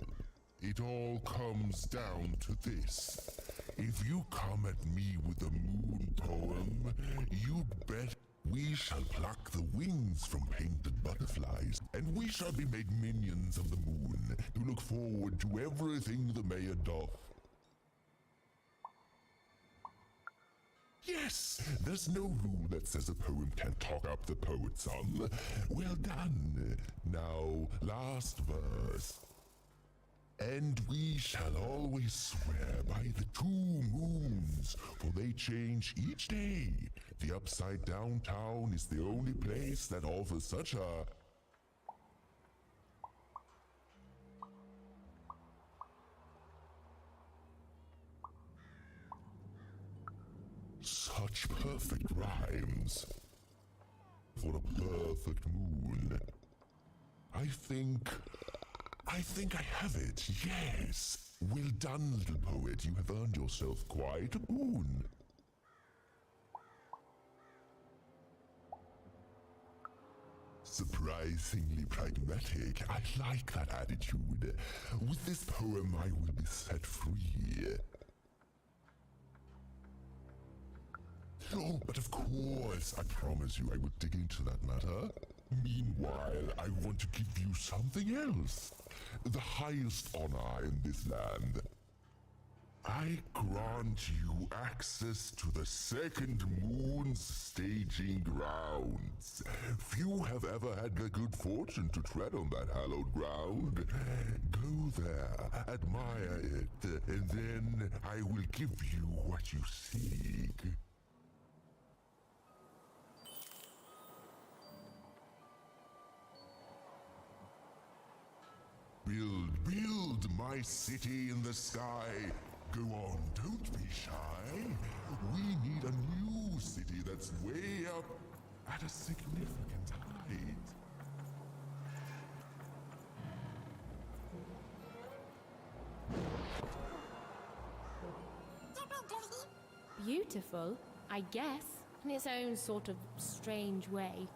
It all comes down to this. If you come at me with a moon poem, you'd bet we shall pluck the wings from painted butterflies, and we shall be made minions of the moon to look forward to everything the mayor doth. Yes, there's no rule that says a poem can't talk up the poet's son. Well done. Now, last verse. And we shall always swear by the 2 moons, for they change each day. The upside down town is the only place that offers such a... such perfect rhymes. For a perfect moon. I think I have it, yes. Well done, little poet. You have earned yourself quite a boon. Surprisingly pragmatic. I like that attitude. With this poem, I will be set free. Oh, but of course, I promise you I will dig into that matter. Meanwhile, I want to give you something else. The highest honor in this land. I grant you access to the second moon's staging grounds. Few have ever had the good fortune to tread on that hallowed ground. Go there, admire it, and then I will give you what you seek. Build my city in the sky. Go on, don't be shy. We need a new city that's way up at a significant height. Beautiful, I guess, in its own sort of strange way.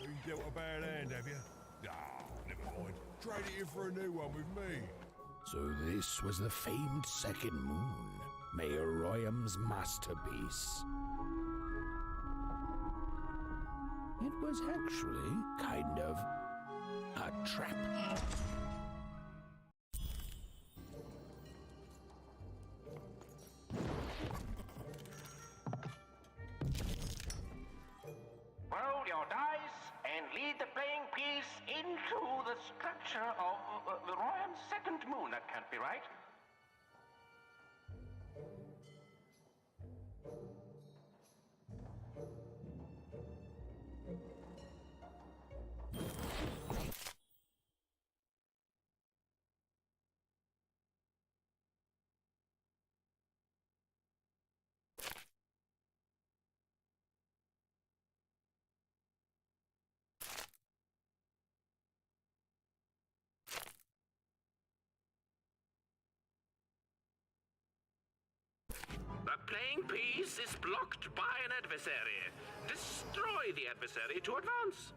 You dealt a bad hand, have you? Ah, never mind. Trade it in for a new one with me. So this was the famed second moon, Mayor Royham's masterpiece. It was actually kind of a trap. Roll your dice and lead the playing piece into the structure of the Royam's second moon. That can't be right. The playing piece is blocked by an adversary. Destroy the adversary to advance.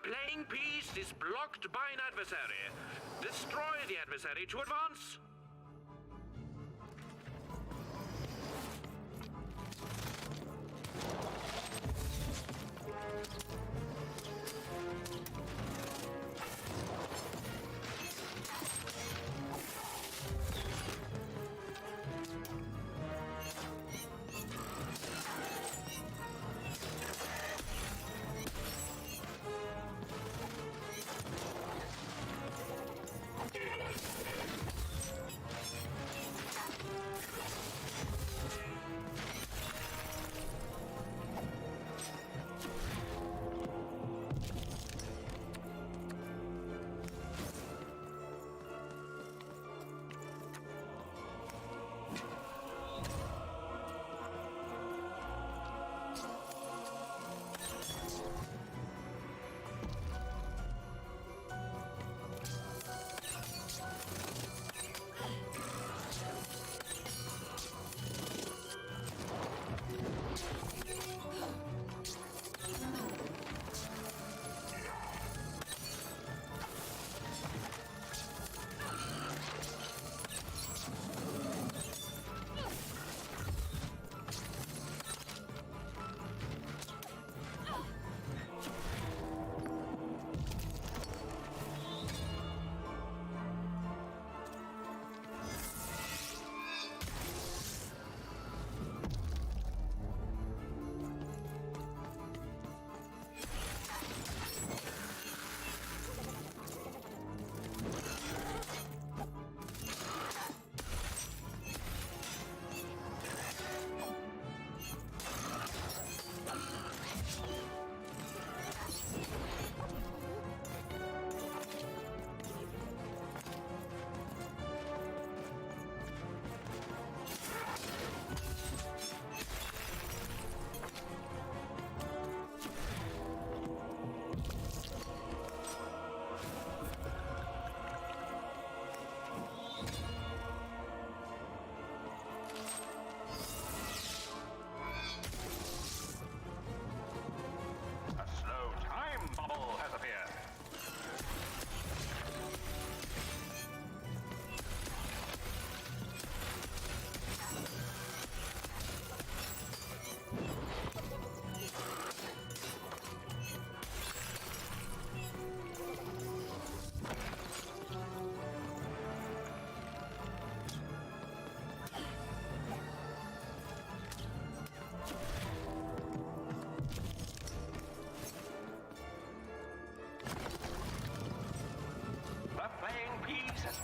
playing piece is blocked by an adversary. Destroy the adversary to advance.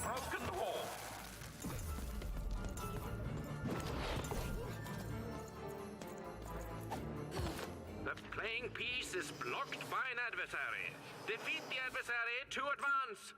broken the wall. The playing piece is blocked by an adversary. Defeat the adversary to advance.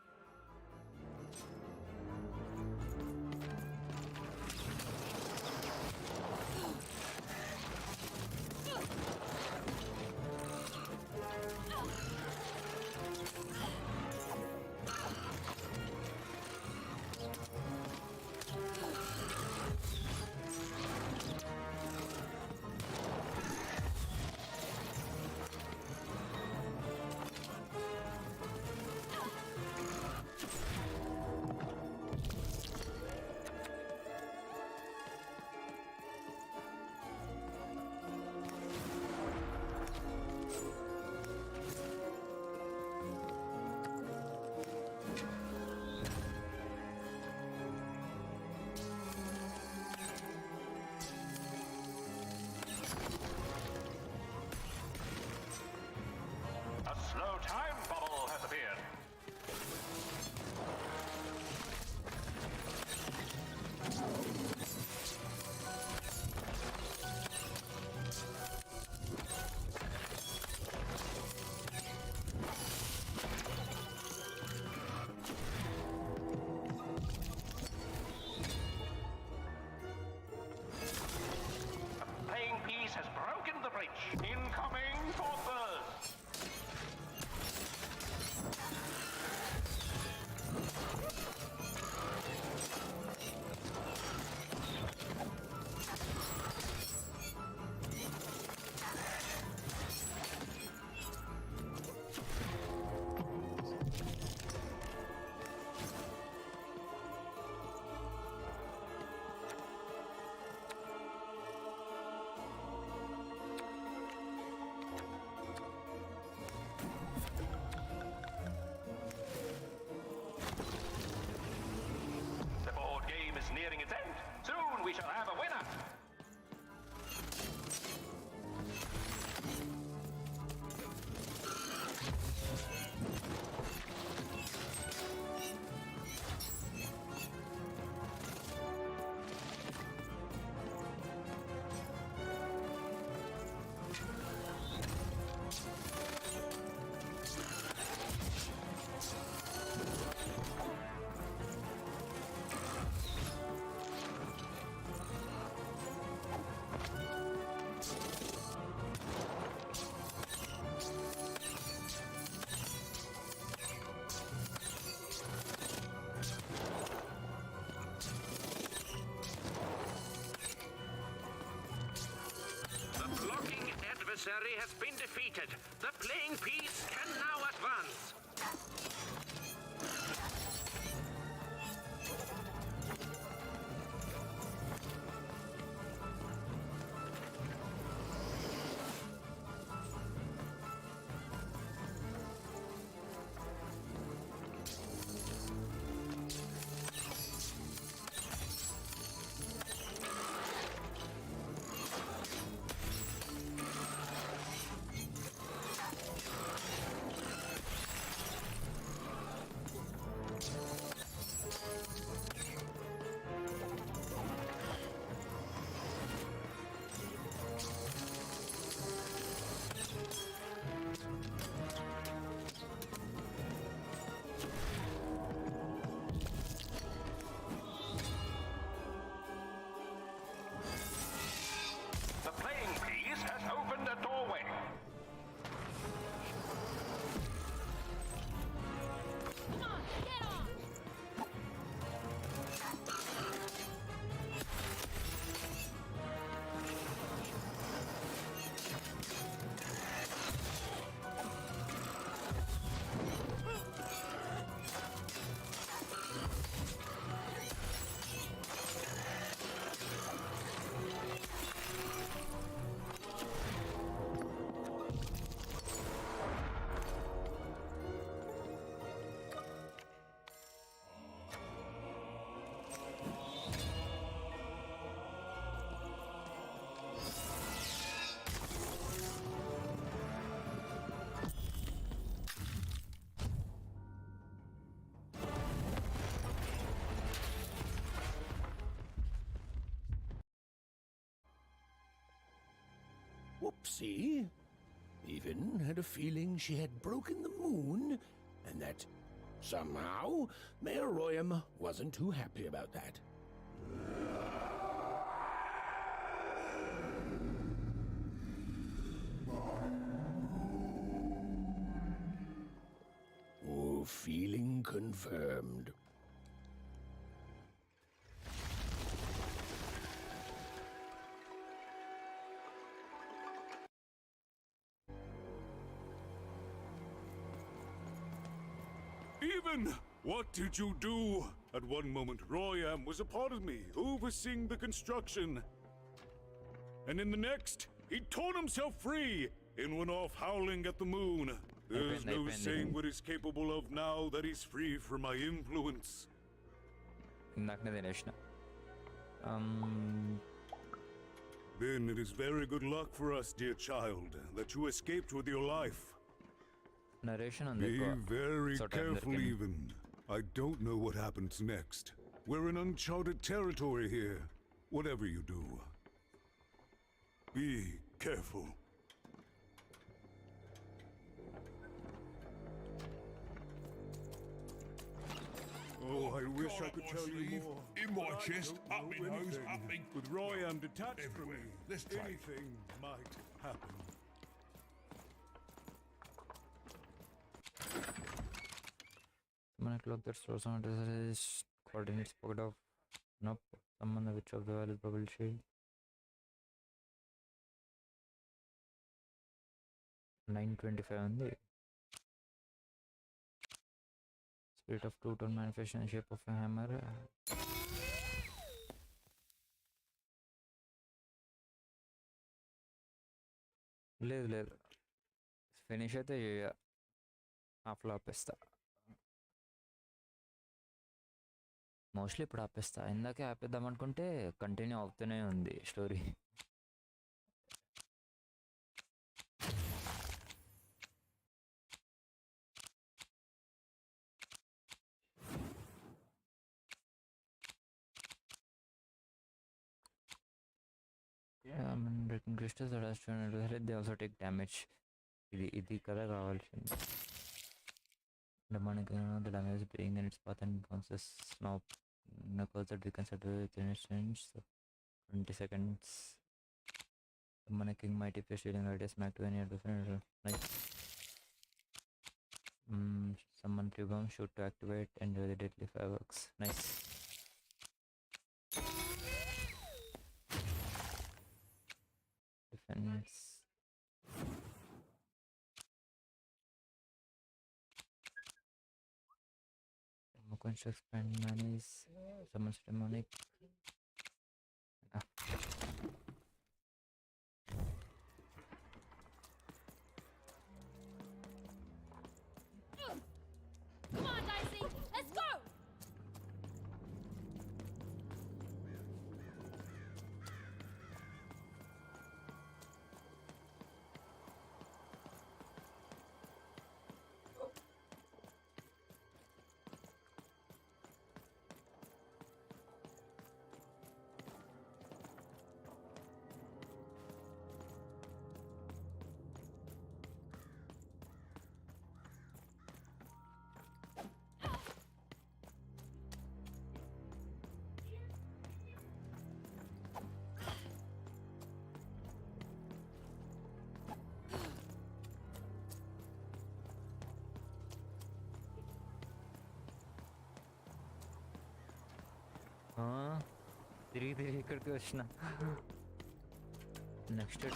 A slow time bubble has appeared. A playing piece has broken the breach. Incoming forces! adversary has been defeated. The playing piece can now advance. The playing piece has opened a doorway. Come on, get on! Whoopsie. Even had a feeling she had broken the moon, and that somehow Mayor Royam wasn't too happy about that. Oh, feeling confirmed. Even? What did you do? At one moment, Royam was a part of me, overseeing the construction. And in the next, he torn himself free and went off howling at the moon. There's no saying what he's capable of now that he's free from my influence. ఇందాకనే తినేసిన Then it is very good luck for us, dear child, that you escaped with your life. Narration ఉంది Be ఎక్కువ. very So time careful, దొరికింది. even. I don't know what happens next. We're in uncharted territory here. Whatever you do, be careful. Oh, I wish I could tell you more. In my but I chest, don't up know my nose, anything. up me. With Royam detached from me, Everywhere. Let's try. anything might happen. Someone clock that stores on his coordinates pocket of nope. Someone which of the value bubble shield. 925 ఉంది. Spirit of two-tone manifestation in shape of a hammer. లేదు లేదు finish అయితే హాఫ్లో ఆపేస్తా mostly ఇప్పుడు ఆపేస్తా ఇందాకే ఆపేద్దాం అనుకుంటే continue అవుతూనే ఉంది story breaking crystals that has to they also take damage ఇది కదా కావాల్సింది the damage is being in its path and bounces now knuckles that we consider within its range so 20 seconds the king mighty fish dealing radius smack to any other nice summon 3 bombs shoot to activate enjoy the deadly fireworks nice defense tokens to expand manis. Summons demonic. Come on, Dicey, let's go! हाँ धीरे धीरे करके बचना next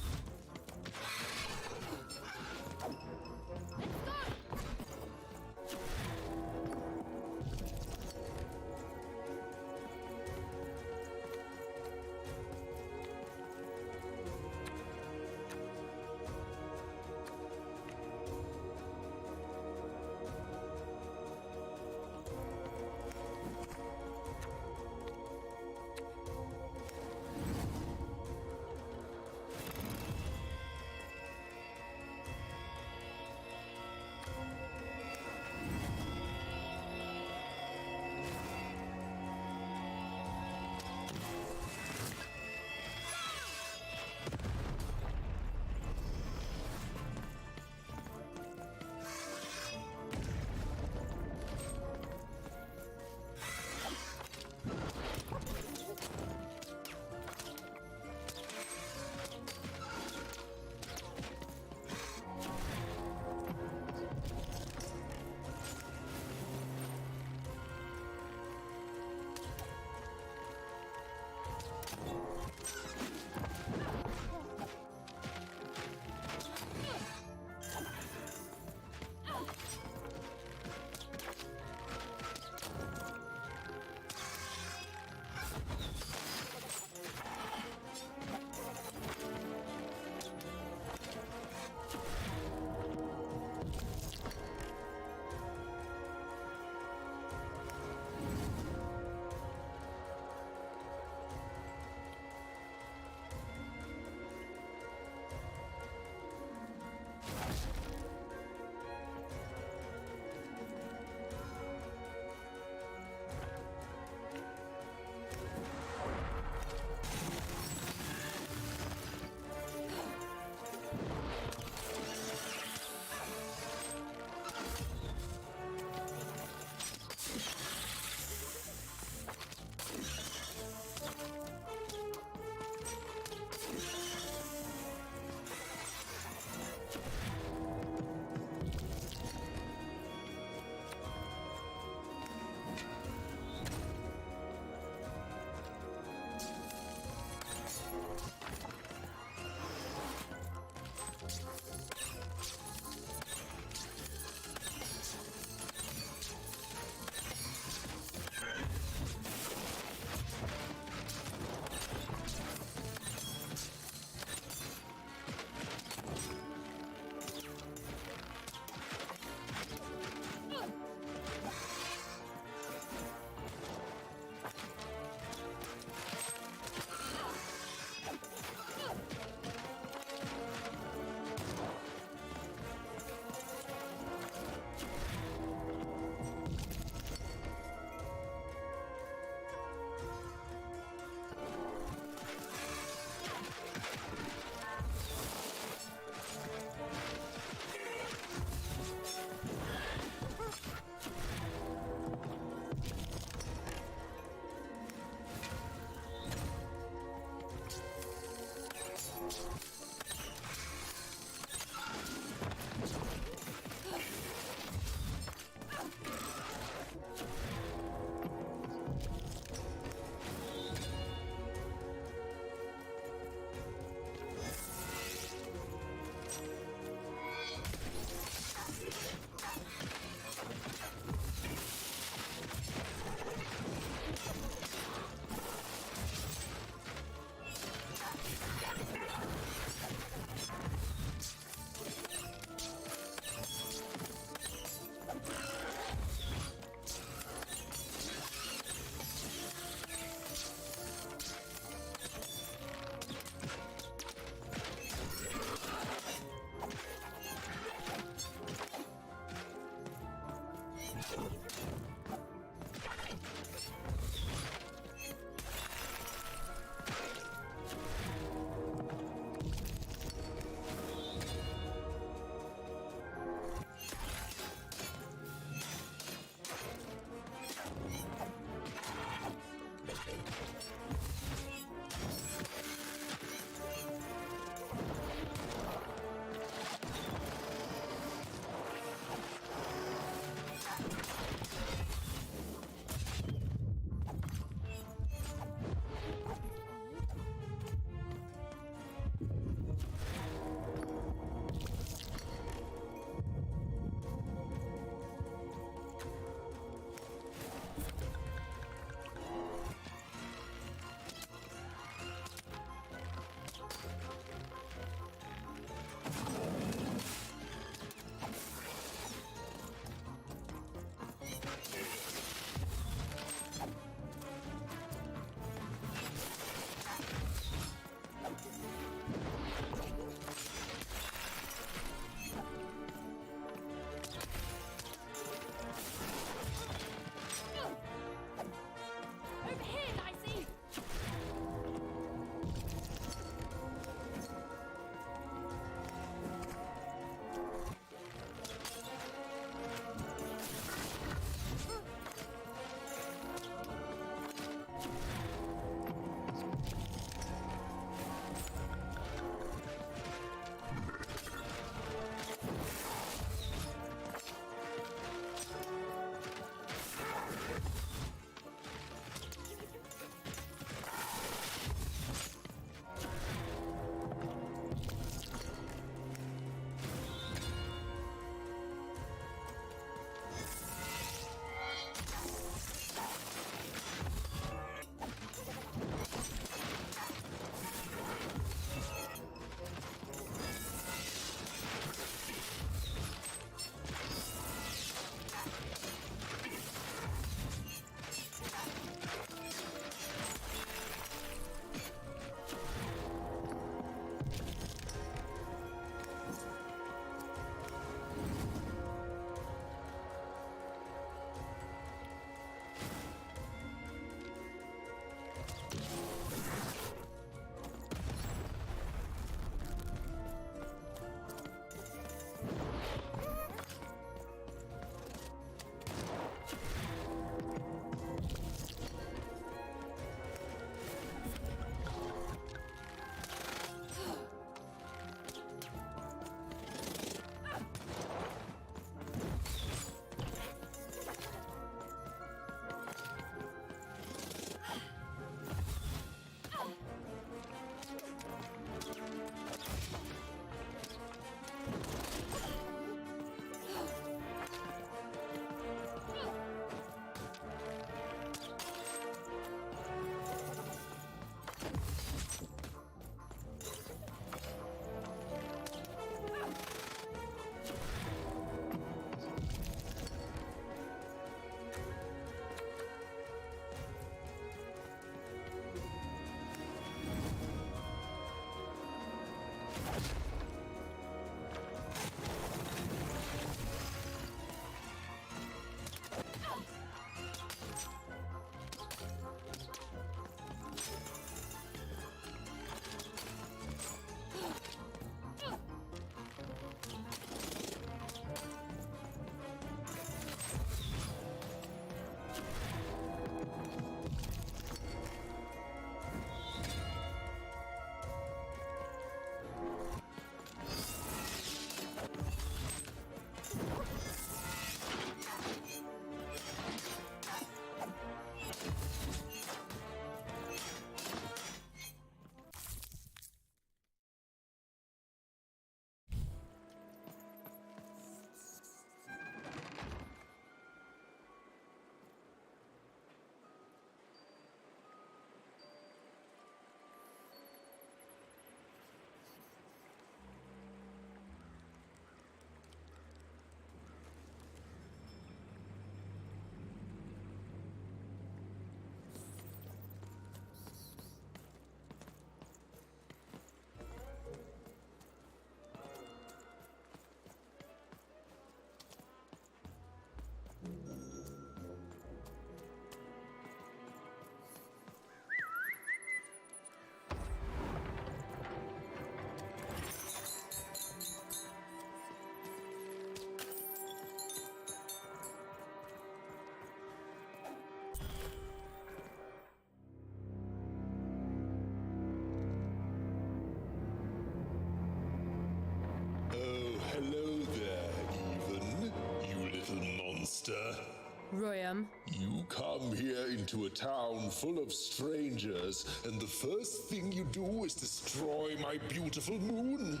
Royam. You come here into a town full of strangers, and the first thing you do is destroy my beautiful moon?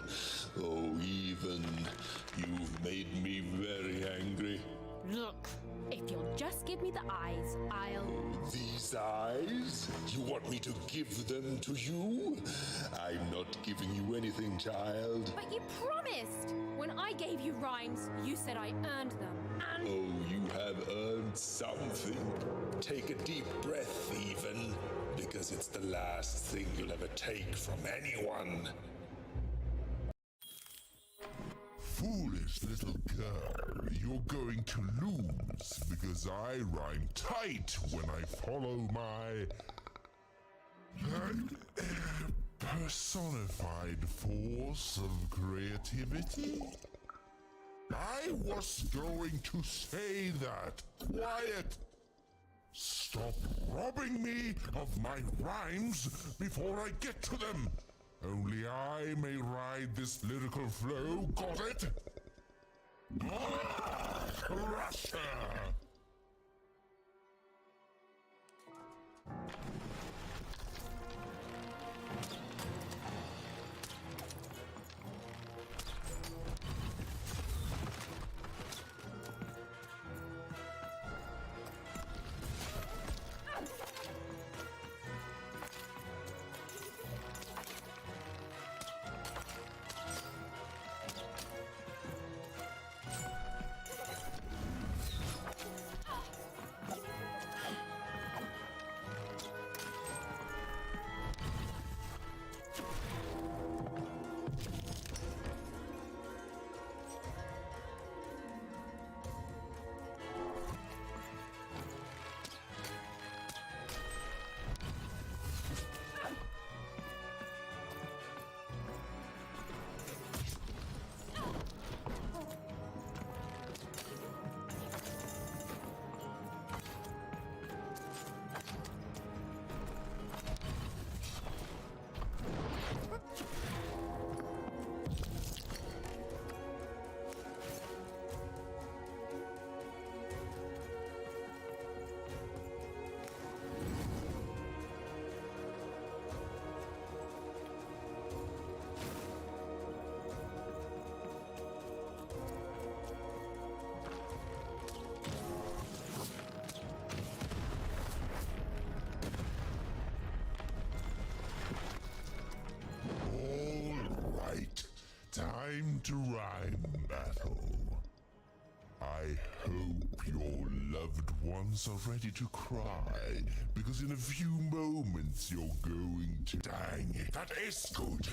Oh, even. You've made me very angry. Look, if you'll just give me the eyes, I'll... These eyes? You want me to give them to you? I'm not giving you anything, child. But you promised! When I gave you rhymes, you said I earned them, and... Oh, you have earned something. Take a deep breath, even, because it's the last thing you'll ever take from anyone. Foolish little girl, you're going to lose because I rhyme tight when I follow my personified force of creativity. I was going to say that. Quiet! Stop robbing me of my rhymes before I get to them. Only I may ride this lyrical flow, got it? Russia! Time to rhyme battle. I hope your loved ones are ready to cry, because in a few moments you're going to... Dang it, that is good!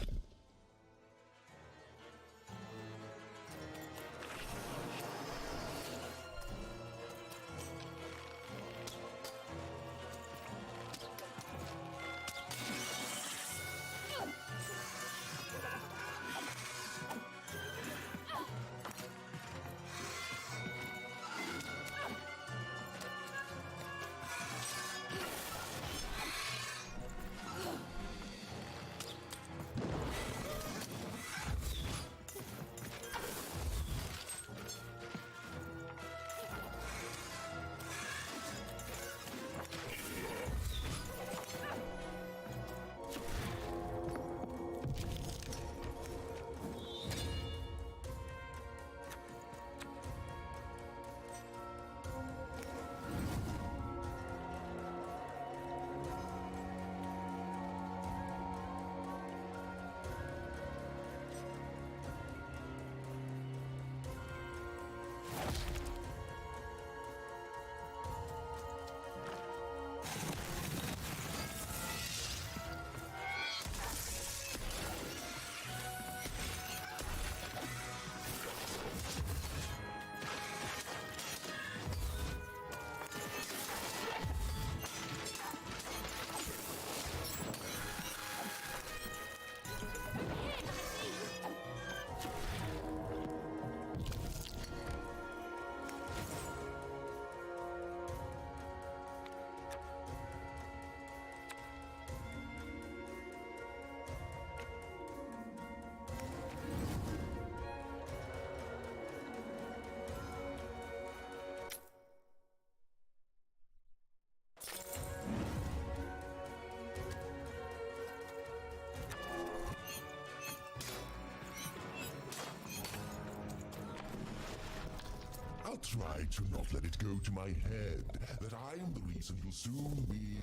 I'll try to not let it go to my head that I am the reason you'll soon be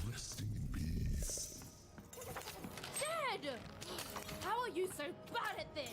resting in peace. Dad! How are you so bad at this?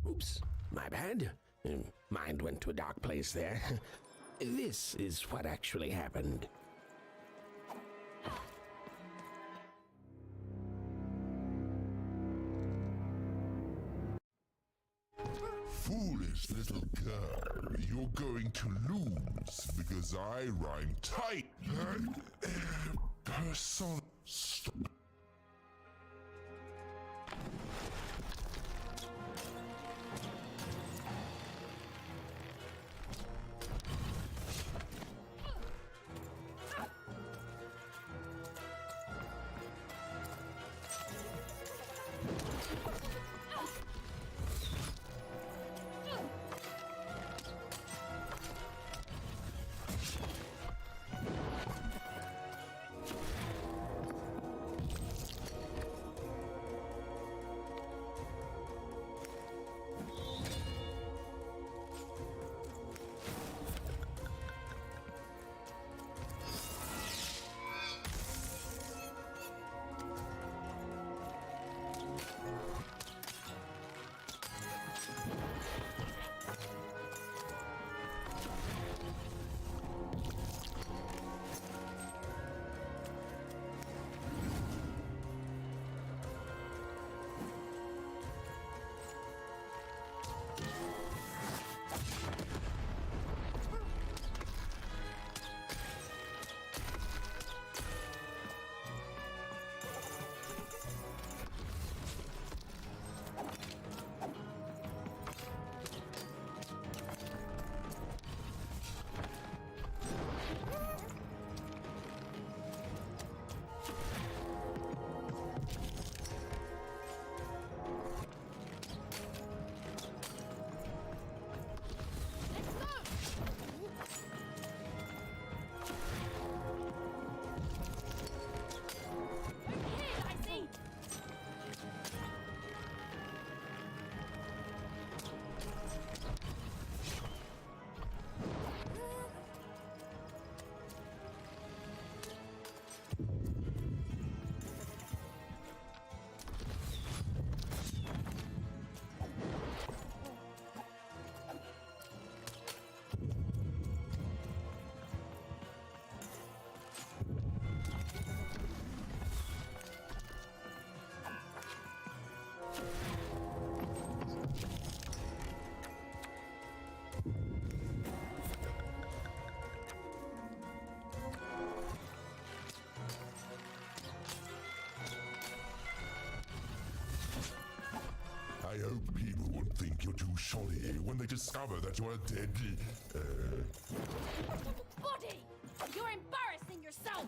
Oops, my bad. Mind went to a dark place there. This is what actually happened. Foolish little girl, you're going to lose because I rhyme tight. Person. Stop. Actually, when they discover that you are dead, Buddy! You're embarrassing yourself!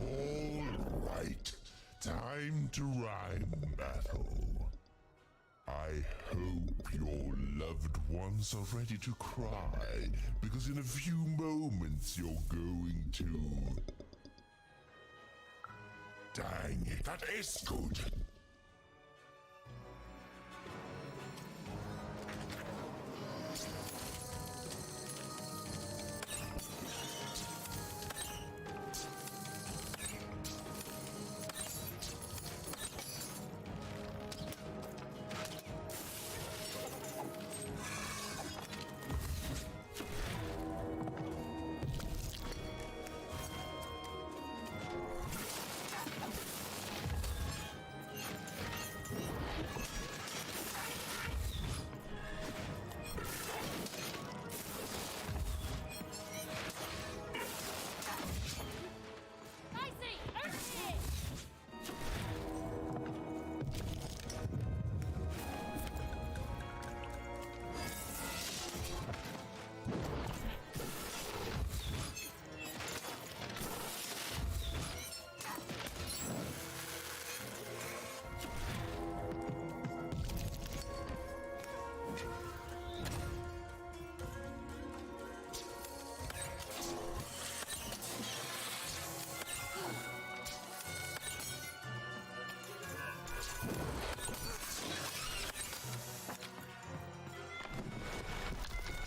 all right. Time to rhyme battle. I hope your loved ones are ready to cry, because in a few moments you're going to... Dang it, that is good.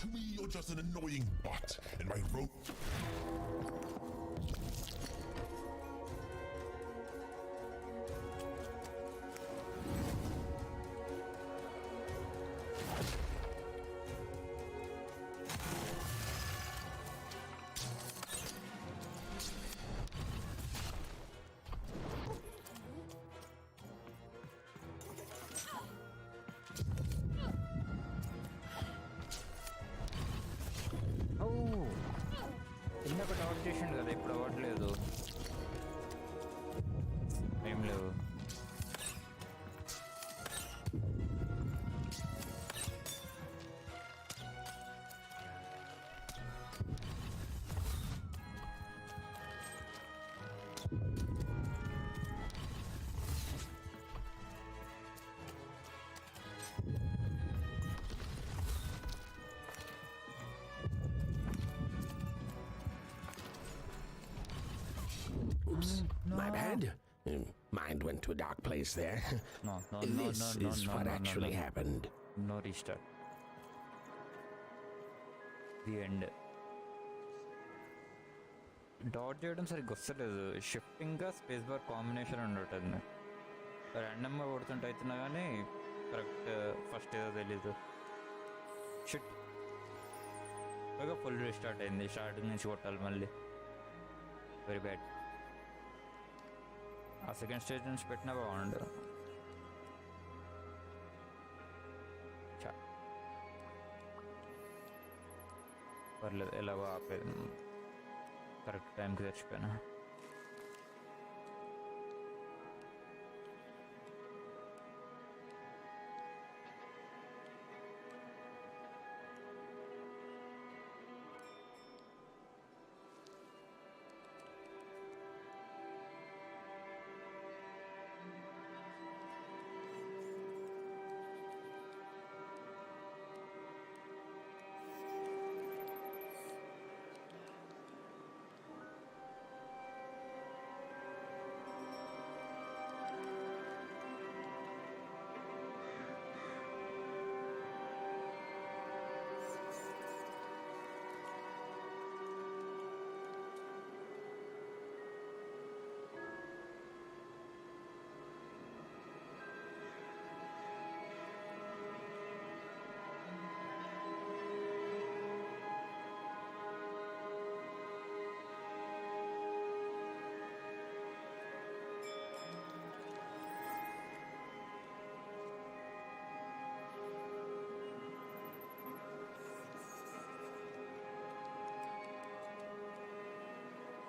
To me, you're just an annoying bot, and my rope... ఇందాక top చేసిండు కదా ఇప్పుడు అవ్వట్లేదు ఏం లేవు Oops, my bad. Mind went to a dark place there. No, This is what actually happened. No restart. The end. Dot చేయడం సరిగ్గా వస్తలేదు షిఫ్ట్ ఇంకా స్పేస్ బార్ కాంబినేషన్ ఉండటండి ర్యాండమ్గా కొడుతుంటే అవుతున్నా కానీ కరెక్ట్ ఫస్ట్ ఏదో తెలీదు షిట్ బాగా ఫుల్ రీస్టార్ట్ అయింది స్టార్టింగ్ నుంచి కొట్టాలి మళ్ళీ వెరీ బ్యాడ్ ఆ సెకండ్ స్టేజ్ నుంచి పెట్టినా బాగుండు పర్లేదు ఎలాగో ఆపేది కరెక్ట్ టైంకి తెచ్చిపోయినా